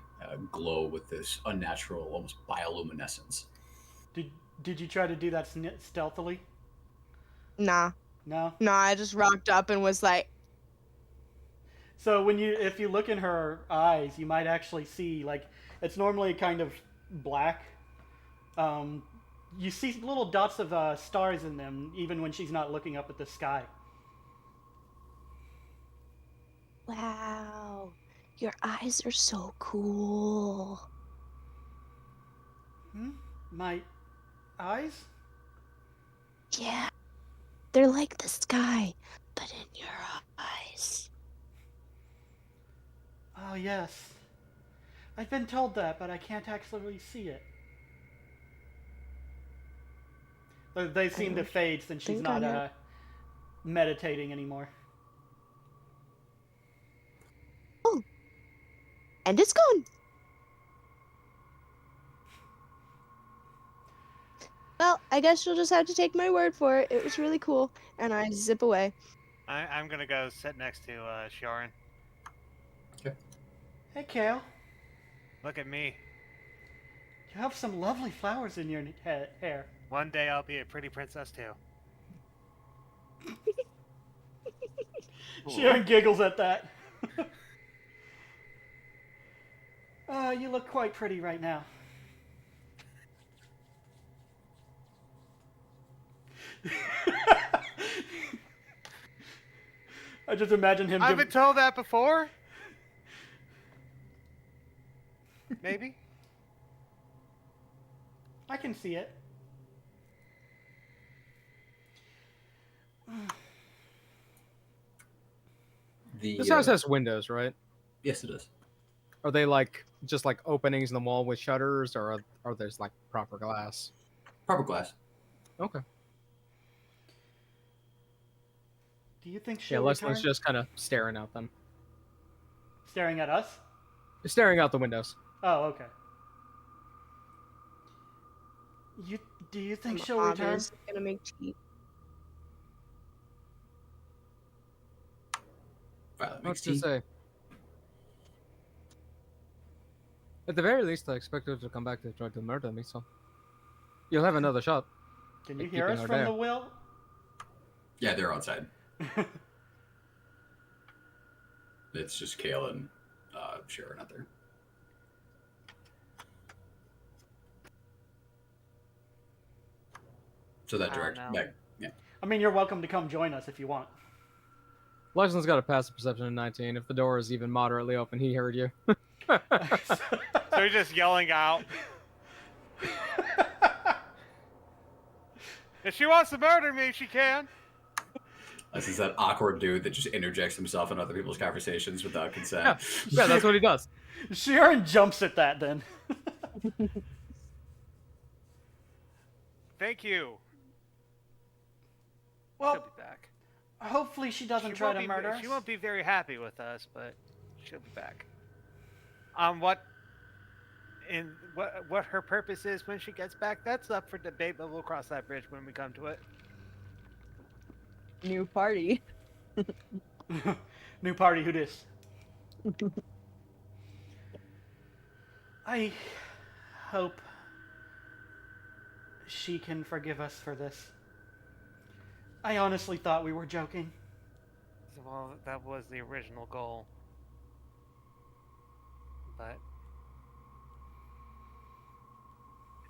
glow with this unnatural, almost bioluminescence. Did you try to do that stealthily? Nah. No. I just rocked up and was like, So if you look in her eyes, you might actually see, like, it's normally kind of black. You see little dots of stars in them, even when she's not looking up at the sky. wow, your eyes are so cool. My eyes? Yeah, they're like the sky, but in your eyes. Oh, yes. I've been told that, but I can't actually see it. They seem to fade since she's not meditating anymore. Oh, and it's gone. Well, I guess you'll just have to take my word for it. It was really cool, and I zip away. I'm gonna go sit next to Sharon. Okay. Hey, Kale. Look at me. You have some lovely flowers in your hair. One day I'll be a pretty princess too. Sharon giggles at that. You look quite pretty right now. I just imagine him. I've been told that before. Maybe. I can see it. This house has windows, right? Yes, it is. Are they like just like openings in the wall with shutters, or are there like proper glass? Proper glass. Okay. Do you think Yeah, she'll Leslie's return? just kind of staring at them. Staring at us? Staring out the windows. Oh, okay. Do you think she'll return? Gonna make tea. Violet What makes to tea. say? At the very least, I expect her to come back to try to murder me, so you'll have another shot. Can you Like hear keeping us her from there. the will? Yeah, they're outside. It's just Kale and Sharon out there. So that I don't direct know. back. Yeah. I mean, you're welcome to come join us if you want. Lyson's got a passive perception of 19. If the door is even moderately open, he heard you. So he's just yelling out. If she wants to murder me, she can. This is that awkward dude that just interjects himself in other people's conversations without consent. Yeah, that's what he does. Sharon jumps at that then. Thank you. She'll Well, be back. hopefully she doesn't She try won't to be- murder us. She won't be very happy with us, but she'll be back. What her purpose is when she gets back, that's up for debate, but we'll cross that bridge when we come to it. New party. New party, who dis? I hope she can forgive us for this. I honestly thought we were joking. Well, that was the original goal. But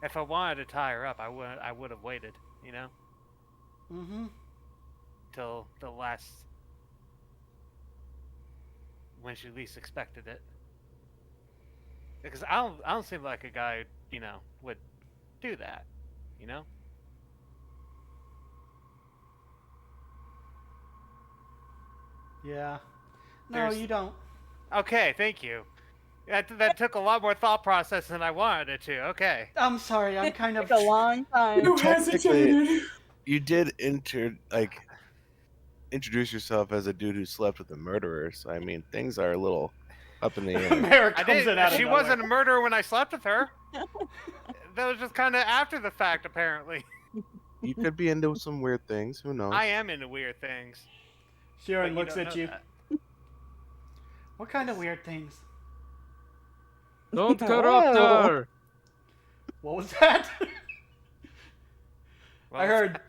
if I wanted to tie her up, I would have waited, you know? Mm-hmm. Till the last, when she least expected it. Because I don't seem like a guy, you know, would do that, you know? Yeah. No, There's- you don't. Okay, thank you. That took a lot more thought process than I wanted it to. Okay. I'm sorry, I'm kind of... Took a long time. Technically, you did introduce yourself as a dude who slept with a murderer, so I mean, things are a little up in the air. Mara I comes did. in out of She nowhere. wasn't a murderer when I slept with her. That was just kind of after the fact, apparently. You could be into some weird things. Who knows? I am into weird things. Sharon but looks don't at know you. that. What kind of weird things? Don't corrupt her! What was that? Well, I heard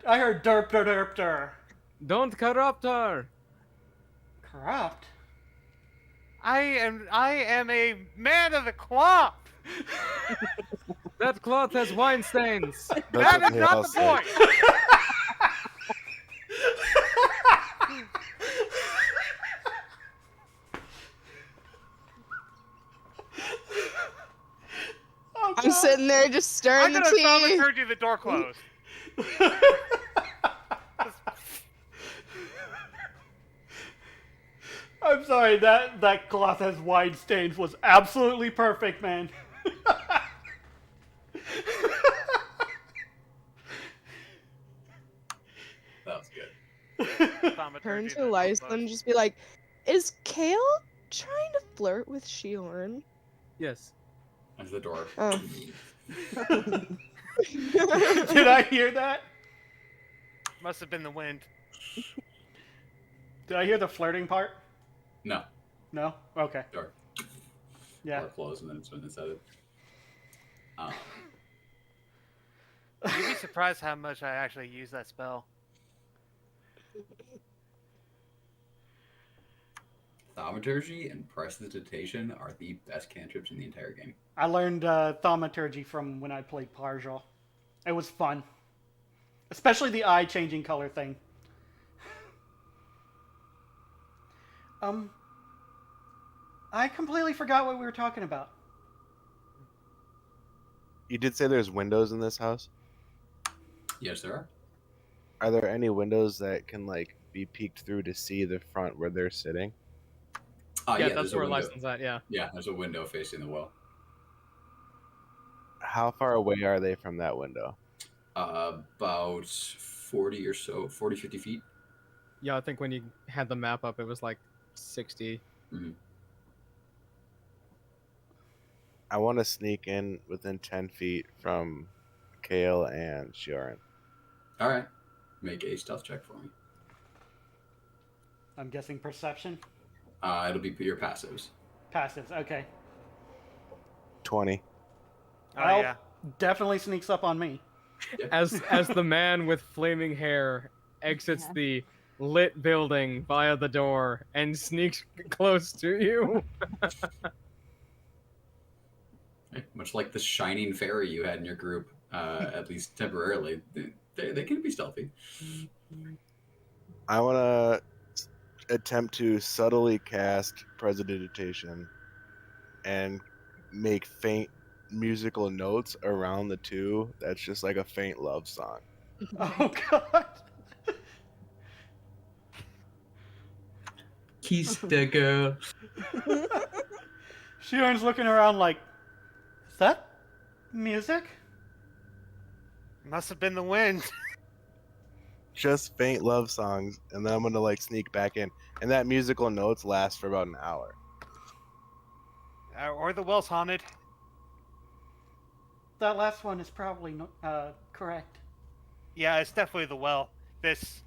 derp derp derp derp. Don't corrupt her! Corrupt? I am a man of the cloth. That cloth has wine stains! That's That what is they not all the say. point. Oh, I'm sitting there just stirring I'm the gonna tea. thaumaturgy you the door closed. I'm sorry, that cloth has wine stains was absolutely perfect, man. That was good. Thaumaturgy Turn the to door Lysa closed. and just be like, is Kale trying to flirt with Shiorn? Yes. That's the door. Oh. Did I hear that? Must have been the wind. Did I hear the flirting part? No. No? Okay. Door. Yeah. Door closed and then it's when it said it. You'd be surprised how much I actually use that spell. Thaumaturgy and Prestidigitation are the best cantrips in the entire game. I learned thaumaturgy from when I played Parjal. It was fun. Especially the eye changing color thing. I completely forgot what we were talking about. You did say there's windows in this house. Yes, there are. Are there any windows that can like be peeked through to see the front where they're sitting? Yeah, Yeah, that's there's a where window. Lyson's at, yeah. Yeah, there's a window facing the well. How far away are they from that window? About 40 or so, 40, 50 feet. Yeah, I think when you had the map up, it was like 60. Mm-hmm. I want to sneak in within 10 feet from Kale and Sharon. All right. Make a stealth check for me. I'm guessing perception. It'll be your passives. Passives. Okay. 20. Oh Well, yeah. definitely sneaks up on me. As the man with flaming hair exits Yeah. the lit building via the door and sneaks close to you. Much like the shining fairy you had in your group, at least temporarily. They can be stealthy. I want to attempt to subtly cast Prestidigitation and make faint musical notes around the two. That's just like a faint love song. Oh god. Kiss the girl. Sharon's looking around like, is that music? Must have been the wind. Just faint love songs, and then I'm gonna like sneak back in, and that musical notes last for about an hour. Or the well's haunted. That last one is probably correct. Yeah, it's definitely the well. This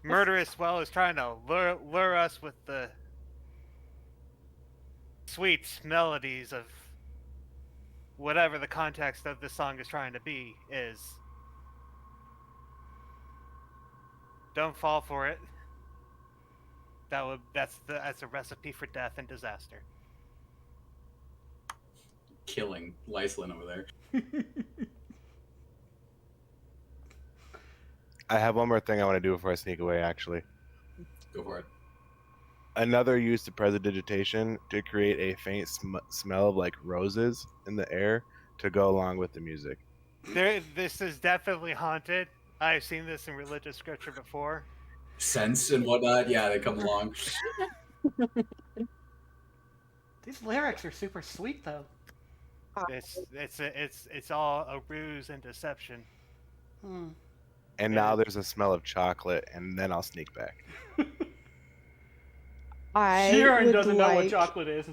murderous well is trying to lure us with the sweet melodies of whatever the context of this song is trying to be is. Don't fall for it. That's a recipe for death and disaster. Killing Lyslin over there. I have one more thing I want to do before I sneak away, actually. Go for it. Another use of Prestidigitation to create a faint smell of like roses in the air to go along with the music. This is definitely haunted. I've seen this in religious scripture before. Scents and whatnot, yeah, they come along. These lyrics are super sweet though. It's all a ruse and deception. Hmm. And now there's a smell of chocolate, and then I'll sneak back. Sharon doesn't know what chocolate is.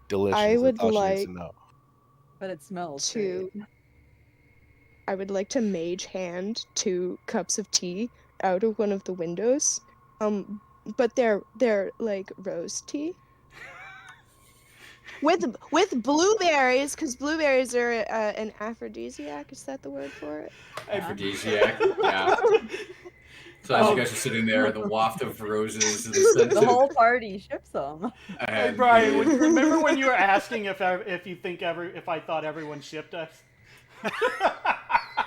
Delicious. I would That's all she needs like to know. But it smells to. great. I would like to mage hand 2 cups of tea out of one of the windows. But they're like rose tea. With blueberries, because blueberries are an aphrodisiac. Is that the word for it? Aphrodisiac, yeah. So as you guys are sitting there, the waft of roses, and the scent The of- whole party ships them. Hey and Brian, the- remember when you were asking if I thought everyone shipped us?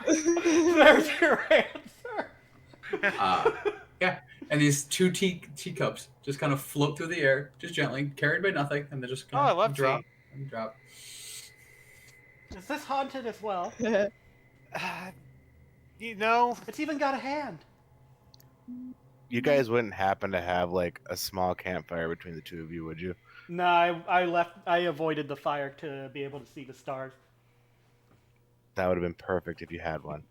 There's your answer. Yeah, and these 2 teacups just kind of float through the air, just gently, carried by nothing, and they just kind Oh, I of love drop tea. and drop. Is this haunted as well? You know, It's even got a hand. You guys wouldn't happen to have like a small campfire between the two of you, would you? No, I avoided the fire to be able to see the stars. That would have been perfect if you had one.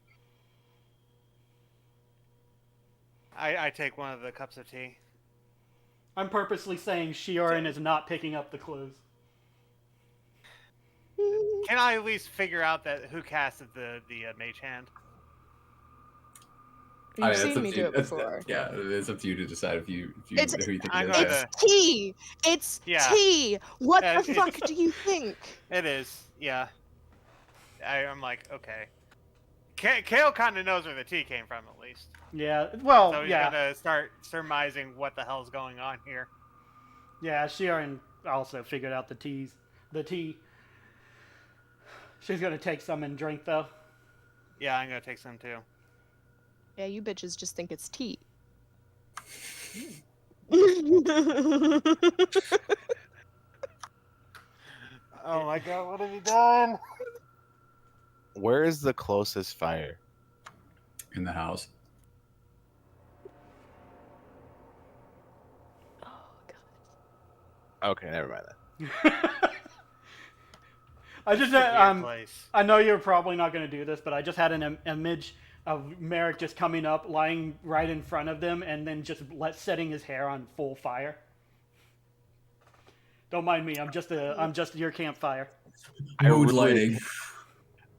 I take one of the cups of tea. I'm purposely saying Shioran is not picking up the clues. Can I at least figure out who casted the mage hand? You've That's seen up me to do you. it That's- before. Yeah, it's up to you to decide if you who you It's- think I'm it is. gonna- It's tea. It's Yeah. tea. What the it's- fuck do you think? It is, yeah. I'm like, okay. Kale kind of knows where the tea came from, at least. Yeah, well, So he's yeah. gonna start surmising what the hell's going on here. Yeah, Sharon also figured out the tea. She's gonna take some and drink though. Yeah, I'm gonna take some too. Yeah, you bitches just think it's tea. Oh my god, what have you done? Where is the closest fire? In the house. Oh god. Okay, never mind that. I just Weird place. I know you're probably not going to do this, but I just had an image of Merrick just coming up, lying right in front of them, and then just setting his hair on full fire. Don't mind me. I'm just your campfire. Mood lighting.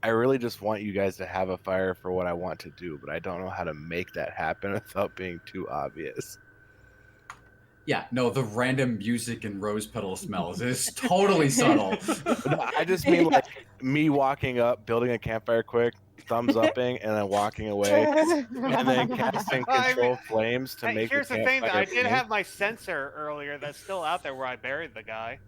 I really just want you guys to have a fire for what I want to do, but I don't know how to make that happen without being too obvious. Yeah, no, the random music and rose petal smells is totally subtle. No, I just mean like me walking up, building a campfire quick, thumbs upping, and then walking away, and then casting Well, I mean, control flames to hey, make here's the the thing, though. campfire I did pink. have my sensor earlier that's still out there where I buried the guy.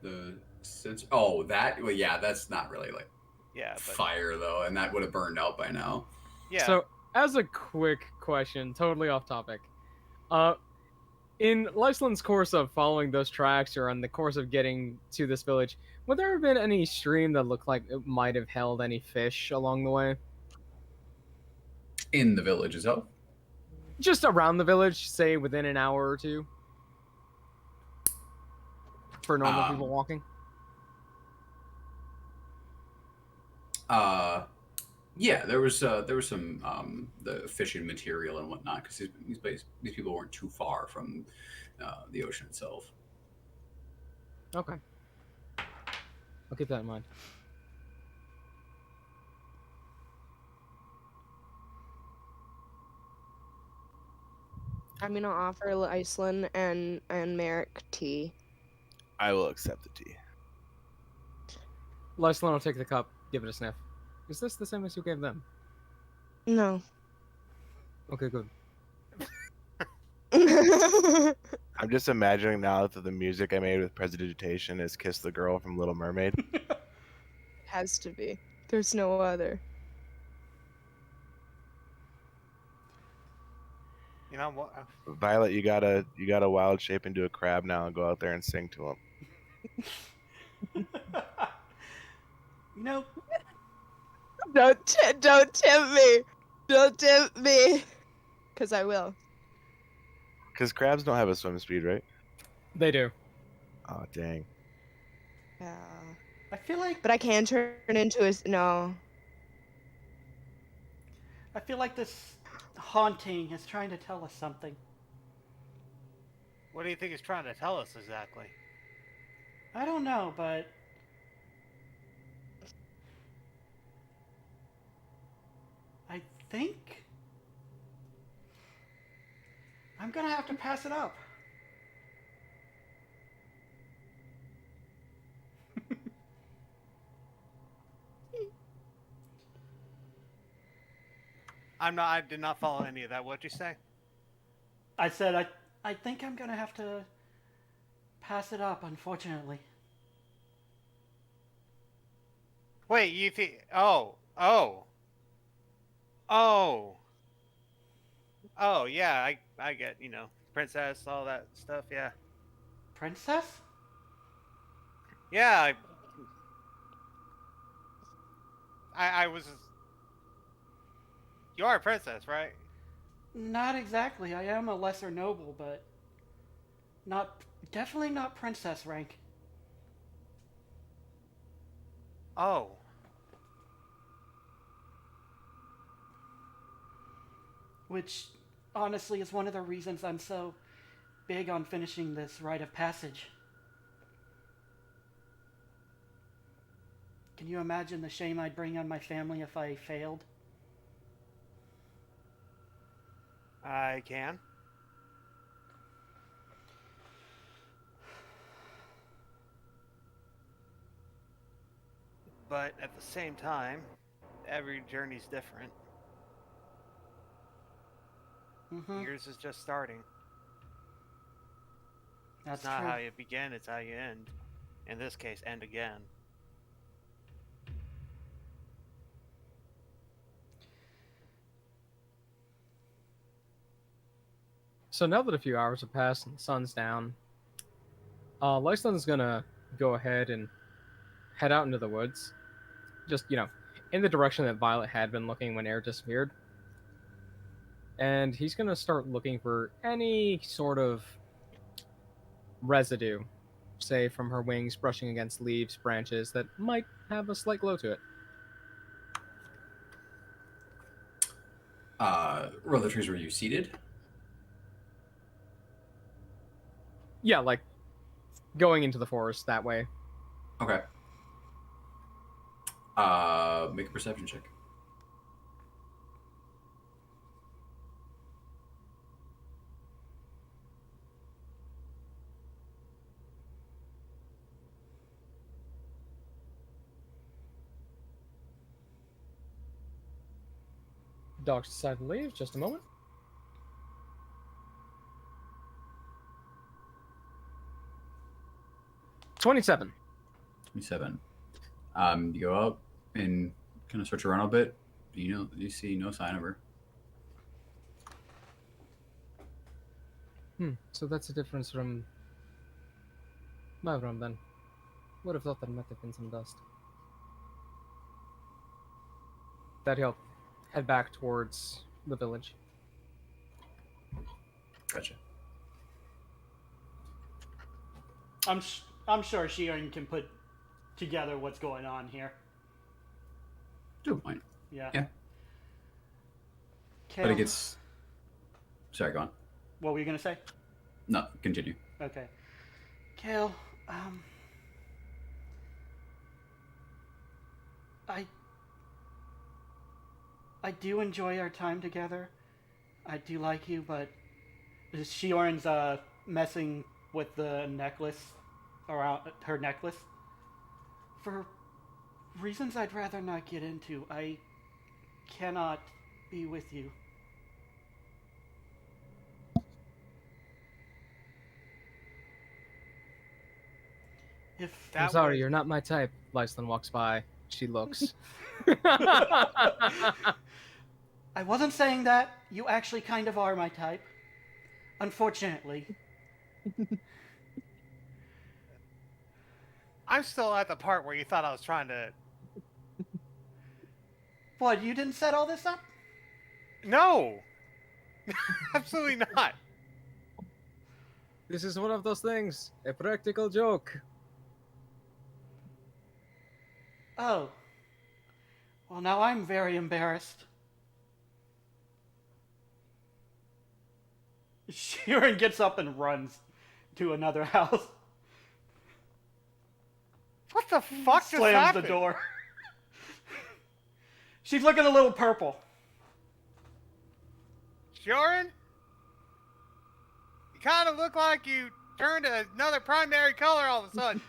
The sense. Oh, that. Well, yeah, that's not really like Yeah, but fire though, and that would have burned out by now. yeah. So, as a quick question, totally off topic, in Lyceland's course of following those tracks, or on the course of getting to this village, would there have been any stream that looked like it might have held any fish along the way? In the village itself. Just around the village, say within an hour or two, for normal people walking. Yeah, there was some the fishing material and whatnot because these people weren't too far from the ocean itself. Okay, I'll keep that in mind. I'm gonna offer Iceland and Merrick tea. I will accept the tea. Lyceland will take the cup, give it a sniff. Is this the same as you gave them? No. Okay, good. I'm just imagining now that the music I made with Prestidigitation is "Kiss the Girl" from Little Mermaid. Has to be. There's no other. You know what? Violet, you gotta wild shape into a crab now and go out there and sing to him. You know, Don't tempt me. Don't tempt me. Cause I will. Because crabs don't have a swim speed, right? They do. Oh dang. Yeah. I feel like But I can turn into a no. this haunting is trying to tell us something. What do you think he's trying to tell us exactly? I don't know, but I think I'm gonna have to pass it up. I did not follow any of that. What'd you say? I said I think I'm gonna have to pass it up, unfortunately. Wait, you think? Oh, yeah. I get, princess, all that stuff. Yeah, Princess? yeah. I was. You are a princess, right? Not exactly. I am a lesser noble, but definitely not princess rank. Oh. Which honestly is one of the reasons I'm so big on finishing this rite of passage. Can you imagine the shame I'd bring on my family if I failed? I can. But at the same time, every journey's different. Mm-hmm. Yours is just starting. That's It's not true. how you begin, it's how you end. In this case, end again. So now that a few hours have passed and the sun's down, Lyceland's gonna go ahead and head out into the woods. Just, in the direction that Violet had been looking when Air disappeared. And he's gonna start looking for any sort of residue, say from her wings brushing against leaves, branches, that might have a slight glow to it. Were the trees were you seated? Yeah, like going into the forest that way. Okay. Make a perception check. Dogs decide to leave. Just a moment. 27. 27. You go out and kind of start to run a bit. You see no sign of her. So that's the difference from my room then. Would have thought there might have been some dust. That he'll head back towards the village. Gotcha. I'm sure Sheeran can put together what's going on here. To a point. Yeah. Yeah. Kale, But it gets. Sorry, go on. what were you gonna say? No, continue. Okay. Kale, I do enjoy our time together. I do like you, but Shioran's messing with the necklace around her necklace. For reasons I'd rather not get into, I cannot be with you. If I'm That sorry, was- you're not my type. Lyslin walks by. She looks. I wasn't saying that, you actually kind of are my type. Unfortunately. I'm still at the part where you thought I was trying to. What, you didn't set all this up? No! Absolutely not. This is one of those things. A practical joke. Oh. Well, now I'm very embarrassed. Sheeran gets up and runs to another house. What the fuck just Slams happened? the door. She's looking a little purple. Shorin? You kind of look like you turned another primary color all of a sudden.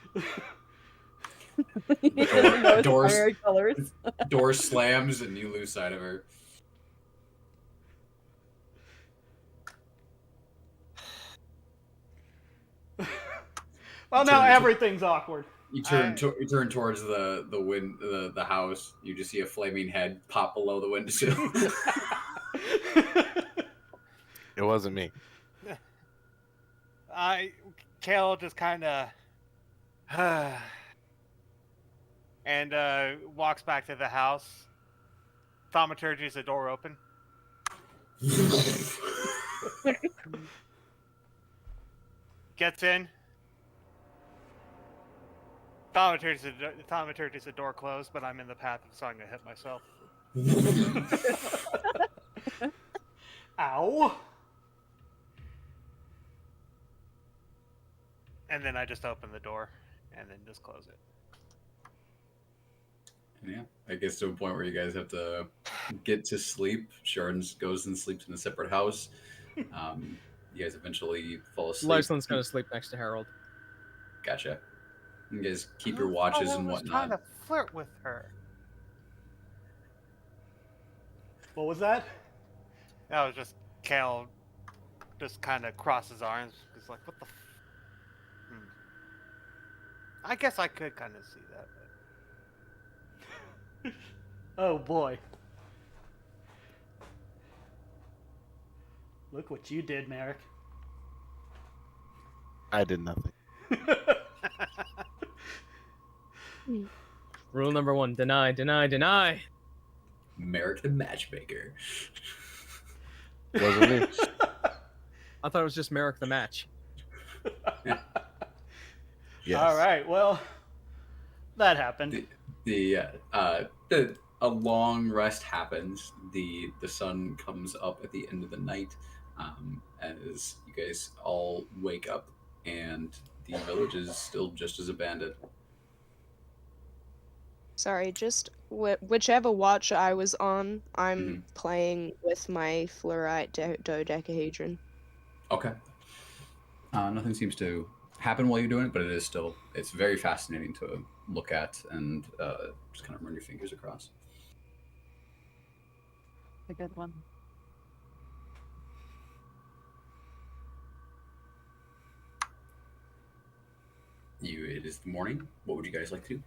Those Doors- primary colors. Door slams and you lose sight of her. Well, now Turn to- everything's awkward. You turn towards the house. You just see a flaming head pop below the windowsill. It wasn't me. Kale just kind of and walks back to the house. Thaumaturgy's the door open. Gets in. Thaumaturgy's the door closed, but I'm in the path, so I'm gonna hit myself. Ow. And then I just open the door and then just close it. Yeah, I guess to a point where you guys have to get to sleep. Sharon goes and sleeps in a separate house. You guys eventually fall asleep. Lyslin's gonna sleep next to Harold. Gotcha. You guys keep your watches and was trying whatnot. to flirt with her. What was that? That was just Kale just kind of crosses his arms. He's like, what the I guess I could kind of see that. But... Oh boy. Look what you did, Merrick. I did nothing. Rule number 1: deny, deny, deny. Merrick the matchmaker. Wasn't me. I thought it was just Merrick the match. Yes. All right. Well, that happened. A long rest happens. The sun comes up at the end of the night, as you guys all wake up, and the village is still just as abandoned. Sorry, just whichever watch I was on, I'm playing with my fluorite dodecahedron. Okay. Nothing seems to happen while you're doing it, but it's very fascinating to look at and just kind of run your fingers across. A good one. It is the morning. What would you guys like to do?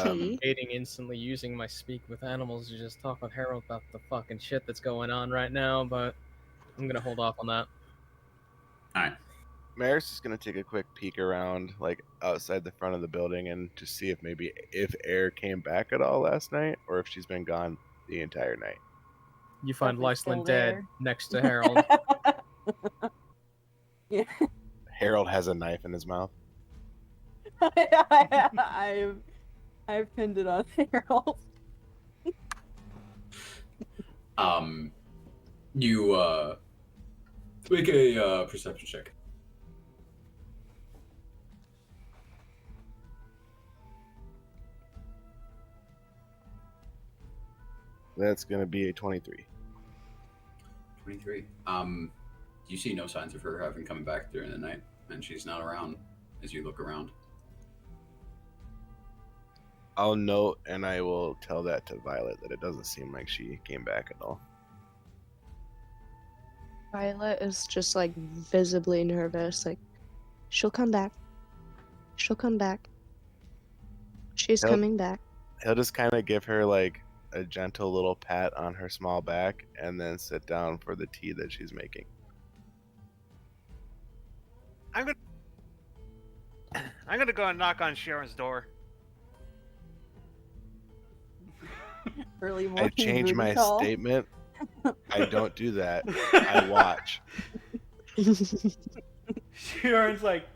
Tea. Hating instantly using my speak with animals to just talk with Harold about the fucking shit that's going on right now, but I'm gonna hold off on that. All right. Maris is gonna take a quick peek around, like outside the front of the building, and just see if Air came back at all last night, or if she's been gone the entire night. You find Definitely still Lyslin dead there. next to Harold. Yeah. Harold has a knife in his mouth. I've pinned it on Harold. You make a perception check. That's gonna be a 23. 23. You see no signs of her having come back during the night, and she's not around as you look around. I'll note, and I will tell that to Violet that it doesn't seem like she came back at all. Violet is just like visibly nervous. Like, she'll come back. She'll come back. She's Yep. coming back. He'll just kind of give her like a gentle little pat on her small back, and then sit down for the tea that she's making. I'm gonna go and knock on Sharon's door. Early I morning change booty my call. statement. I don't do that. I watch. Sharon's like,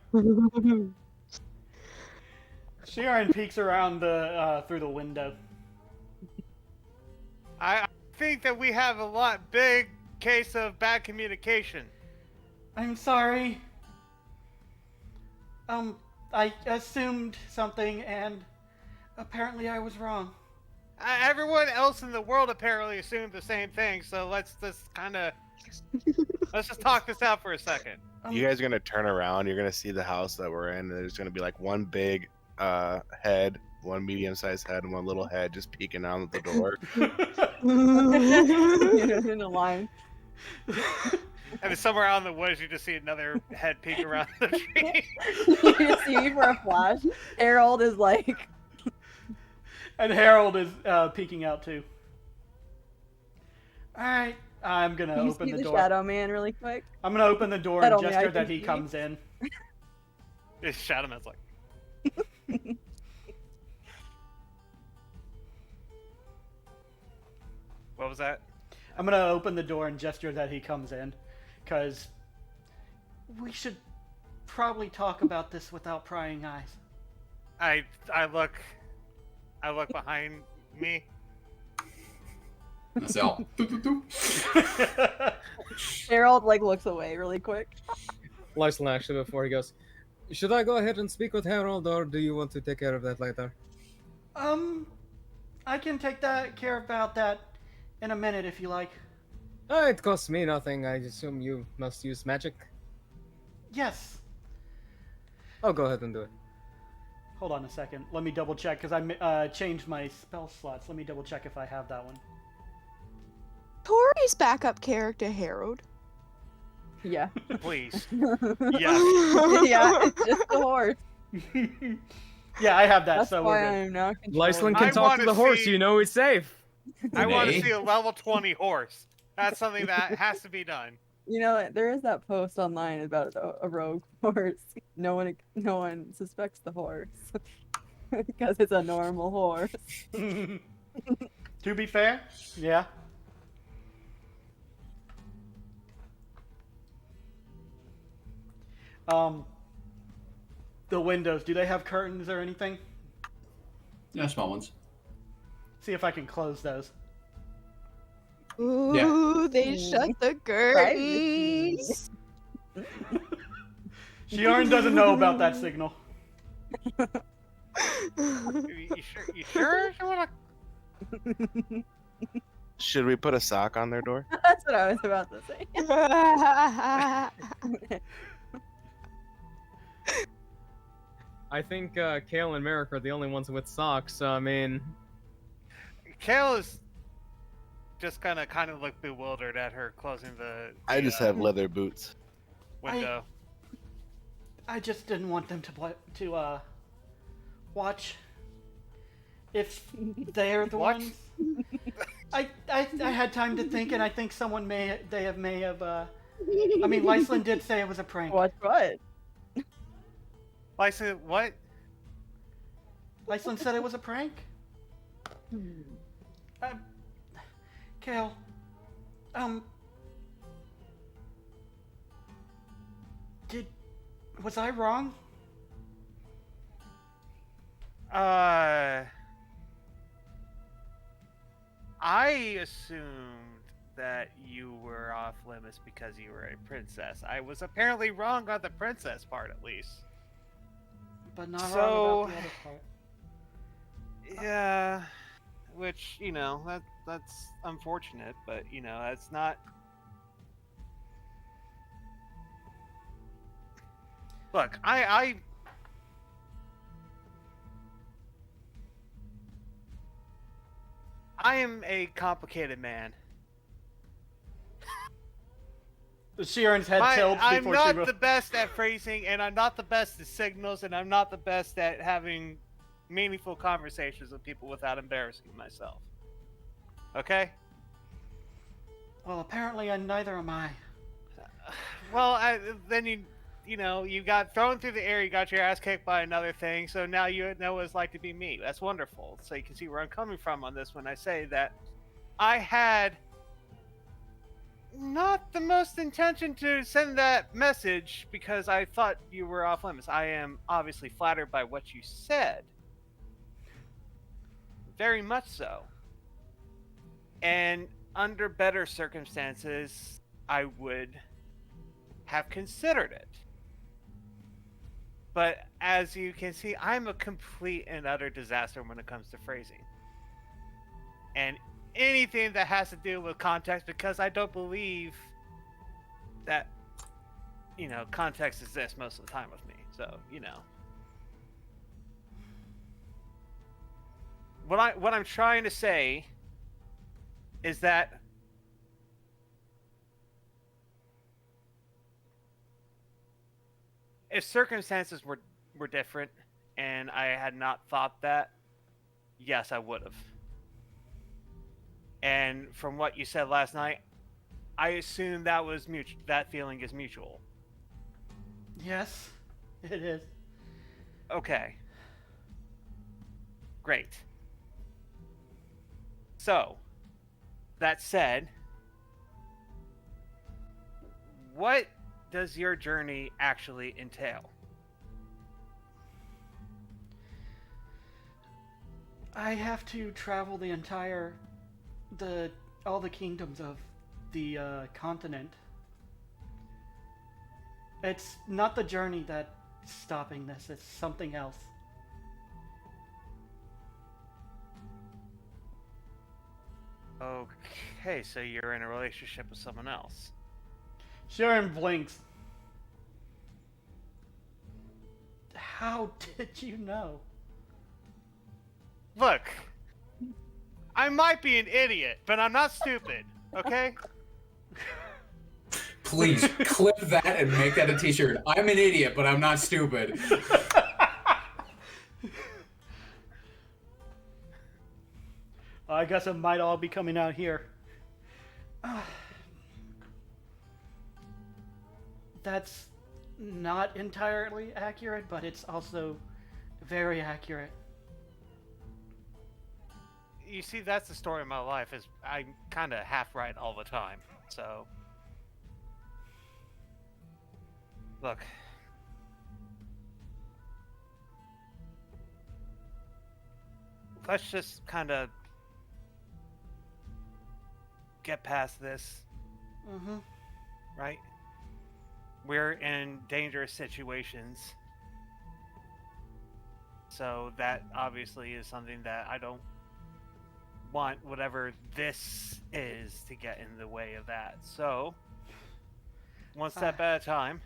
Sharon peeks around the through the window. I think that we have a big case of bad communication. I'm sorry. I assumed something, and apparently I was wrong. Everyone else in the world apparently assumed the same thing, so let's just talk this out for a second. You guys are gonna turn around. You're gonna see the house that we're in. And there's gonna be like one big head, one medium-sized head, and one little head just peeking out at the door. In a line. And then somewhere out in the woods, you just see another head peek around the tree. You see for a flash, Harold is like, And Harold is peeking out too. All right, I'm gonna "You open see the the door. Shadow Man really quick." I'm gonna open the door That and only I gesture can that he see. comes in. This Shadow Man's like, what was that? I'm gonna open the door and gesture that he comes in, because we should probably talk about this without prying eyes. I look behind me. That's all. Harold like looks away really quick. Lyslin actually before he goes, should I go ahead and speak with Harold, or do you want to take care of that later? I can take care about that in a minute if you like. It costs me nothing. I assume you must use magic. Yes. I'll go ahead and do it. Hold on a second. Let me double check, because I changed my spell slots. Let me double check if I have that one. Tori's backup character, Harold. Yeah. Please. Yeah. Yeah, it's just the horse. Yeah, I have that, That's so why we're good. I'm now Lyslin controlling. can I talk to wanna the horse, see- you know he's safe. I want to Nay. see a level 20 horse. That's something that has to be done. You know, there is that post online about a rogue horse. No one suspects the horse because it's a normal horse. To be fair, yeah. The windows, do they have curtains or anything? Yeah, small ones. See if I can close those. Ooh, they shut the curtains. Shiorn doesn't know about that signal. You sure? You wanna... Should we put a sock on their door? That's what I was about to say. I think Kale and Merrick are the only ones with socks. So I mean, Kale is just gonna kind of look bewildered at her closing the I just have leather boots. window. I just didn't want them to watch. If they're the What? ones, I had time to think, and I think someone may have. I mean, Lyslin did say it was a prank. What? Lysa, what? Lyslin said it was a prank. Kale, was I wrong? I assumed that you were off limits because you were a princess. I was apparently wrong on the princess part, at least. But not So- wrong about the other part. Yeah, which, you know, that's unfortunate, but, you know, that's not... Look, I am a complicated man. Sheeran's head tilts I'm before not she. the best at phrasing, and I'm not the best at signals, and I'm not the best at having meaningful conversations with people without embarrassing myself. Okay? Well, apparently, neither am I. Well, then you know, you got thrown through the air, you got your ass kicked by another thing, so now you know what it's like to be me. That's wonderful. So you can see where I'm coming from on this when I say that I had not the most intention to send that message because I thought you were off limits. I am obviously flattered by what you said. Very much so. And under better circumstances, I would have considered it. But as you can see, I'm a complete and utter disaster when it comes to phrasing. And anything that has to do with context, because I don't believe that, you know, context exists most of the time with me. So, you know. What I'm trying to say is that if circumstances were different and I had not thought that, yes, I would have. And from what you said last night, I assume that was mutual. That feeling is mutual. Yes, it is. Okay. Great. So, that said, what does your journey actually entail? I have to travel all the kingdoms of the continent. It's not the journey that's stopping this, it's something else. Okay, so you're in a relationship with someone else. Sharon blinks. How did you know? Look, I might be an idiot, but I'm not stupid, okay? Please clip that and make that a t-shirt. I'm an idiot, but I'm not stupid. I guess it might all be coming out here. That's not entirely accurate, but it's also very accurate. You see, that's the story of my life, is I'm kind of half right all the time, so... Look. Let's just kind of get past this, Mm-hmm. right? We're in dangerous situations. So that obviously is something that I don't want whatever this is to get in the way of that. So, one step at a time.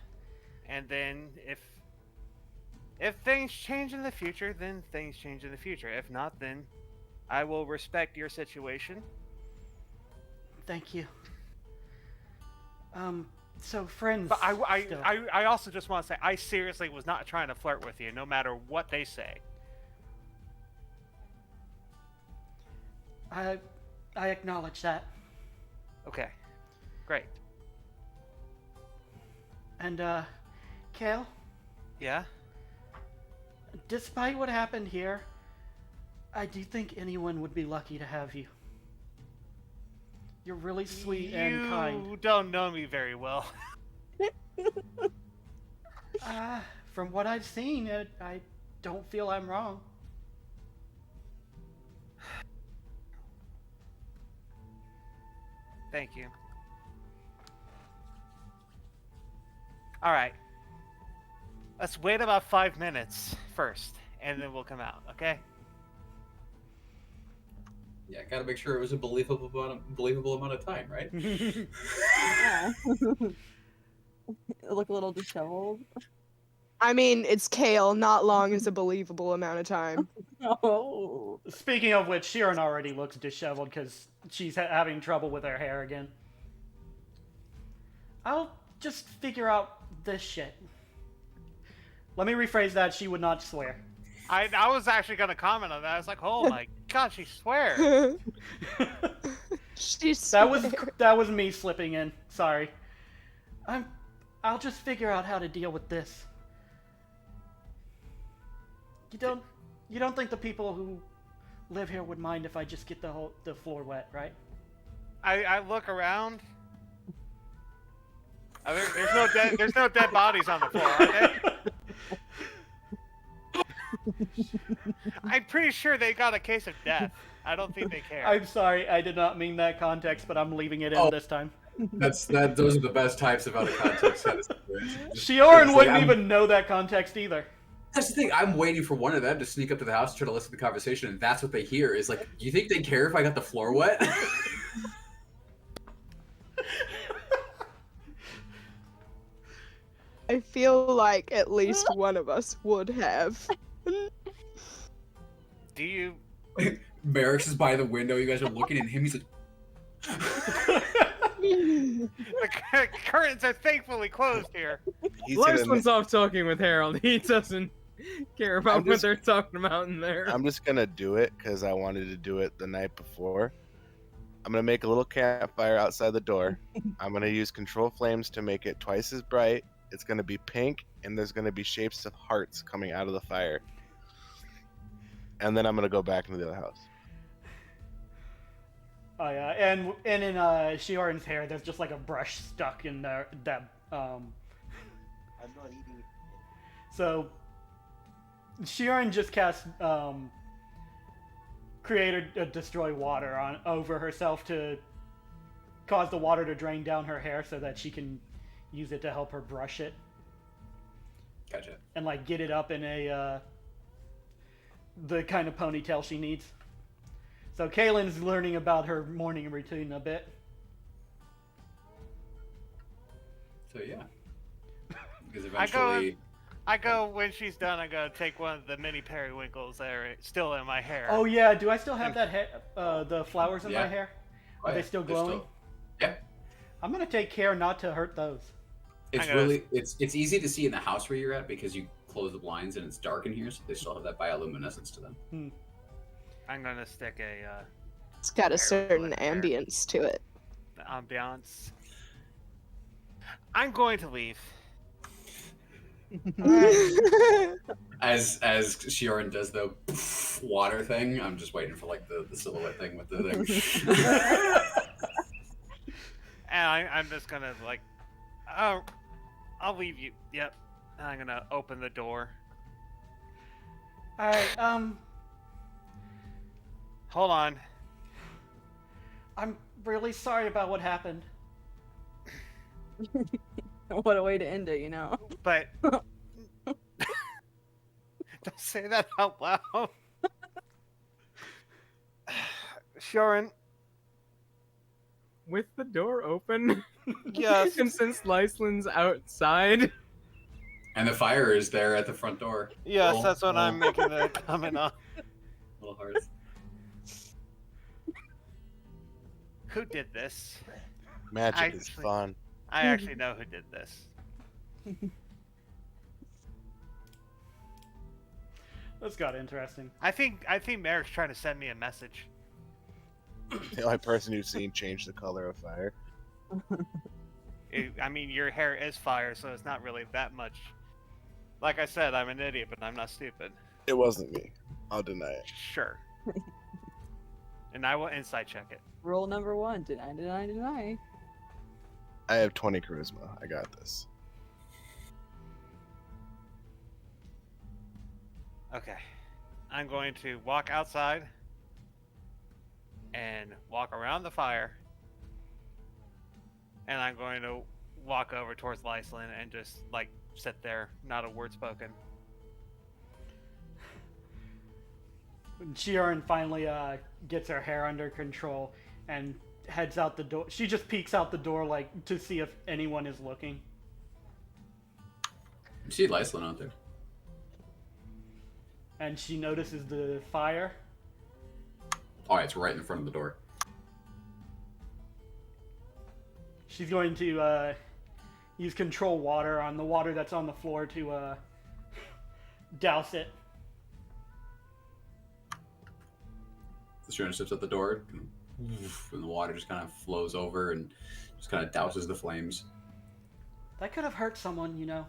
And then if If things change in the future, then things change in the future. If not, then I will respect your situation. Thank you. So friends. But still. I also just want to say, I seriously was not trying to flirt with you, no matter what they say. I acknowledge that. Okay, great. And Kale, Yeah? despite what happened here, I do think anyone would be lucky to have you. You're really sweet and kind. You don't know me very well. From what I've seen, I don't feel I'm wrong. Thank you. Alright. Let's wait about 5 minutes first, and then we'll come out, okay? Yeah, gotta make sure it was a believable amount of time, right? Yeah. Look a little disheveled. I mean, it's Kale. Not long is a believable amount of time. Oh. Speaking of which, Sharon already looks disheveled because she's having trouble with her hair again. I'll just figure out this shit. Let me rephrase that. She would not swear. I was actually going to comment on that. I was like, oh my god, she swears. She's That was me slipping in. Sorry. I'll just figure out how to deal with this. You don't think the people who live here would mind if I just get the floor wet, right? I look around. There's no dead bodies on the floor, are there? I'm pretty sure they got a case of death. I don't think they care. I'm sorry, I did not mean that context, but I'm leaving it in this time. Those are the best types of out of context kind of situations. Shioran wouldn't even know that context either. That's the thing. I'm waiting for one of them to sneak up to the house, try to listen to the conversation, and that's what they hear. Is like, you think they care if I got the floor wet? I feel like at least one of us would have. Do you? Merrick's is by the window. You guys are looking at him. He's like, The curtains are thankfully closed here. Life's off talking with Harold. He doesn't care about what they're talking about in there. I'm just gonna do it because I wanted to do it the night before. I'm gonna make a little campfire outside the door. I'm gonna use control flames to make it twice as bright. It's gonna be pink, and there's gonna be shapes of hearts coming out of the fire. And then I'm gonna go back into the other house. Oh yeah, and in Shioran's hair, there's just like a brush stuck in there. I'm not eating. So Shioran just cast create or destroy water over herself to cause the water to drain down her hair so that she can use it to help her brush it. gotcha. And like get it up in the kind of ponytail she needs. So Kaylin's learning about her morning routine a bit. So yeah, because eventually, I go when she's done. I go take one of the mini periwinkles that are still in my hair. Oh yeah, do I still have the flowers in my hair? Are they still glowing? Yeah. I'm gonna take care not to hurt those. It's easy to see in the house where you're at because you close the blinds and it's dark in here, so they still have that bioluminescence to them. I'm gonna stick a. It's got a certain ambience to it. The ambiance. I'm going to leave. As Shioran does the water thing, I'm just waiting for like the silhouette thing with the thing. And I'm just gonna like, oh, I'll leave you. Yep. And I'm gonna open the door. All right. Hold on. I'm really sorry about what happened. What a way to end it, you know. But don't say that out loud. Sharon. With the door open? Yes. And since Lyslyn's outside, And the fire is there at the front door. Yes, Little- that's what I'm little- making a comment on. Little hearts. Who did this? Magic is Actually- fun. I actually know who did this. This got interesting. I think Merrick's trying to send me a message. The only person you've seen change the color of fire. I mean, your hair is fire, so it's not really that much. Like I said, I'm an idiot, but I'm not stupid. It wasn't me. I'll deny it. Sure. And I will insight check it. Rule number 1: deny, deny, deny. I have 20 charisma. I got this. Okay. I'm going to walk outside and walk around the fire. And I'm going to walk over towards Lyslin and just, like, sit there, not a word spoken. Shiorn finally gets her hair under control and heads out the door. She just peeks out the door, like, to see if anyone is looking. You see Lyslin out there. And she notices the fire. Oh, it's right in front of the door. She's going to use control water on the water that's on the floor to douse it. The student steps at the door, and the water just kind of flows over and just kind of douses the flames. That could have hurt someone, you know.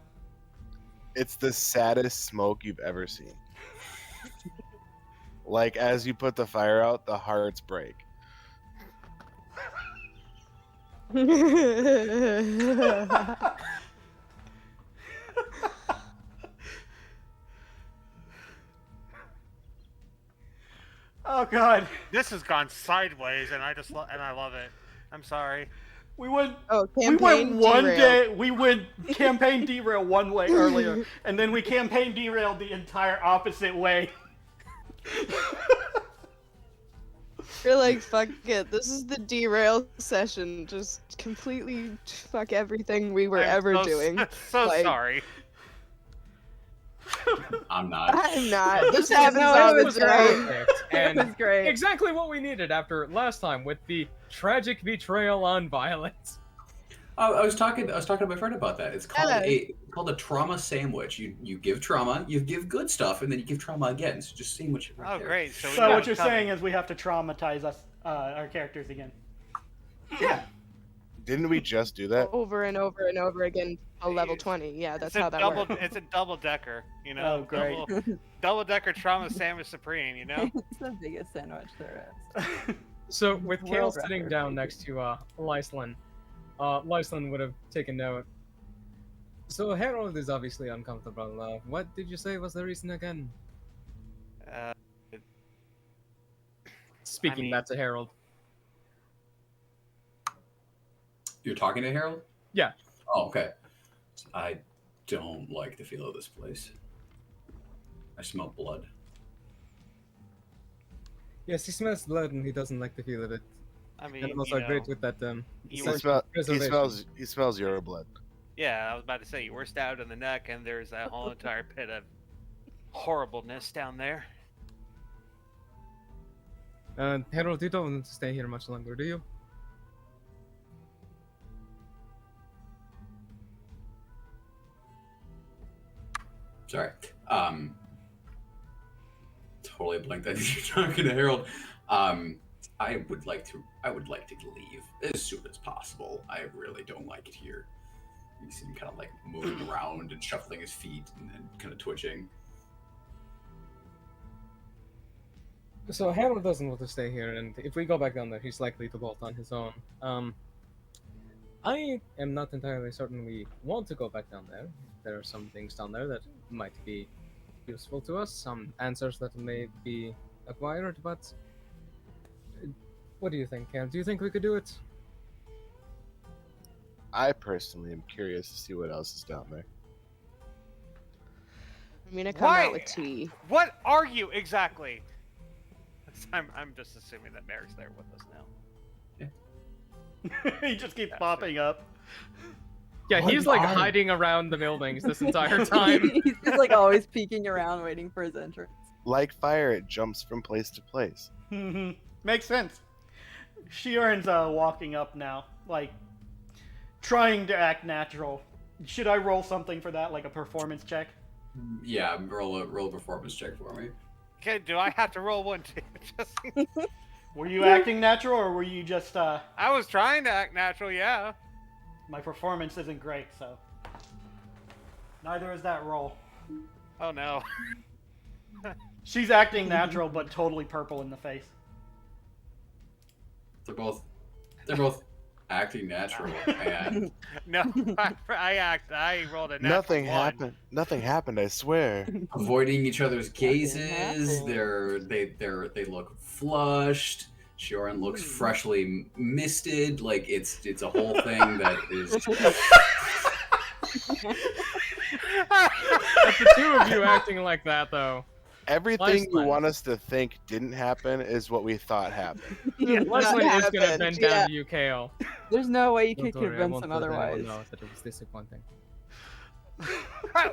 It's the saddest smoke you've ever seen. Like, as you put the fire out, the hearts break. Oh God, This has gone sideways, and I love it. I'm sorry. we went. Oh, We campaign went one derail. day. We went campaign derail one way earlier, and then we campaign derailed the entire opposite way. You're like, fuck it. This is the derail session. Just completely fuck everything we were I'm ever so, doing. So Like- sorry. I'm not. I'm not. This Yeah, happens no, all it the was time. Perfect. It And was great. exactly what we needed after last time with the tragic betrayal on violence. I was talking to my friend about that. It's called Yeah. called a trauma sandwich. You give trauma, you give good stuff, and then you give trauma again. So just sandwich it right Oh, there. great. So, we So got what it you're covered. saying is we have to traumatize us, our characters again. Yeah. Didn't we just do that? Over and over and over again a level 20. Yeah, that's how that works. It's a double decker, you know. Oh, great. Double decker trauma sandwich supreme, you know. It's the biggest sandwich there is. So with World Kale sitting record. down next to Lyslin, Lyslin would have taken note. So Harold is obviously uncomfortable. What did you say was the reason again? Speaking mean- that to Harold. You're talking to Harold? Yeah. Oh, okay. I don't like the feel of this place. I smell blood. Yes, he smells blood and he doesn't like the feel of it. I mean, And I'm you also know, great with that you He, were- sense of he preservation. smells your blood. yeah, I was about to say you were stabbed in the neck, and there's that whole entire pit of horribleness down there. Harold, you don't want to stay here much longer, do you? Sorry. Totally blanked. I think you're talking to Harold. I would like to leave as soon as possible. I really don't like it here. You see him kind of like moving around and shuffling his feet and kind of twitching. So Harold doesn't want to stay here, and if we go back down there, he's likely to bolt on his own. I am not entirely certain we want to go back down there. There are some things down there that might be useful to us, some answers that may be acquired, but what do you think, Cam? Do you think we could do it? I personally am curious to see what else is down there. I'm gonna come Why? out with tea. What are you exactly? I'm just assuming that Merrick's there with us now. He just keeps Yeah, popping up. Yeah, What he's like are- hiding around the buildings this entire time. He's just like always peeking around, waiting for his entrance. Like fire, it jumps from place to place. Makes sense. Shioran's walking up now, like trying to act natural. Should I roll something for that, like a performance check? Yeah, roll a performance check for me. Okay, do I have to roll one too? Just... Were you acting natural, or were you just? I was trying to act natural, yeah. My performance isn't great, so neither is that roll. Oh no. She's acting natural, but totally purple in the face. They're both acting natural, and No, I rolled a natural Nothing one. happened. Nothing happened. I swear. avoiding each other's gazes. happened. They look flushed. Shioran looks freshly misted. Like it's a whole thing that is. But the two of you acting like that, though. Everything you Lifespan. want us to think didn't happen is what we thought happened. Leslie is gonna happened, bend yeah. down to you, Kale. There's no way you Don't could worry, I convince won't him let anyone otherwise. know that it was disappointing.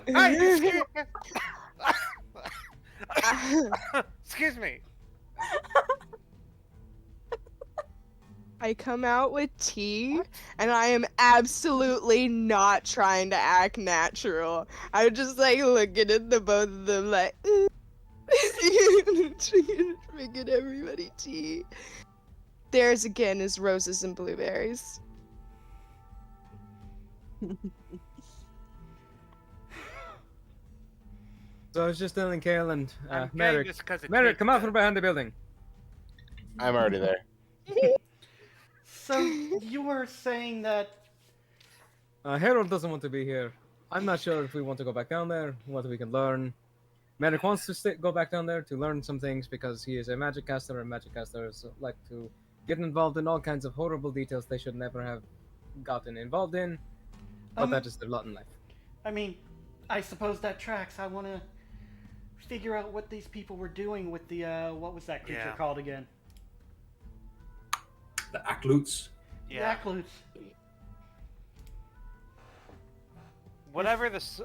Hey, excuse me. I come out with tea, and I am absolutely not trying to act natural. I'm just like looking at the both of them like, drinking everybody tea. Theirs again is roses and blueberries. So I was just telling Kale and I'm getting Merrick. this 'cause it Merrick, tastes come out good. from behind the building. I'm already there. So you were saying that Harold doesn't want to be here. I'm not sure if we want to go back down there, what we can learn. Merrick wants to go back down there to learn some things because he is a magic caster, and magic casters like to get involved in all kinds of horrible details they should never have gotten involved in. But that is their lot in life. I mean, I suppose that tracks. I want to figure out what these people were doing with the what was that creature Yeah. called again? The Akloots. Yeah. Macloots. Whatever the. s-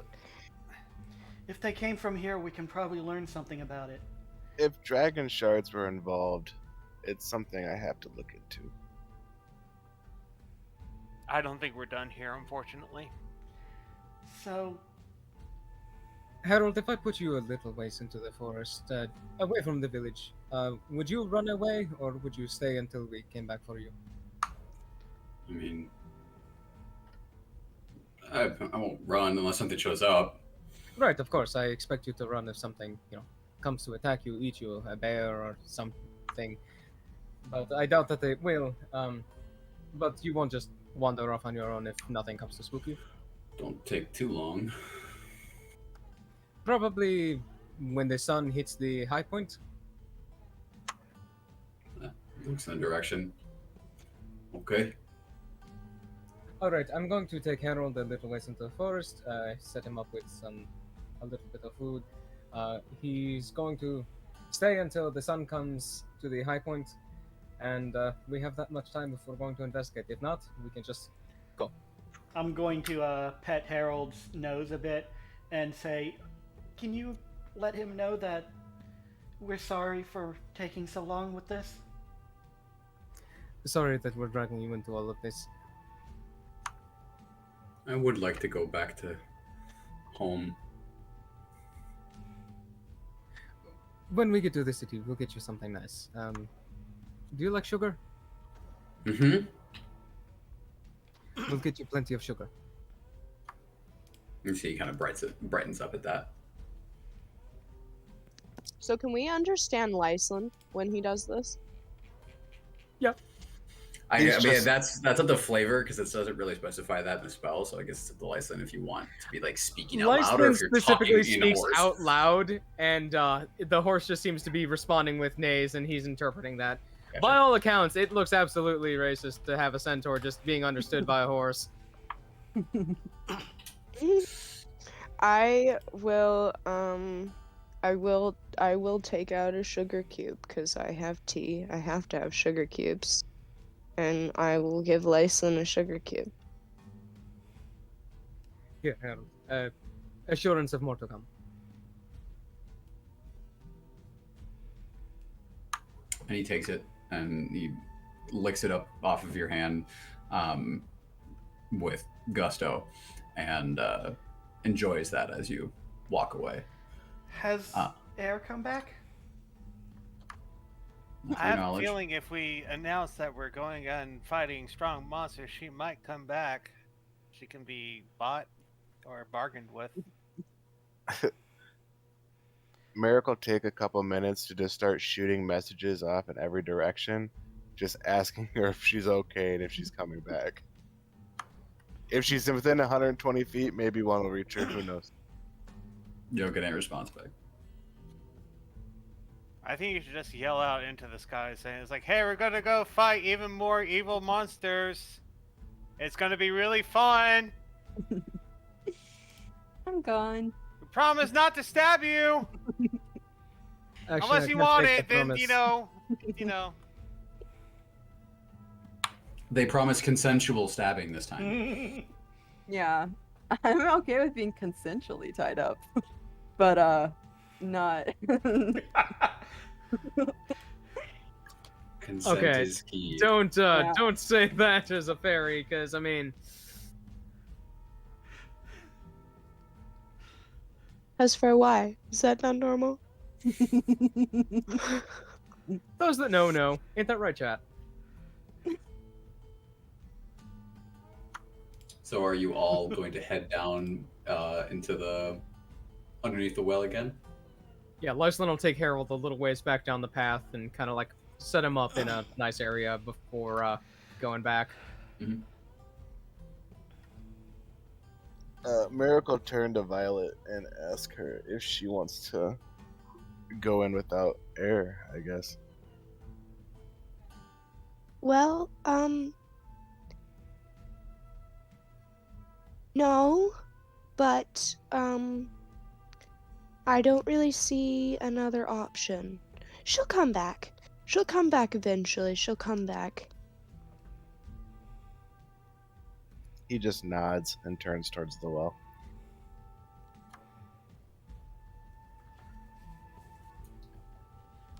If they came from here, we can probably learn something about it. If dragon shards were involved, it's something I have to look into. I don't think we're done here, unfortunately. So, Harold, if I put you a little ways into the forest, away from the village, would you run away or would you stay until we came back for you? I mean, I won't run unless something shows up. Right, of course. I expect you to run if something, comes to attack you, eat you, a bear or something. But I doubt that they will. But you won't just wander off on your own if nothing comes to spook you. Don't take too long. Probably when the sun hits the high point. Looks in the direction. Okay. Alright, I'm going to take Harold a little ways into the forest, set him up with a little bit of food. He's going to stay until the sun comes to the high point, and we have that much time before going to investigate. If not, we can just go. I'm going to pet Harold's nose a bit and say, can you let him know that we're sorry for taking so long with this? Sorry that we're dragging you into all of this. I would like to go back to home. When we get to the city, we'll get you something nice. Do you like sugar? Mm-hmm. We'll get you plenty of sugar. You see, he kind of brightens up at that. So can we understand Lyslin when he does this? I He's mean, just- that's up to flavor because it doesn't really specify that in the spell. So I guess it's up to Lyslin if you want to be like speaking out loud or Lyslin if you're specifically talking in speaks horse. out loud, and the horse just seems to be responding with neighs, and he's interpreting that. Gotcha. By all accounts, it looks absolutely racist to have a centaur just being understood by a horse. I will take out a sugar cube because I have tea. I have to have sugar cubes. And I will give Lyslin a sugar cube. Here, assurance of more to come. And he takes it and he licks it up off of your hand with gusto and enjoys that as you walk away. Has Air come back? With I your have knowledge. a feeling if we announce that we're going on fighting strong monsters, she might come back. She can be bought or bargained with. Merrick will take a couple minutes to just start shooting messages off in every direction, just asking her if she's okay and if she's coming back. If she's within 120 feet, maybe one will reach her. Who knows? You don't get any response back. I think you should just yell out into the sky saying, it's like, hey, we're gonna go fight even more evil monsters. It's gonna be really fun. I'm gone. We promise not to stab you. Actually, Unless I you can't want take it, the then, promise. you know. They promise consensual stabbing this time. Yeah, I'm okay with being consensually tied up, but not. Consent Okay, is key. Don't Yeah. don't say that as a fairy, because I mean, As for why, is that not normal? those that know. Ain't that right, chat? So are you all going to head down into the underneath the well again? Yeah, Lyslin will take Harold a little ways back down the path and kind of like set him up in a nice area before going back. Merrick will turn to Violet and ask her if she wants to go in without Air, I guess. Well, no, but, I don't really see another option. She'll come back. She'll come back eventually. She'll come back. He just nods and turns towards the well.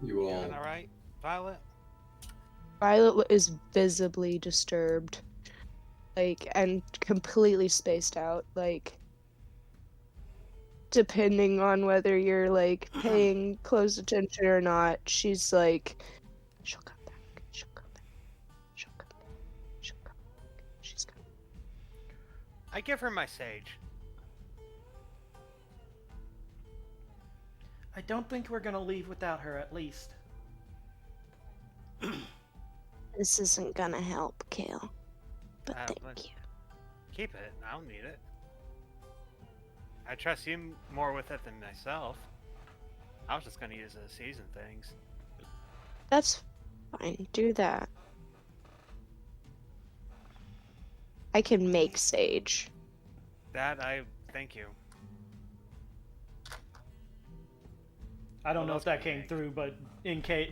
You You all doing all right, Violet? Violet is visibly disturbed, like, and completely spaced out, like, depending on whether you're, like, paying close attention or not, she's like, she'll come back, she'll come back, she'll come back, she'll come back, she's coming. I give her my sage. I don't think we're gonna leave without her, at least. This isn't gonna help, Kale, but But thank you. keep it. I don't need it. I trust you more with it than myself. I was just gonna use it to season things. That's fine, do that. I can make sage. That I thank you. I don't What know else if that can you came make? through, but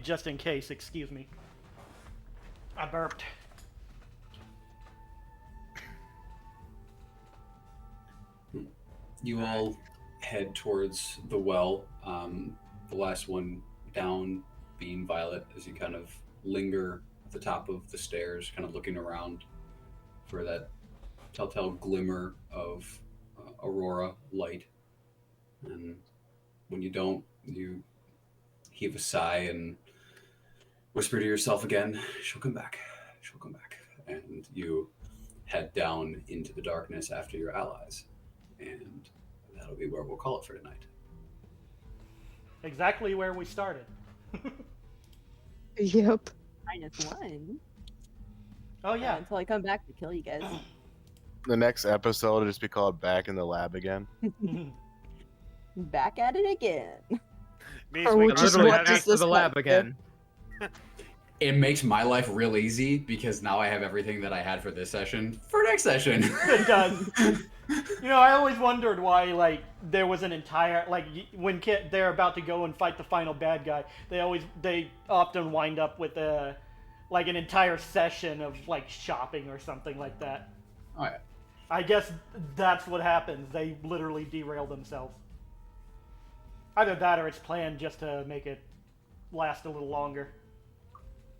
just in case, excuse me. I burped. You all head towards the well. The last one down being Violet, as you kind of linger at the top of the stairs, kind of looking around for that telltale glimmer of aurora light. And when you don't, you heave a sigh and whisper to yourself again, she'll come back. She'll come back. And you head down into the darkness after your allies. And that'll be where we'll call it for tonight. Exactly where we started. Yep. -1. Oh yeah. Until I come back to kill you guys. The next episode will just be called Back in the Lab Again. Back at it again. Means Or we which can is really what have does it- to this the lab help again. It makes my life real easy because now I have everything that I had for this session for next session. It does. You know, I always wondered why, like, there was an entire, like, when they're about to go and fight the final bad guy, they often wind up with like an entire session of like shopping or something like that. Oh yeah. I guess that's what happens. They literally derail themselves. Either that or it's planned just to make it last a little longer.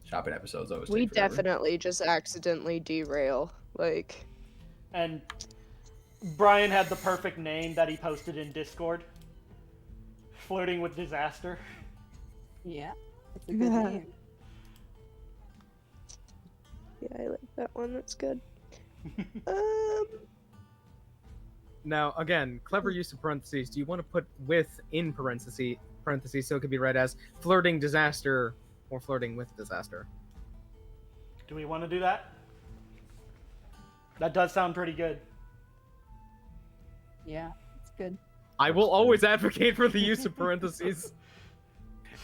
Shopping episodes always We take forever. definitely just accidentally derail. Like, And Brian had the perfect name that he posted in Discord. Flirting with disaster. Yeah, it's a good name. yeah, I like that one. That's good. Now, again, clever use of parentheses. Do you want to put with in parentheses so it could be read as flirting disaster or flirting with disaster? Do we want to do that? That does sound pretty good. Yeah, it's good. I will always advocate for the use of parentheses.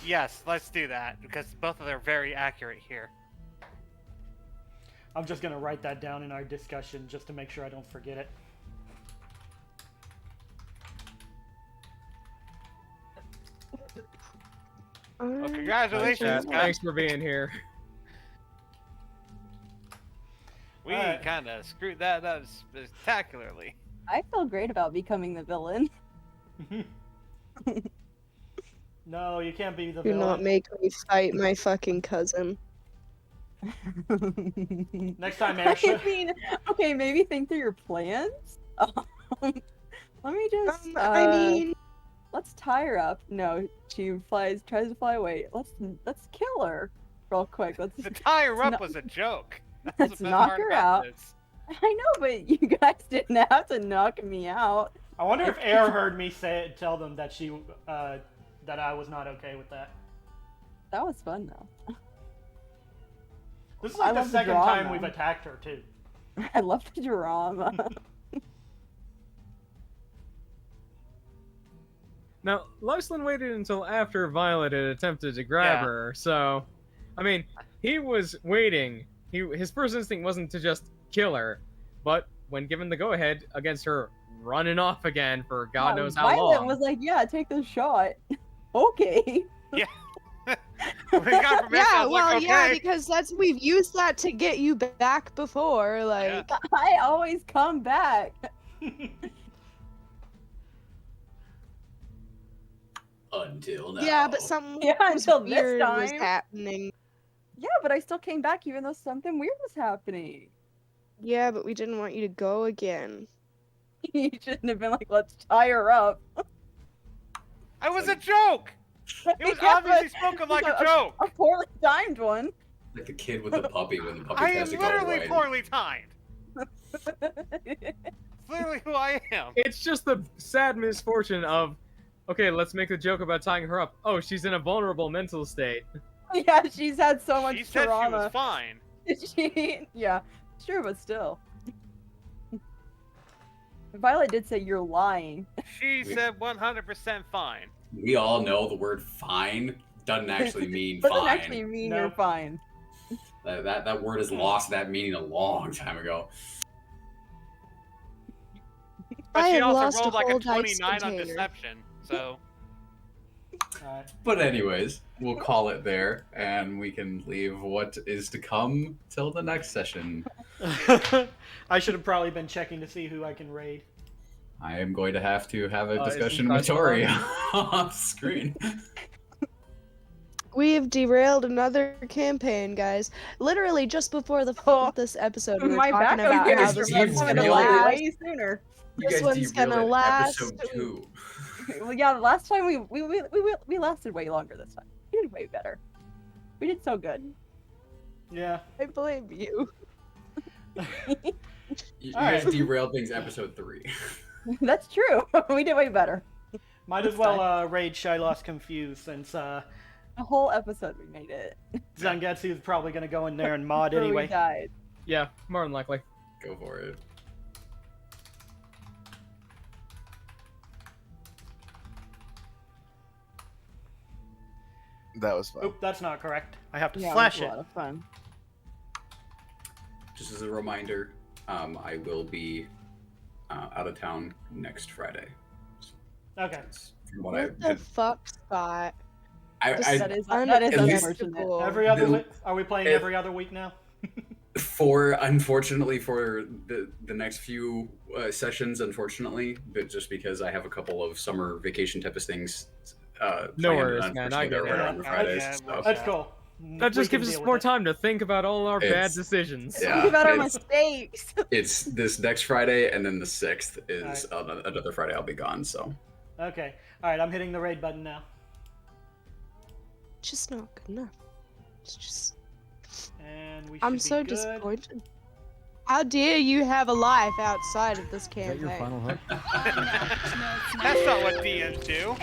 Yes, let's do that because both of them are very accurate here. I'm just going to write that down in our discussion just to make sure I don't forget it. Well, Chat, congratulations, guys. thanks for being here. We Alright. kind of screwed that up spectacularly. I feel great about becoming the villain. No, you can't be the Do not villain. make me fight my fucking cousin. Next time, I Aisha. mean, okay, maybe think through your plans. Let me just. I mean, let's tie her up. No, she tries to fly away. Let's kill her real quick. Let's. The tie her up No. was a joke. That Let's was the best knock part her about out. this. I know, but you guys didn't have to knock me out. I wonder if Air heard me tell them that that I was not okay with that. That was fun though. This is I like the love the second time drama. we've attacked her too. I love the drama. Now, Lyslin waited until after Violet had attempted to grab Yeah. her, so... I mean, he was waiting. His first instinct wasn't to just kill her, but when given the go-ahead against her running off again for God knows how Violet long... was like, "Yeah, take the shot." Okay. We got permission. I yeah, was well, like, okay. yeah, because we've used that to get you back before. Like, I always come back. Until now. yeah, but something Yeah, was until this weird was time. happening. Yeah, but I still came back even though something weird was happening. Yeah, but we didn't want you to go again. You shouldn't have been like, "Let's tie her up." I was a joke. It was Yeah, obviously but spoken like a a- joke. A poorly timed one. Like the kid with the puppy when the puppy I am has to go literally away. poorly timed. It's literally who I am. It's just the sad misfortune of, okay, let's make a joke about tying her up. Oh, she's in a vulnerable mental state. Yeah, she's had so much She said she trauma. was fine. Yeah, sure, but still. Violet did say you're lying. She said 100% fine. We all know the word "fine" doesn't actually mean Doesn't fine. actually mean No. you're fine. That word has lost that meaning a long time ago. But I she have also lost a rolled like whole a dice 29 on container. deception, so... Alright. But anyways, we'll call it there, and we can leave what is to come till the next session. I should have probably been checking to see who I can raid. I am going to have a Isn't discussion with Cosmo Tori off screen. We have derailed another campaign, guys. Literally just before this episode, we were My talking backup about how guys this derailed one's coming gonna derailed last. way sooner. You This guys one's derailed gonna at last. episode 2. Well, yeah, the last time we lasted way longer this time. We did way better. We did so good. Yeah. I blame you. You Alright. guys derailed things episode 3. That's true. We did way better. Might as well raid Shyloss Confused since A whole episode we made it. Zangetsu is probably going to go in there and mod Before anyway. we died. Yeah, more than likely. Go for it. That was fun. Oop, that's not correct. I have to Yeah, slash it was it. a lot of fun. Just as a reminder, I will be out of town next Friday. Okay. That's from what What the fuck, Scott? I That is At least- unfortunate. Are we playing The- every other week now? Unfortunately for the next few sessions, unfortunately, but just because I have a couple of summer vacation type of things. No planned, worries, and man, I unfortunately get they're it. on Yeah, Fridays. yeah, So. well, That's cool. That We just can gives us deal more with it. time to think about all our bad It's- decisions. Yeah, Think about our it's- mistakes. It's this next Friday, and then the 6th is another Friday I'll be gone. So Okay. All right. I'm hitting the raid button now. Just not good enough. It's just. And we should I'm be so good. disappointed. How dare you have a life outside of this Is that your campaign? final hit? That's not what DMs do.